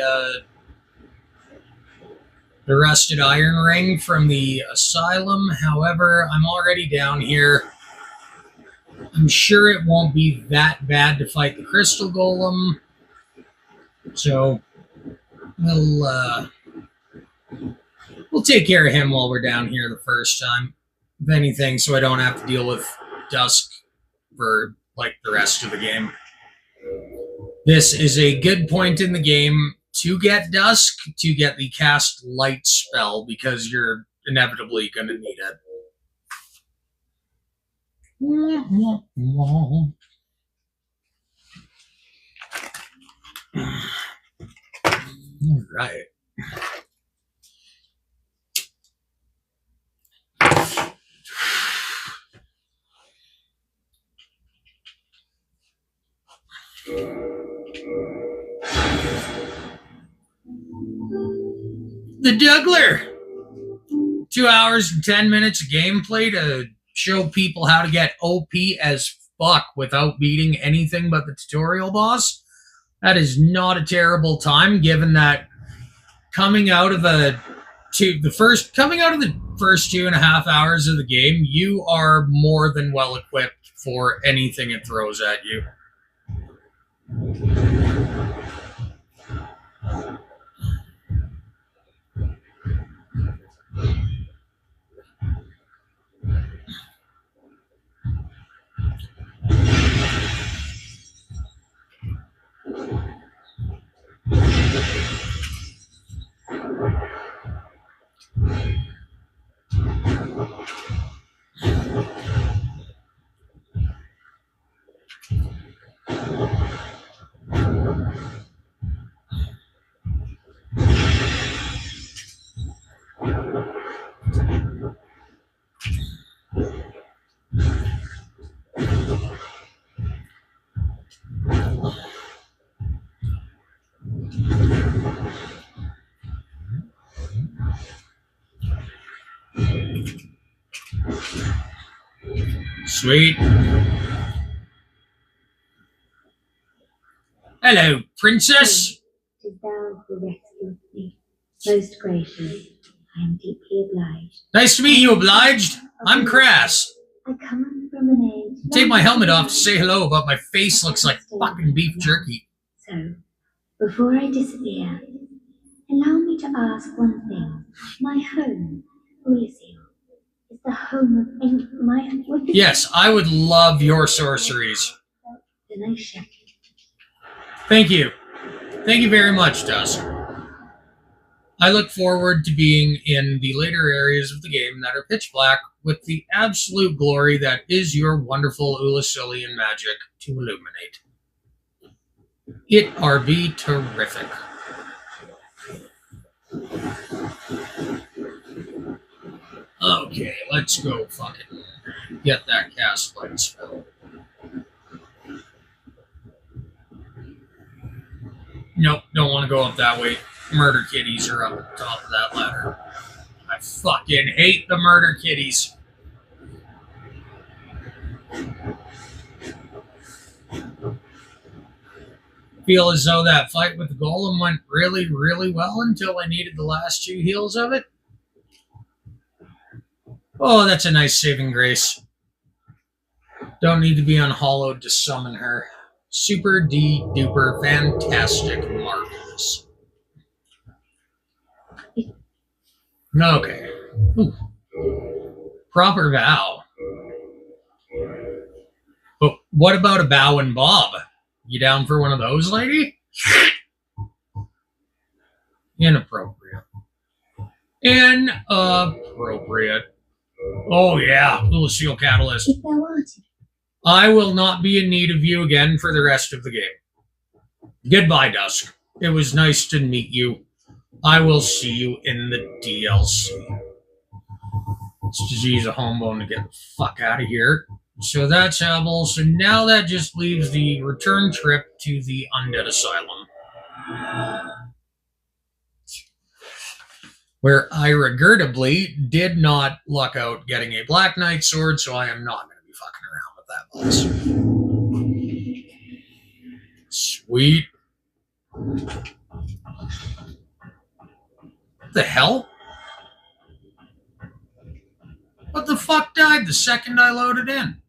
rusted iron ring from the asylum. However, I'm already down here. I'm sure it won't be that bad to fight the crystal golem. So we'll take care of him while we're down here the first time. If anything, so I don't have to deal with dusk for like the rest of the game. This is a good point in the game to get dusk, to get the cast light spell, because you're inevitably going to need it. All right. The Dougler. 2 hours and 10 minutes of gameplay to show people how to get OP as fuck without beating anything but the tutorial boss. That is not a terrible time, given that coming out of the first 2.5 hours of the game, you are more than well equipped for anything it throws at you. Sweet. Hello, princess. Tis thou who rescueth me. Most gracious, I am deeply obliged. Nice to meet you, obliged. I'm Crass. I come from an age. Take my helmet off to say hello, but my face looks like fucking beef jerky. So, before I disappear, allow me to ask one thing. My home, Elysium, is the home of my... Yes, I would love your sorceries. Then I shall. Thank you. Thank you very much, Dusk. I look forward to being in the later areas of the game that are pitch black with the absolute glory that is your wonderful Ulyssilian magic to illuminate. It RB terrific. Okay, let's go fucking get that cast light spell. Nope, don't want to go up that way. Murder kitties are up at the top of that ladder. I fucking hate the murder kitties. Feel as though that fight with the golem went really, really well until I needed the last 2 heals of it. Oh, that's a nice saving grace. Don't need to be unhollowed to summon her. Super duper fantastic marvelous. Okay. Ooh. Proper bow. But what about a bow and bob? You down for one of those, lady? Inappropriate. Inappropriate. Oh yeah, little seal catalyst. If thou art, I will not be in need of you again for the rest of the game. Goodbye, Dusk. It was nice to meet you. I will see you in the DLC. Let's just use a homebone to get the fuck out of here. So that's Abel. So now that just leaves the return trip to the Undead Asylum, where I regrettably did not luck out getting a Black Knight sword, so I am not going to be fucking around with that boss. Sweet. What the hell? What the fuck died the second I loaded in?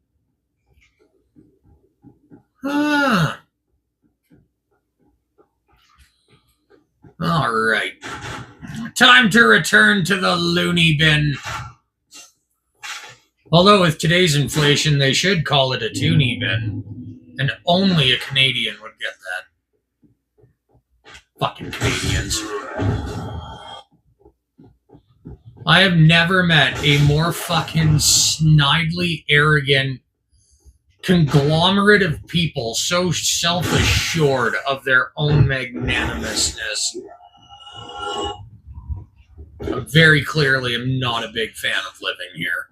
Huh. All right. Time to return to the loony bin. Although with today's inflation, they should call it a toonie bin. And only a Canadian would get that. Fucking Canadians. I have never met a more fucking snidely arrogant conglomerate of people so self-assured of their own magnanimousness. I very clearly am not a big fan of living here.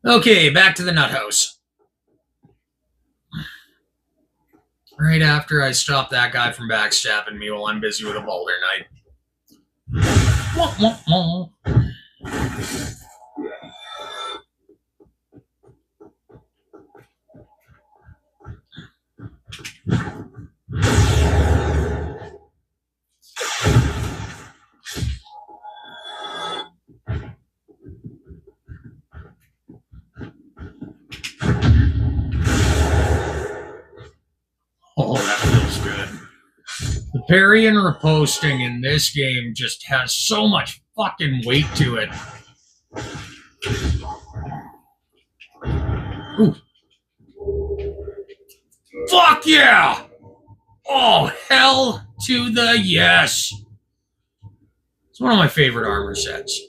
Okay, back to the nut house. Right after I stop that guy from backstabbing me while I'm busy with a boulder knight. Wah, wah, wah. Oh, that feels good. The parry and riposting in this game just has so much fucking weight to it. Ooh. Fuck yeah! Oh, hell to the yes! It's one of my favorite armor sets.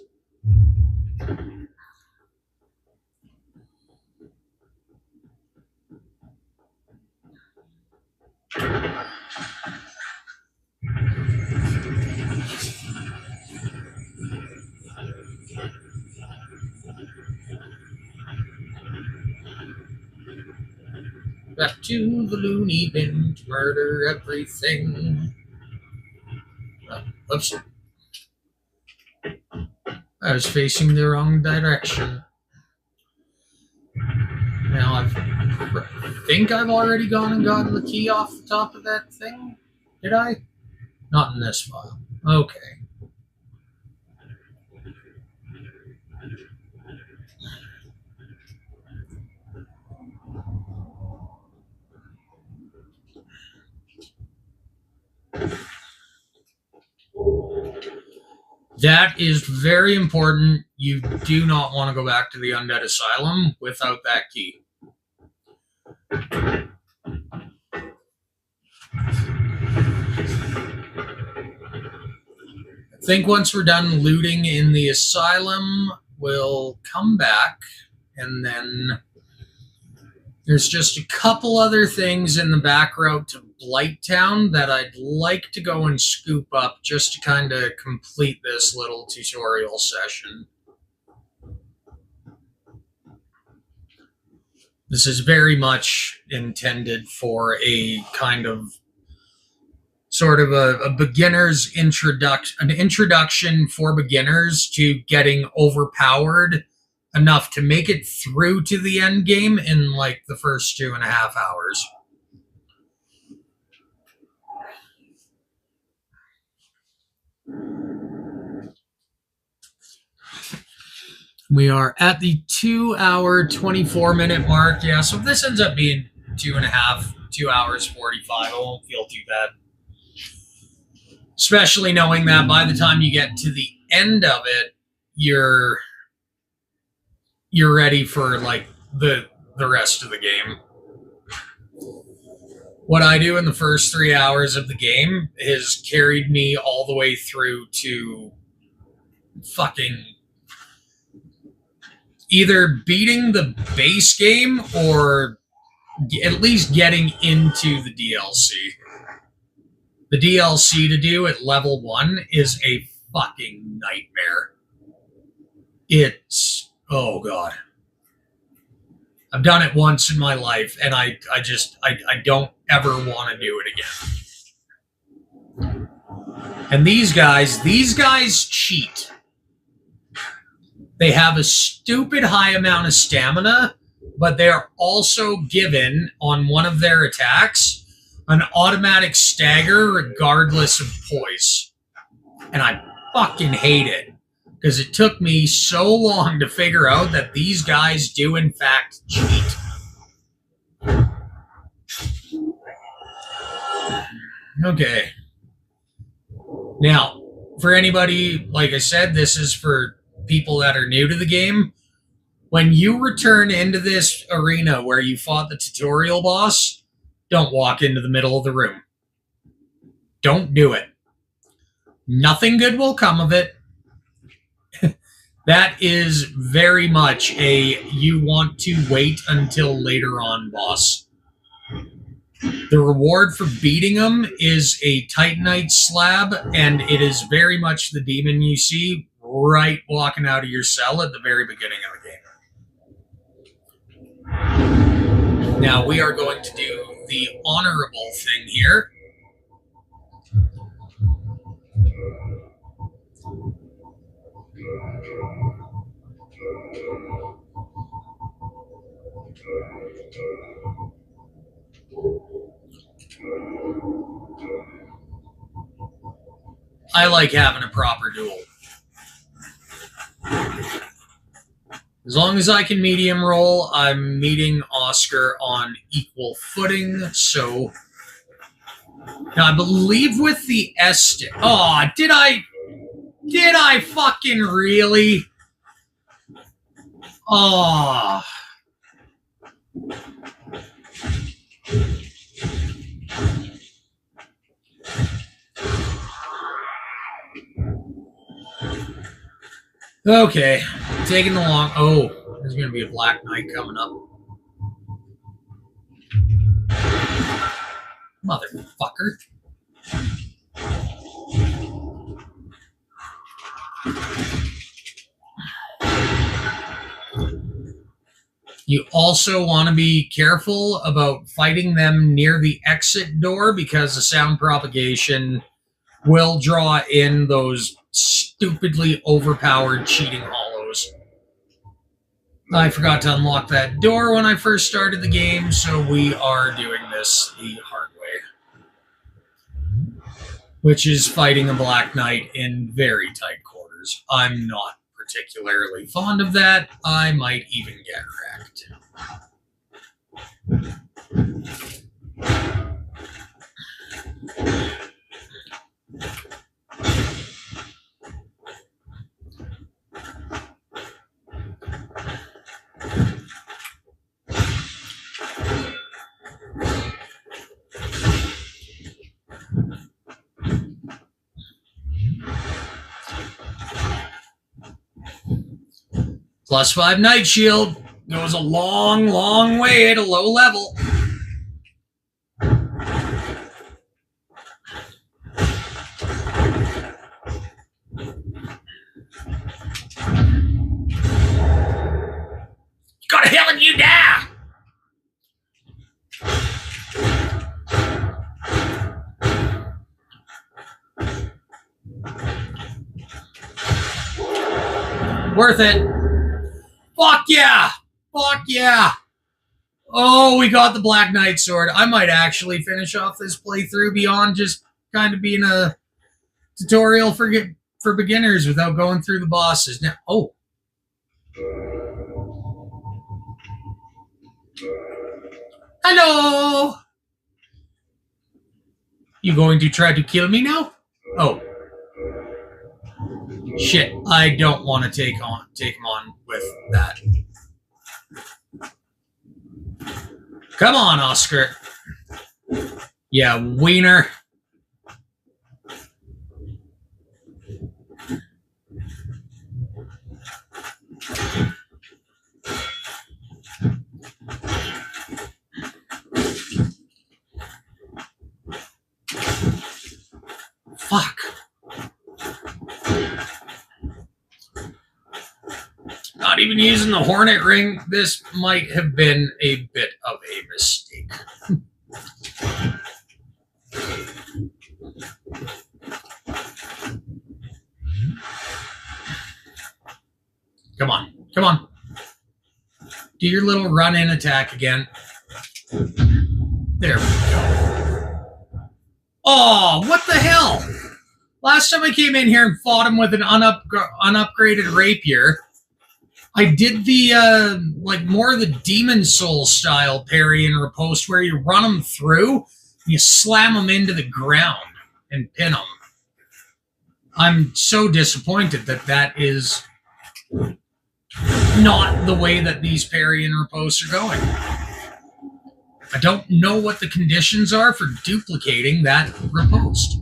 Back to the loony bin to murder everything. Oops. I was facing the wrong direction. Now I think I've already gone and gotten the key off the top of that thing. Did I? Not in this file. Okay. That is very important. You do not want to go back to the Undead Asylum without that key. I think once we're done looting in the asylum, we'll come back, and then there's just a couple other things in the back route to Blighttown that I'd like to go and scoop up just to kind of complete this little tutorial session. This is very much intended for a kind of sort of a beginner's introduction, an introduction for beginners to getting overpowered enough to make it through to the end game in like the first 2.5 hours. We are at the 2 hour, 24 minute mark. Yeah, so if this ends up being 2.5, 2 hours, 45, I won't feel too bad. Especially knowing that by the time you get to the end of it, you're ready for like the rest of the game. What I do in the first 3 hours of the game has carried me all the way through to fucking either beating the base game or at least getting into the DLC. The DLC to do at level 1 is a fucking nightmare. It's, oh god. I've done it once in my life, and I don't ever want to do it again. And these guys cheat. They have a stupid high amount of stamina, but they're also given, on one of their attacks, an automatic stagger regardless of poise. And I fucking hate it, because it took me so long to figure out that these guys do in fact cheat. Okay. Now, for anybody, like I said, this is for people that are new to the game. When you return into this arena where you fought the tutorial boss, don't walk into the middle of the room. Don't do it. Nothing good will come of it. That is very much a you want to wait until later on boss. The reward for beating them is a Titanite slab, and it is very much the demon you see right walking out of your cell at the very beginning of the game. Now we are going to do the honorable thing here. I like having a proper duel. As long as I can medium roll, I'm meeting Oscar on equal footing. So now I believe with the S stick. Oh, did I fucking really? Oh. Okay, taking the long. Oh, there's gonna be a Black Knight coming up. Motherfucker. You also want to be careful about fighting them near the exit door because the sound propagation will draw in those stupidly overpowered cheating hollows. I forgot to unlock that door when I first started the game, so we are doing this the hard way. Which is fighting a Black Knight in very tight quarters. I'm not particularly fond of that. I might even get wrecked. +5 Night Shield goes a long, long way at a low level. Got a hell of you die! Worth it. Fuck yeah! Fuck yeah! Oh, we got the Black Knight sword. I might actually finish off this playthrough beyond just kind of being a tutorial for beginners without going through the bosses. Now, oh. Hello! You going to try to kill me now? Oh. Shit, I don't want to take him on with that. Come on, Oscar. Yeah, wiener. Fuck. Not even using the Hornet Ring. This might have been a bit of a mistake. Come on. Come on. Do your little run-in attack again. There we go. Oh, what the hell? Last time I came in here and fought him with an unupgraded rapier, I did the, like, more of the Demon Soul style parry and riposte where you run them through and you slam them into the ground and pin them. I'm so disappointed that that is not the way that these parry and riposte are going. I don't know what the conditions are for duplicating that riposte.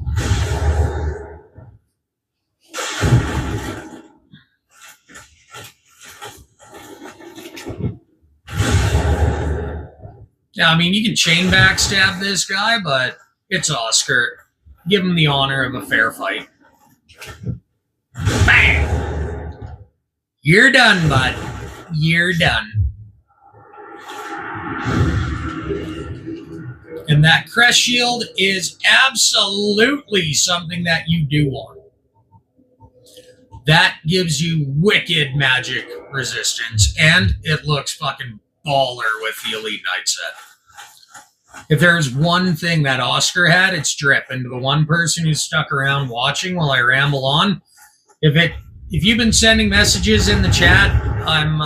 Yeah, I mean, you can chain backstab this guy, but it's Oscar. Give him the honor of a fair fight. Bang! You're done, bud. You're done. And that crest shield is absolutely something that you do want. That gives you wicked magic resistance, and it looks fucking baller with the Elite Knight set. If there's one thing that Oscar had, it's drip. And to the one person who's stuck around watching while I ramble on, if you've been sending messages in the chat, I'm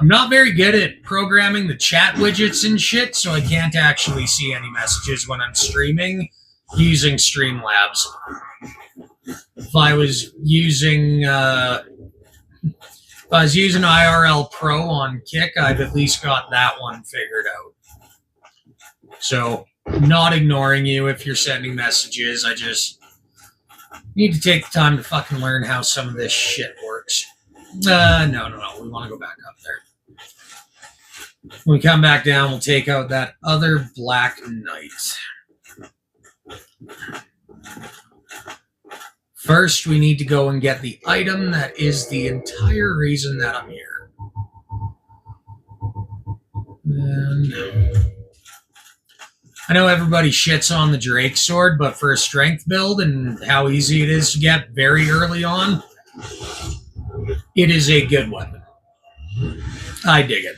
not very good at programming the chat widgets and shit, so I can't actually see any messages when I'm streaming using Streamlabs. If I was using IRL Pro on Kick, I've at least got that one figured out. So, not ignoring you if you're sending messages. I just need to take the time to fucking learn how some of this shit works. No. We want to go back up there. When we come back down, we'll take out that other Black Knight. First, we need to go and get the item that is the entire reason that I'm here. And I know everybody shits on the Drake sword, but for a strength build and how easy it is to get very early on, it is a good weapon. I dig it.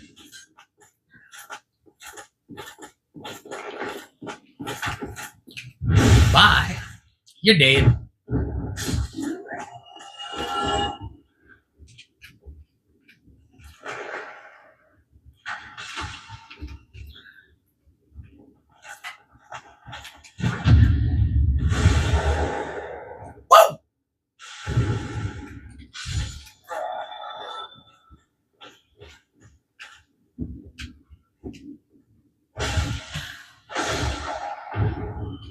Bye. You're dead. Whoa!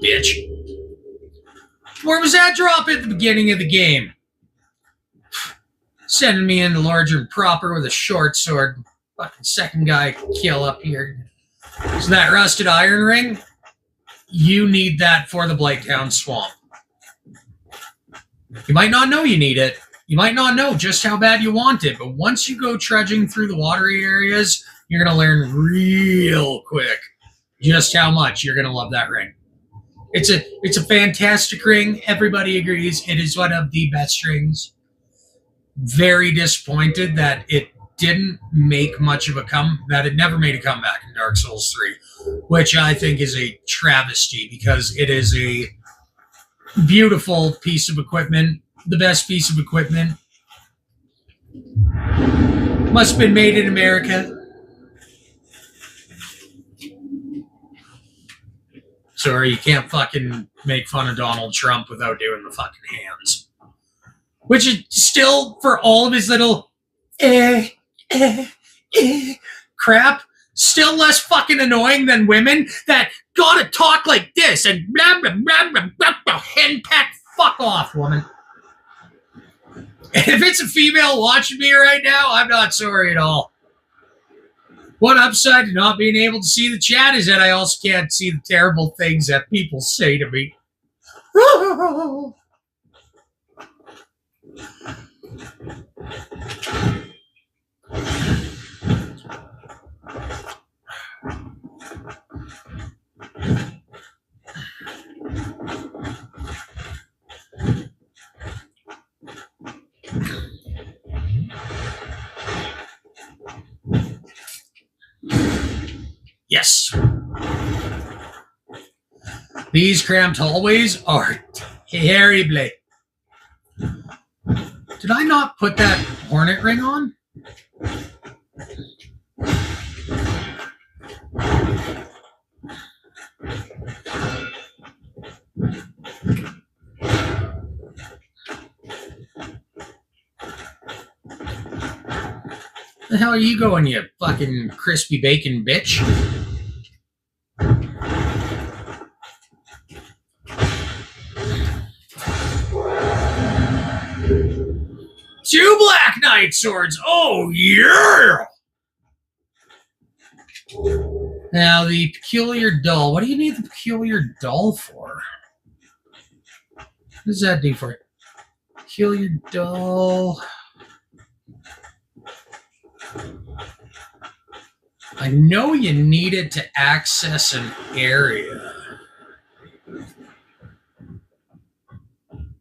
Bitch. Where was that drop at the beginning of the game? Sending me into larger and proper with a short sword. Fucking second guy kill up here. So that rusted iron ring, you need that for the Blighttown Swamp. You might not know you need it. You might not know just how bad you want it, but once you go trudging through the watery areas, you're going to learn real quick just how much you're going to love that ring. It's a fantastic ring. Everybody agrees it is one of the best rings. Very disappointed that it didn't make much of that it never made a comeback in Dark Souls 3, which I think is a travesty because it is a beautiful piece of equipment, the best piece of equipment. Must have been made in America. Sorry, you can't fucking make fun of Donald Trump without doing the fucking hands. Which is still, for all of his little crap, still less fucking annoying than women that gotta talk like this and blah, blah, blah, blah, blah, blah, henpeck, fuck off, woman. And if it's a female watching me right now, I'm not sorry at all. One upside to not being able to see the chat is that I also can't see the terrible things that people say to me. Yes. These cramped hallways are terrible. Did I not put that hornet ring on? The hell are you going, you fucking crispy bacon bitch? Two Black Knight swords! Oh, yeah! Now, the peculiar dull. What do you need the peculiar dull for? What does that do for it? Peculiar dull. I know you needed to access an area.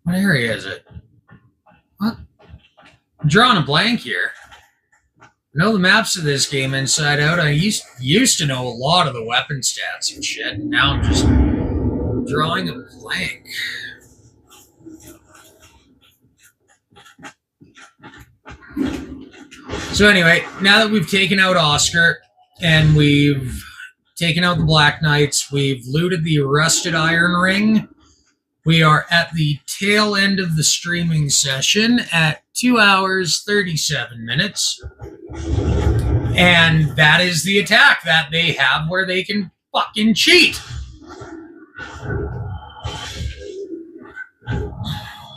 What area is it? What? I'm drawing a blank here. I know the maps of this game inside out. I used to know a lot of the weapon stats and shit. Now I'm just drawing a blank. So anyway, now that we've taken out Oscar and we've taken out the Black Knights, we've looted the Rusted Iron Ring, we are at the tail end of the streaming session at 2 hours, 37 minutes. And that is the attack that they have where they can fucking cheat.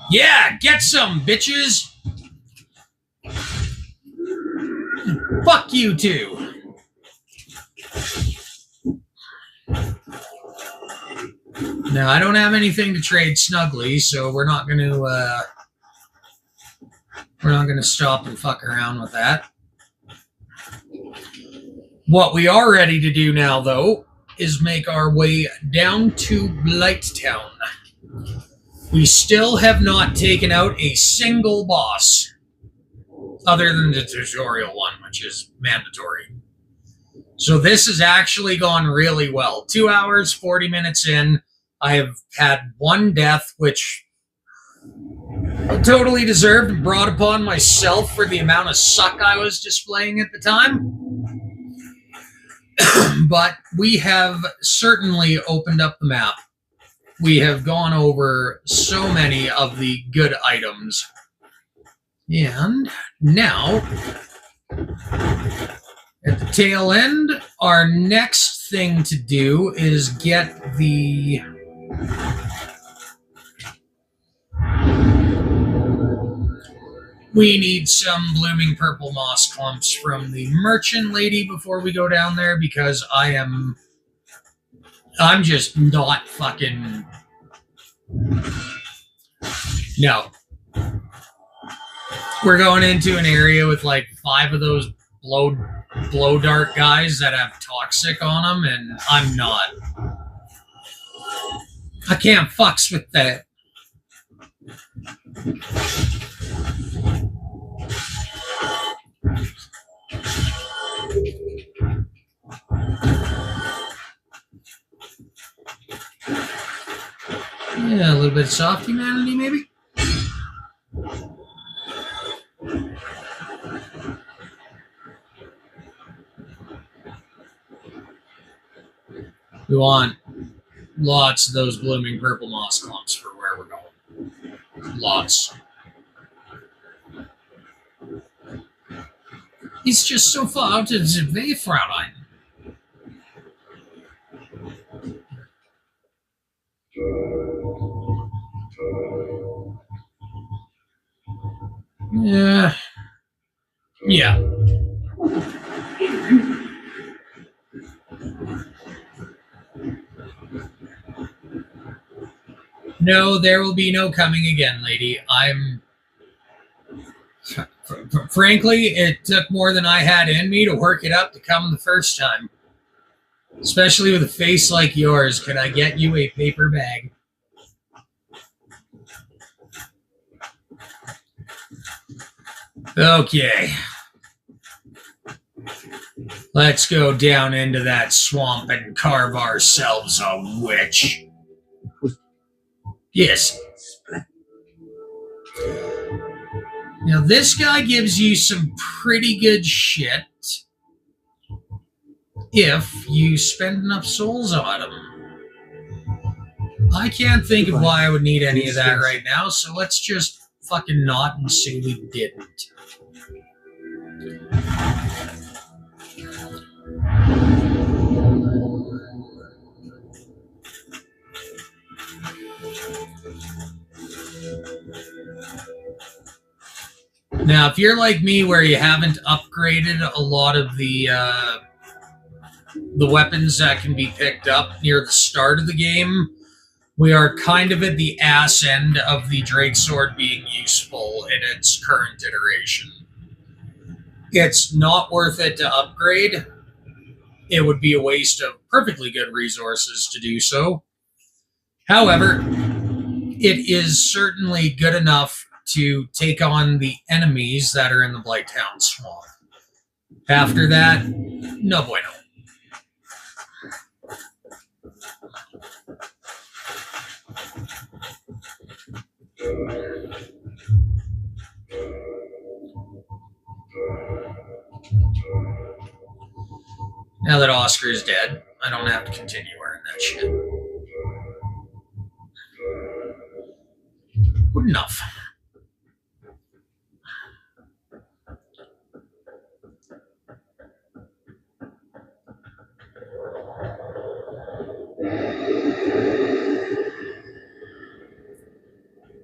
Yeah, get some, bitches. Fuck you too. Now, I don't have anything to trade snugly, so we're not going to stop and fuck around with that. What we are ready to do now, though, is make our way down to Blighttown. We still have not taken out a single boss, other than the tutorial one, which is mandatory. So this has actually gone really well. 2 hours, 40 minutes in, I have had one death, which I totally deserved and brought upon myself for the amount of suck I was displaying at the time. But we have certainly opened up the map. We have gone over so many of the good items. And now, at the tail end, our next thing to do is get the... We need some blooming purple moss clumps from the merchant lady before we go down there, because I'm just not fucking... No. We're going into an area with like 5 of those blow dart guys that have toxic on them, and I'm not. I can't fucks with that. Yeah, a little bit of soft humanity, maybe. We want lots of those blooming purple moss clumps for where we're going. Lots. It's just so far out of the way, Fraulein. Yeah. Yeah. No, there will be no coming again, lady. Frankly, it took more than I had in me to work it up to come the first time. Especially with a face like yours. Could I get you a paper bag? Okay. Let's go down into that swamp and carve ourselves a witch. Yes. Now, this guy gives you some pretty good shit if you spend enough souls on him. I can't think of why I would need any of that right now, so let's just fucking not and say we didn't. Now, if you're like me where you haven't upgraded a lot of the weapons that can be picked up near the start of the game, we are kind of at the ass end of the Drake Sword being useful in its current iteration. It's not worth it to upgrade, it would be a waste of perfectly good resources to do so. However, it is certainly good enough to take on the enemies that are in the Blighttown Swamp. After that, no bueno. Now that Oscar is dead, I don't have to continue wearing that shit. Good enough.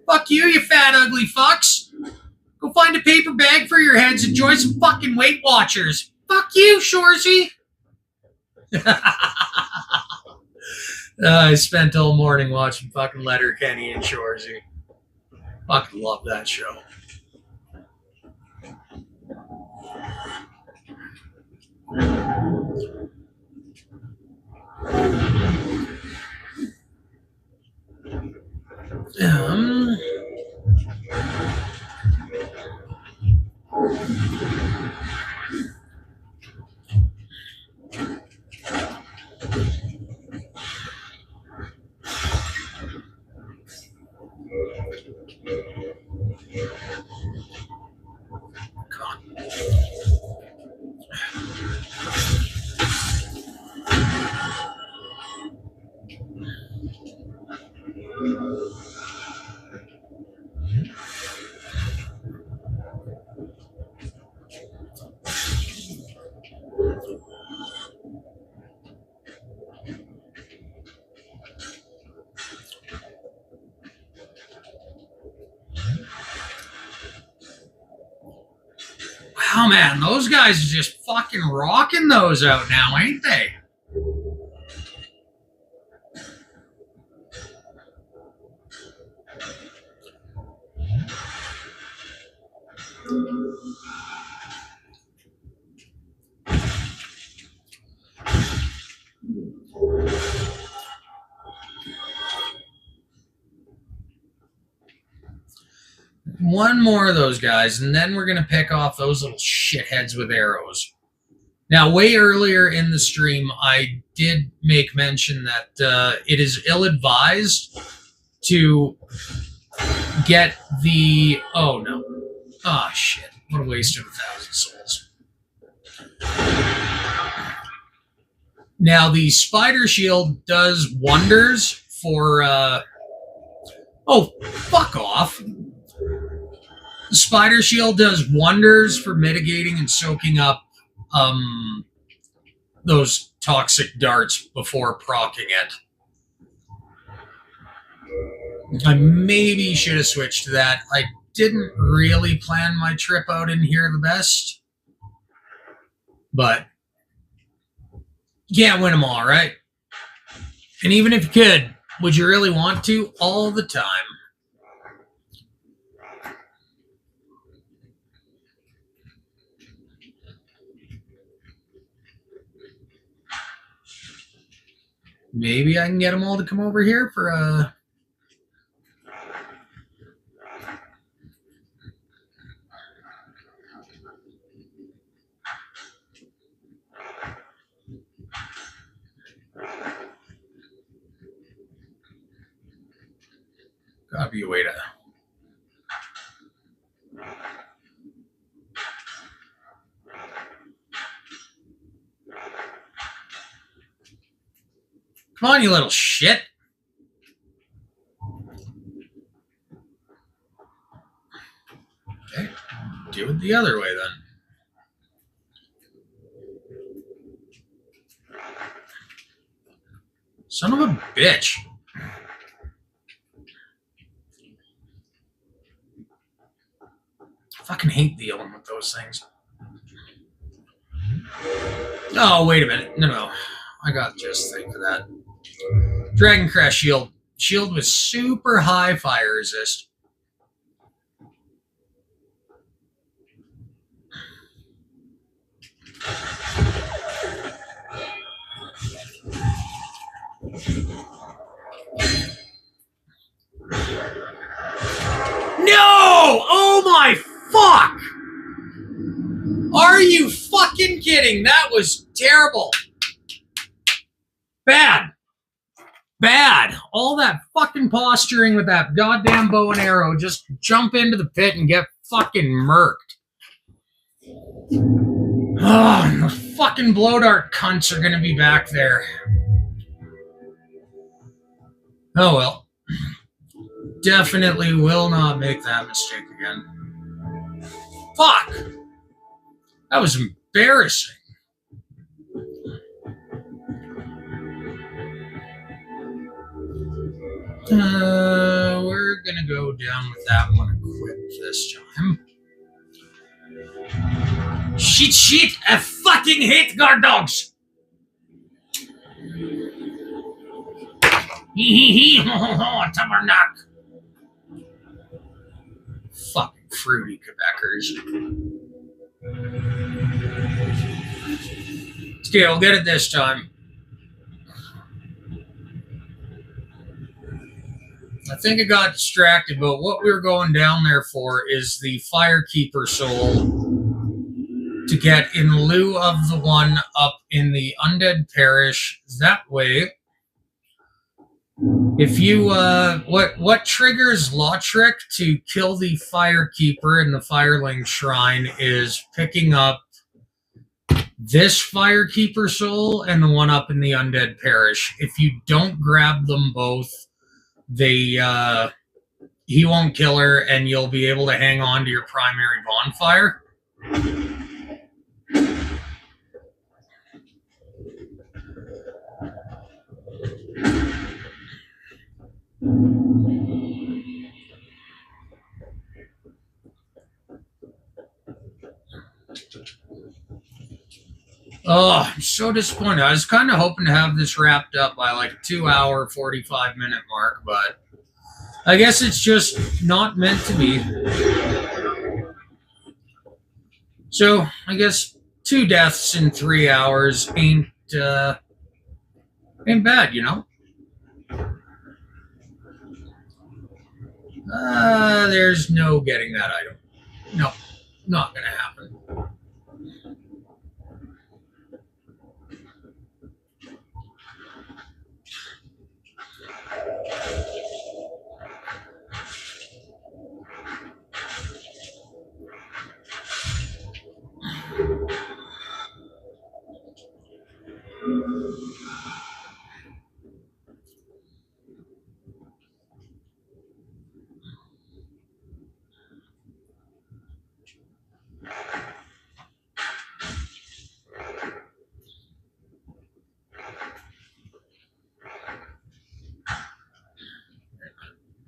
Fuck you, you fat ugly fucks. Go find a paper bag for your heads and join some fucking Weight Watchers. Fuck you, Shorzy. I spent all morning watching fucking Letterkenny and Shorzy. Fucking love that show. Wow, man, those guys are just fucking rocking those out now, ain't they? One more of those guys, and then we're going to pick off those little shitheads with arrows. Now, way earlier in the stream, I did make mention that it is ill-advised to get the... Oh, no. Oh, shit. What a waste of 1,000 souls. Now, the Spider Shield does wonders for... Oh, fuck off. The Spider Shield does wonders for mitigating and soaking up those toxic darts before proccing it. I maybe should have switched to that. I didn't really plan my trip out in here the best. But you can't win them all, right? And even if you could, would you really want to all the time? Maybe I can get them all to come over here for a... Gotta be a way to... Come on, you little shit. Okay, do it the other way then. Son of a bitch. I fucking hate dealing with those things. Oh, wait a minute. No. I got just the thing for that. Dragon Crest Shield. Shield with super high fire resist. Fuck! Are you fucking kidding? That was terrible. Bad. Bad. All that fucking posturing with that goddamn bow and arrow. Just jump into the pit and get fucking murked. Oh, and the fucking blow dart cunts are gonna be back there. Oh well. Definitely will not make that mistake again. Fuck! That was embarrassing. We're gonna go down with that one equipped this time. Shit, I fucking hate guard dogs! Hee tabarnak! Fucking fruity Quebecers. Okay, we'll get it this time. I think I got distracted, but what we were going down there for is the Firekeeper soul to get in lieu of the one up in the Undead Parish. That way, if you, what triggers Lotrick to kill the Firekeeper in the Fireling Shrine is picking up this Firekeeper soul and the one up in the Undead Parish. If you don't grab them both, he won't kill her, and you'll be able to hang on to your primary bonfire. Oh, I'm so disappointed. I was kind of hoping to have this wrapped up by like a 2 hour, 45-minute mark, but I guess it's just not meant to be. So, I guess 2 deaths in 3 hours ain't bad, you know? There's no getting that item. No, not gonna happen.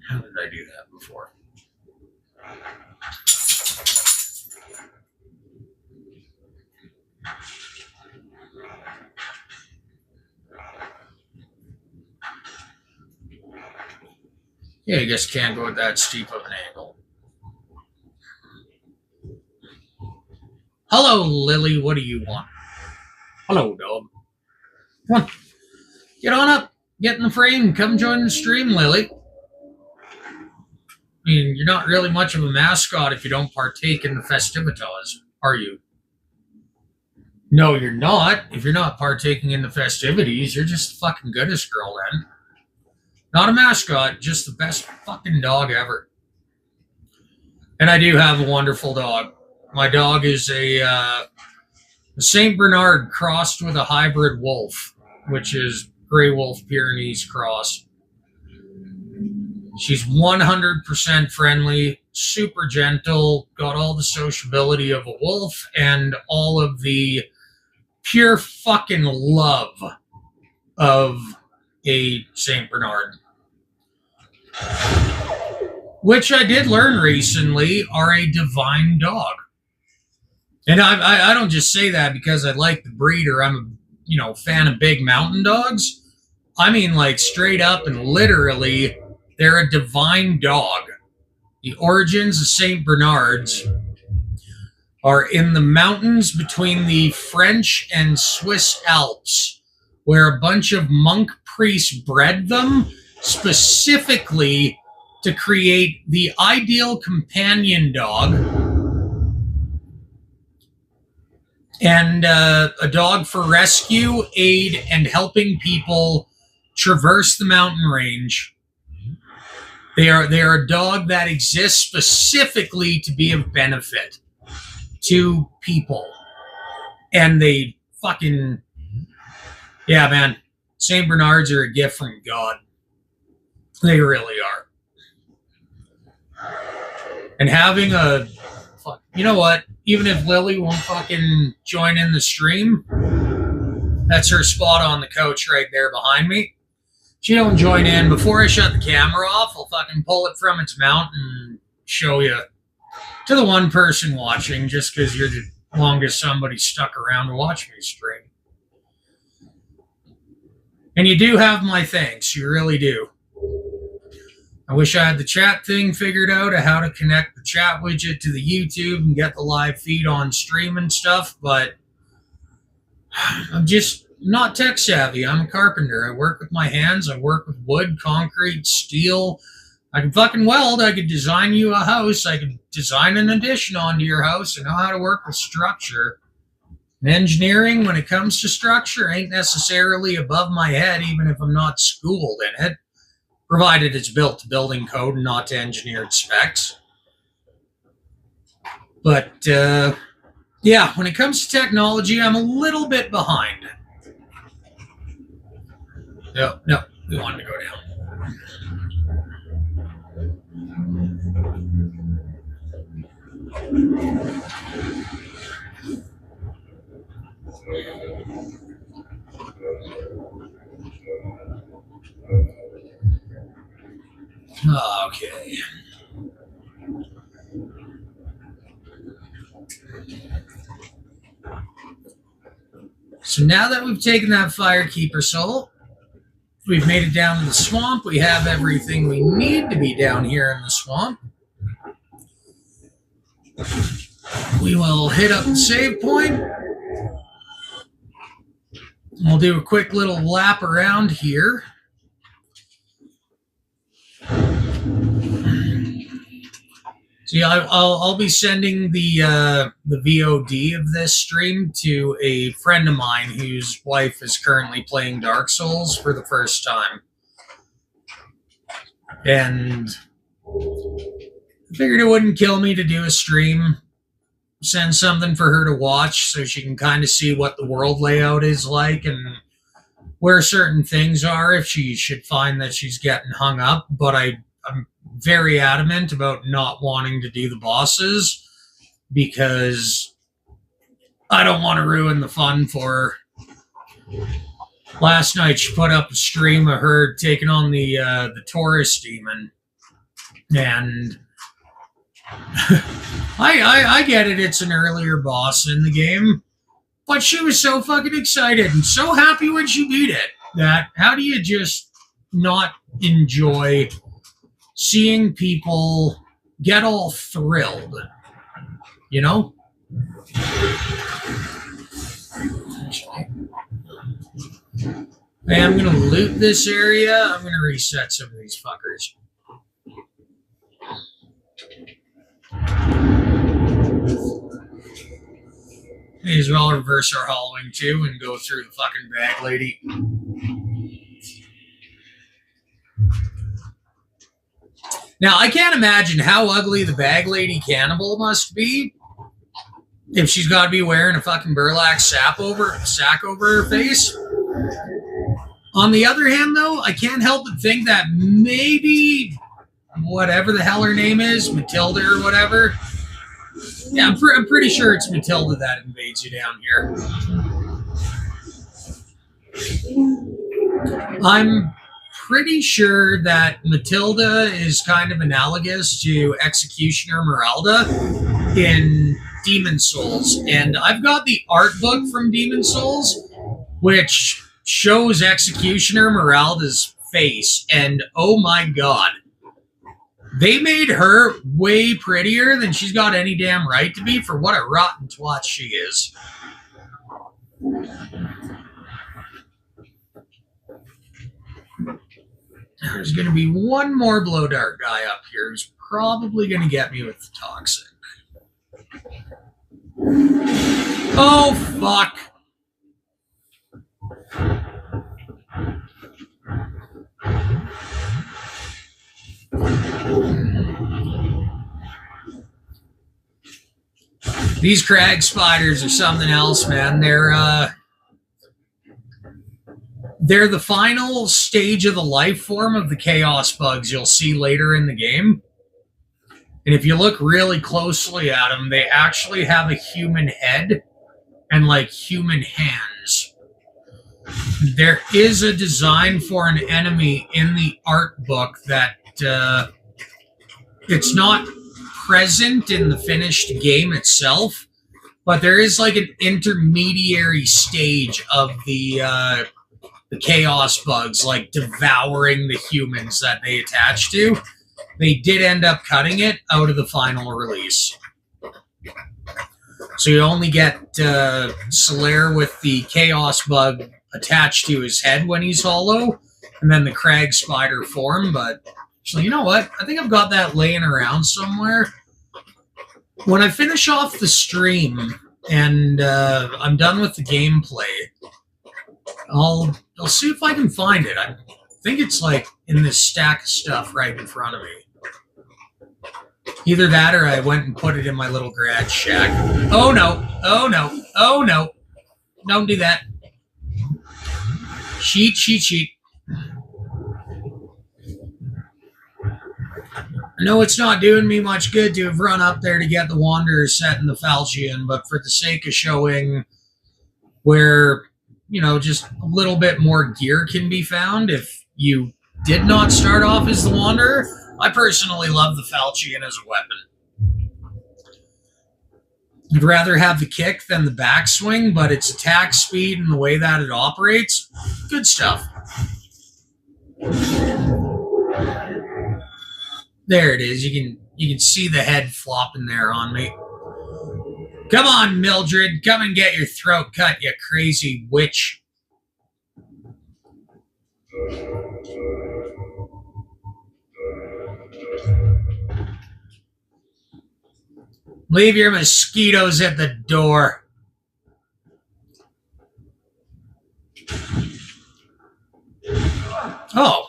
How did I do that before? Yeah, I guess can't go with that steep of an angle. Hello, Lily. What do you want? Hello, dog. Come on. Get on up. Get in the frame. Come join the stream, Lily. I mean, you're not really much of a mascot if you don't partake in the festivitas, are you? No, you're not. If you're not partaking in the festivities, you're just the fucking goodest girl then. Not a mascot, just the best fucking dog ever. And I do have a wonderful dog. My dog is a St. Bernard crossed with a hybrid wolf, which is Grey Wolf Pyrenees cross. She's 100% friendly, super gentle, got all the sociability of a wolf, and all of the pure fucking love of a St. Bernard. Which I did learn recently are a divine dog. And I don't just say that because I like the breed or I'm a fan of big mountain dogs. I mean, like, straight up and literally, they're a divine dog. The origins of St. Bernards are in the mountains between the French and Swiss Alps, where a bunch of monk priests bred them specifically to create the ideal companion dog and a dog for rescue, aid, and helping people traverse the mountain range. They are a dog that exists specifically to be of benefit to people. And they fucking, yeah, man, St. Bernards are a gift from God. They really are. And having a, you know what? Even if Lily won't fucking join in the stream, that's her spot on the couch right there behind me. She don't join in. Before I shut the camera off, I'll fucking pull it from its mount and show you to the one person watching, just because you're the longest somebody stuck around to watch me stream. And you do have my thanks. You really do. I wish I had the chat thing figured out of how to connect the chat widget to the YouTube and get the live feed on stream and stuff, but I'm just not tech savvy. I'm a carpenter. I work with my hands. I work with wood, concrete, steel. I can fucking weld. I could design you a house. I could design an addition onto your house. I know how to work with structure. And engineering, when it comes to structure, ain't necessarily above my head, even if I'm not schooled in it, provided it's built to building code and not to engineered specs. But, yeah, when it comes to technology, I'm a little bit behind. No, we wanted to go down. Okay. So now that we've taken that Firekeeper soul, we've made it down to the swamp. We have everything we need to be down here in the swamp. We will hit up the save point. We'll do a quick little lap around here. See, I'll be sending the VOD of this stream to a friend of mine whose wife is currently playing Dark Souls for the first time. And I figured it wouldn't kill me to do a stream, send something for her to watch so she can kind of see what the world layout is like and where certain things are if she should find that she's getting hung up. But I'm very adamant about not wanting to do the bosses because I don't want to ruin the fun for her. Last night she put up a stream of her taking on the Taurus demon, and I get it, it's an earlier boss in the game, but she was so fucking excited and so happy when she beat it that how do you just not enjoy seeing people get all thrilled, you know? Hey, I'm gonna loot this area. I'm gonna reset some of these fuckers. May as well reverse our hollowing too and go through the fucking bag lady. Now, I can't imagine how ugly the bag lady cannibal must be if she's got to be wearing a fucking burlap sack over her face. On the other hand, though, I can't help but think that maybe whatever the hell her name is, Matilda or whatever. Yeah, I'm pretty sure it's Matilda that invades you down here. I'm pretty sure that Matilda is kind of analogous to Executioner Meralda in Demon Souls. And I've got the art book from Demon Souls, which shows Executioner Meralda's face. And oh my god, they made her way prettier than she's got any damn right to be for what a rotten twat she is. There's going to be one more blow dart guy up here who's probably going to get me with the toxic. Oh, fuck. These crag spiders are something else, man. They're the final stage of the life form of the chaos bugs you'll see later in the game. And if you look really closely at them, they actually have a human head and like human hands. There is a design for an enemy in the art book that it's not present in the finished game itself, but there is like an intermediary stage of the chaos bugs, like devouring the humans that they attach to. They did end up cutting it out of the final release. So you only get Solaire with the chaos bug attached to his head when he's hollow, and then the crag spider form. But so you know what? I think I've got that laying around somewhere. When I finish off the stream and I'm done with the gameplay, I'll see if I can find it. I think it's like in this stack of stuff right in front of me. Either that or I went and put it in my little garage shack. Oh no, oh no, oh no. Don't do that. Cheat. I know it's not doing me much good to have run up there to get the Wanderer set in the Falchion, but for the sake of showing where, you know, just a little bit more gear can be found if you did not start off as the Wanderer, I personally love the Falchion as a weapon. I'd rather have the kick than the backswing, but its attack speed and the way that it operates, good stuff. There it is. You can see the head flopping there on me. Come on, Mildred. Come and get your throat cut, you crazy witch. Leave your mosquitoes at the door. Oh.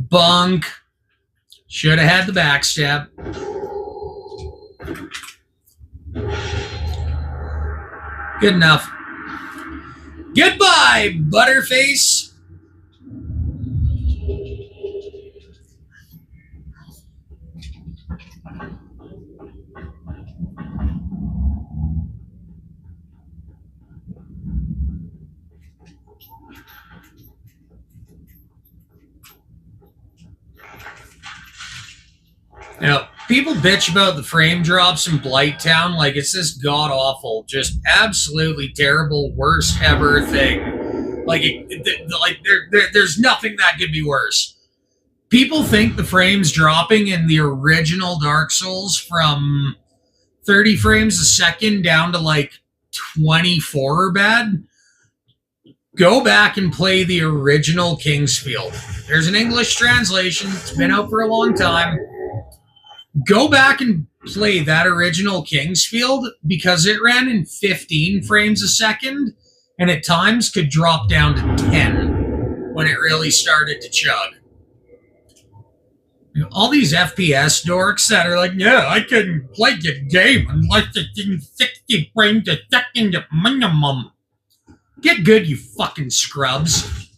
Bunk. Should have had the backstab. Good enough. Goodbye, Butterface. You know, people bitch about the frame drops in Blighttown like it's this god-awful, just absolutely terrible, worst ever thing. Like, there's nothing that could be worse. People think the frames dropping in the original Dark Souls from 30 frames a second down to like 24 are bad. Go back and play the original Kingsfield. There's an English translation. It's been out for a long time. Go back and play that original Kingsfield because it ran in 15 frames a second and at times could drop down to 10 when it really started to chug. You know, all these FPS dorks that are like, yeah, I couldn't play the game unless it's in 60 frames a second at minimum. Get good, you fucking scrubs.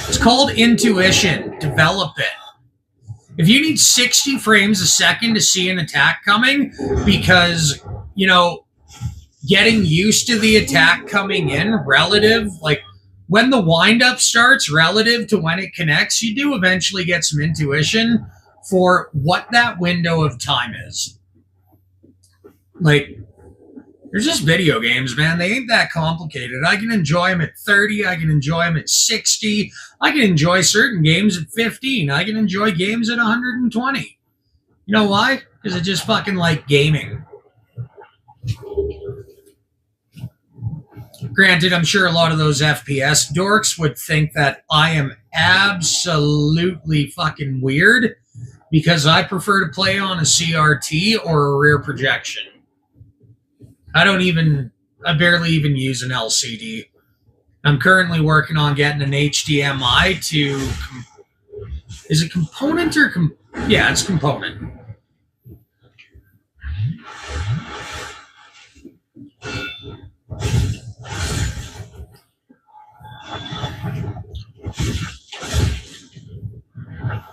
It's called intuition. Develop it. If you need 60 frames a second to see an attack coming because, you know, getting used to the attack coming in relative, like when the windup starts relative to when it connects, you do eventually get some intuition for what that window of time is. Like, They're just video games, man. They ain't that complicated. I can enjoy them at 30. I can enjoy them at 60. I can enjoy certain games at 15. I can enjoy games at 120. You know why? Because I just fucking like gaming. Granted, I'm sure a lot of those FPS dorks would think that I am absolutely fucking weird because I prefer to play on a CRT or a rear projection. I barely even use an LCD. I'm currently working on getting an HDMI to, is it component or, yeah, it's component.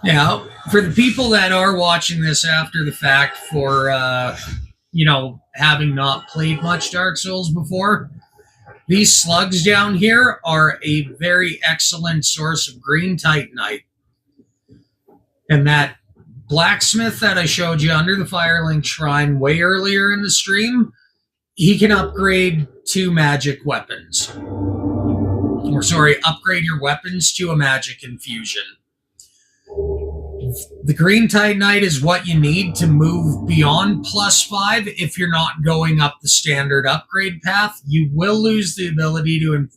Now, for the people that are watching this after the fact for, having not played much Dark Souls before, these slugs down here are a very excellent source of green titanite. And that blacksmith that I showed you under the Firelink Shrine way earlier in the stream, he can upgrade 2 magic weapons. Or sorry, upgrade your weapons to a magic infusion. The green titanite is what you need to move beyond +5 if you're not going up the standard upgrade path. You will lose the ability to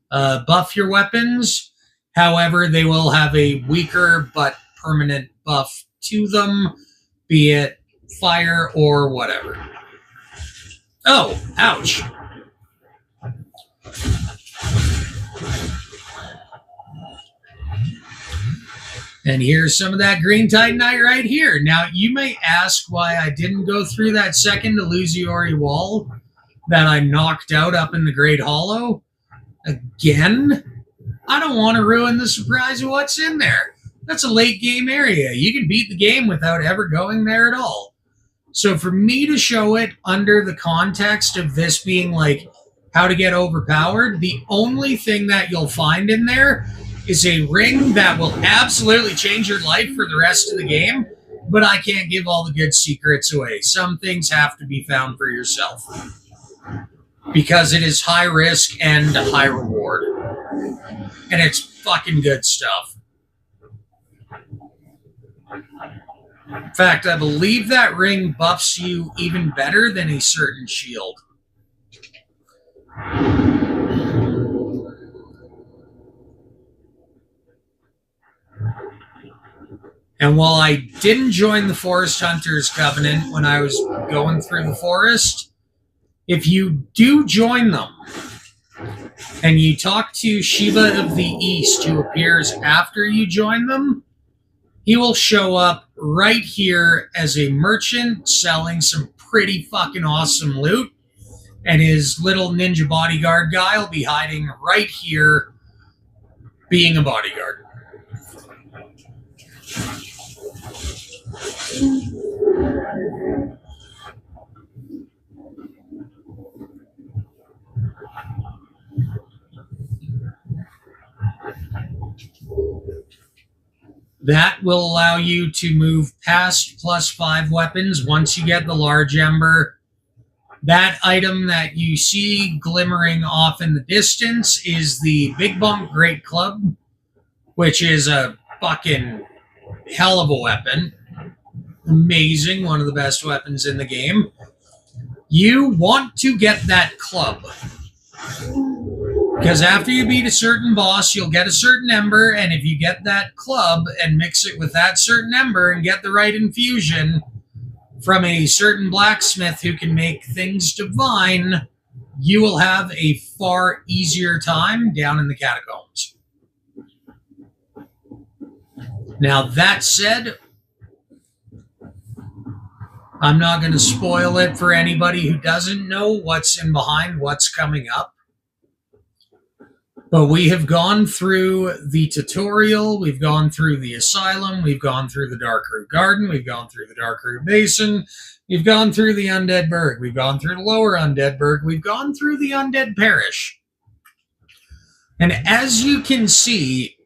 buff your weapons. However, they will have a weaker but permanent buff to them, be it fire or whatever. Oh, ouch. And here's some of that green titanite right here. Now, you may ask why I didn't go through that second Illusiori wall that I knocked out up in the Great Hollow. Again, I don't want to ruin the surprise of what's in there. That's a late game area. You can beat the game without ever going there at all. So for me to show it under the context of this being like how to get overpowered, the only thing that you'll find in there is a ring that will absolutely change your life for the rest of the game, but I can't give all the good secrets away. Some things have to be found for yourself because it is high risk and high reward. And it's fucking good stuff. In fact, I believe that ring buffs you even better than a certain shield. And while I didn't join the Forest Hunters Covenant when I was going through the forest, if you do join them and you talk to Shiva of the East, who appears after you join them, he will show up right here as a merchant selling some pretty fucking awesome loot. And his little ninja bodyguard guy will be hiding right here being a bodyguard. That will allow you to move past +5 weapons once you get the large ember. That item that you see glimmering off in the distance is the Big Bump Great Club, which is a fucking hell of a weapon. Amazing, one of the best weapons in the game. You want to get that club, because after you beat a certain boss, you'll get a certain ember, and if you get that club and mix it with that certain ember and get the right infusion from a certain blacksmith who can make things divine, you will have a far easier time down in the catacombs. Now, that said, I'm not going to spoil it for anybody who doesn't know what's in behind what's coming up. But we have gone through the tutorial, we've gone through the asylum, we've gone through the Darkroot Garden, we've gone through the Darkroot Basin, we've gone through the Undead Burg, we've gone through the Lower Undead Burg, we've gone through the Undead Parish. And as you can see,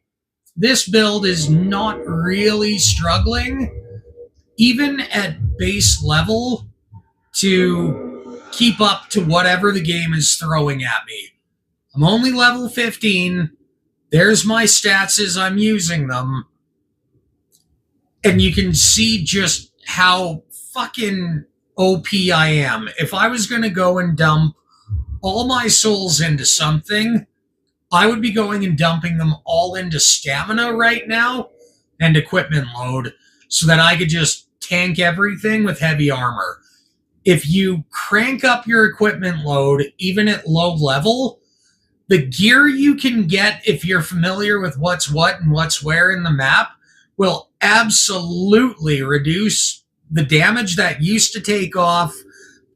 this build is not really struggling, even at base level, to keep up to whatever the game is throwing at me. I'm only level 15. There's my stats as I'm using them. And you can see just how fucking OP I am. If I was going to go and dump all my souls into something, I would be going and dumping them all into stamina right now and equipment load so that I could just tank everything with heavy armor. If you crank up your equipment load, even at low level, the gear you can get, if you're familiar with what's what and what's where in the map, will absolutely reduce the damage that used to take off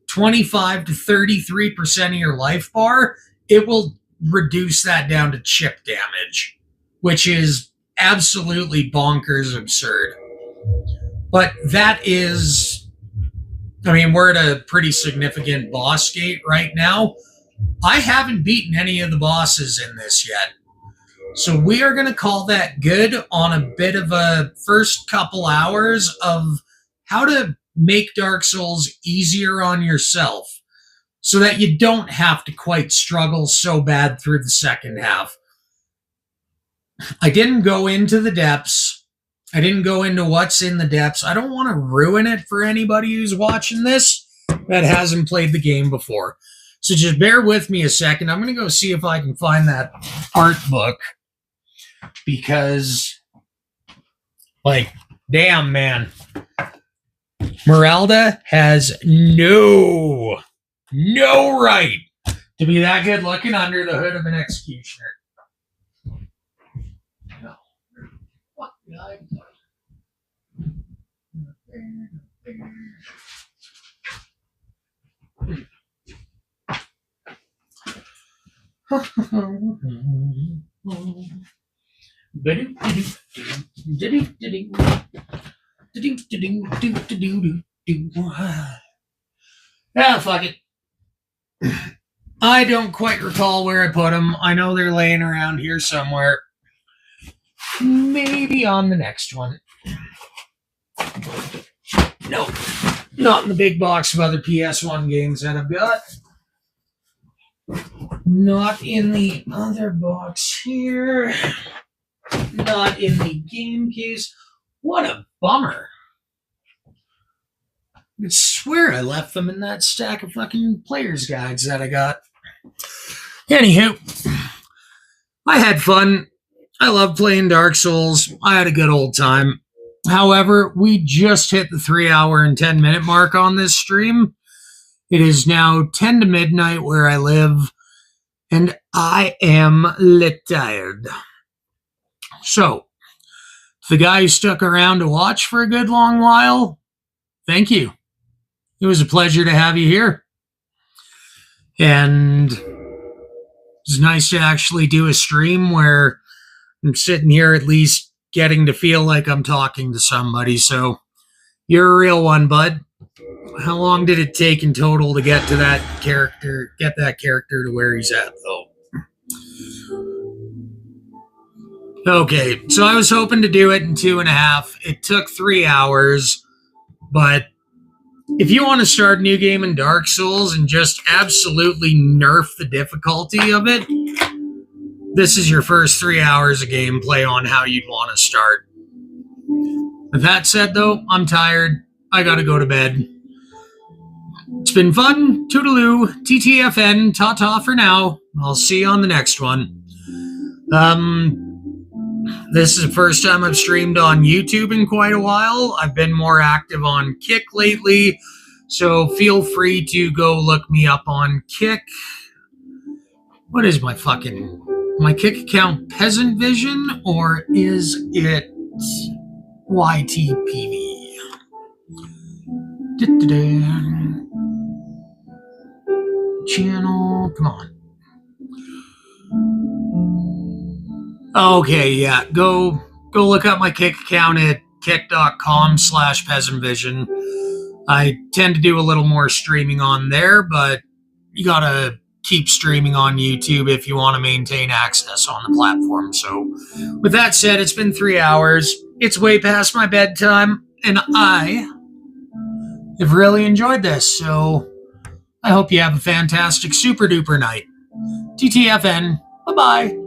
25 to 33% of your life bar. It will reduce that down to chip damage, which is absolutely bonkers absurd. But that is, I mean, we're at a pretty significant boss gate right now. I haven't beaten any of the bosses in this yet. So we are going to call that good on a bit of a first couple hours of how to make Dark Souls easier on yourself so that you don't have to quite struggle so bad through the second half. I didn't go into the depths. I didn't go into what's in the depths. I don't want to ruin it for anybody who's watching this that hasn't played the game before. So just bear with me a second. I'm going to go see if I can find that art book. Because, like, damn, man. Meralda has no right to be that good looking under the hood of an executioner. No. What did I do? Ah, fuck it. I don't quite recall where I put them. I know they're laying around here somewhere. Maybe on the next one. No, not in the big box of other PS1 games that I've got. Not in the other box here. Not in the game case. What a bummer. I swear I left them in that stack of fucking player's guides that I got. Anywho, I had fun. I love playing Dark Souls. I had a good old time. However, we just hit the 3 hour and 10 minute mark on this stream. It is now 10 to midnight where I live, and I am lit tired. So, the guy who stuck around to watch for a good long while, thank you. It was a pleasure to have you here. And it's nice to actually do a stream where I'm sitting here at least getting to feel like I'm talking to somebody. So you're a real one, bud. How long did it take in total to get to that character, to where he's at, though? Okay, so I was hoping to do it in 2.5. It took 3 hours, but if you want to start a new game in Dark Souls and just absolutely nerf the difficulty of it, this is your first 3 hours of gameplay on how you'd want to start. With that said, though, I'm tired. I gotta go to bed. It's been fun. Toodaloo. TTFN. Ta-ta for now. I'll see you on the next one. This is the first time I've streamed on YouTube in quite a while. I've been more active on Kick lately, so feel free to go look me up on Kick. What is my Kick account Peasant Vision, or is it YTPV? Channel, come on. Okay, yeah, go look up my Kick account at kick.com/peasantvision. I tend to do a little more streaming on there, but you gotta keep streaming on YouTube if you want to maintain access on the platform. So with that said, it's been 3 hours. It's way past my bedtime, and I have really enjoyed this. So I hope you have a fantastic super duper night. TTFN. Bye bye.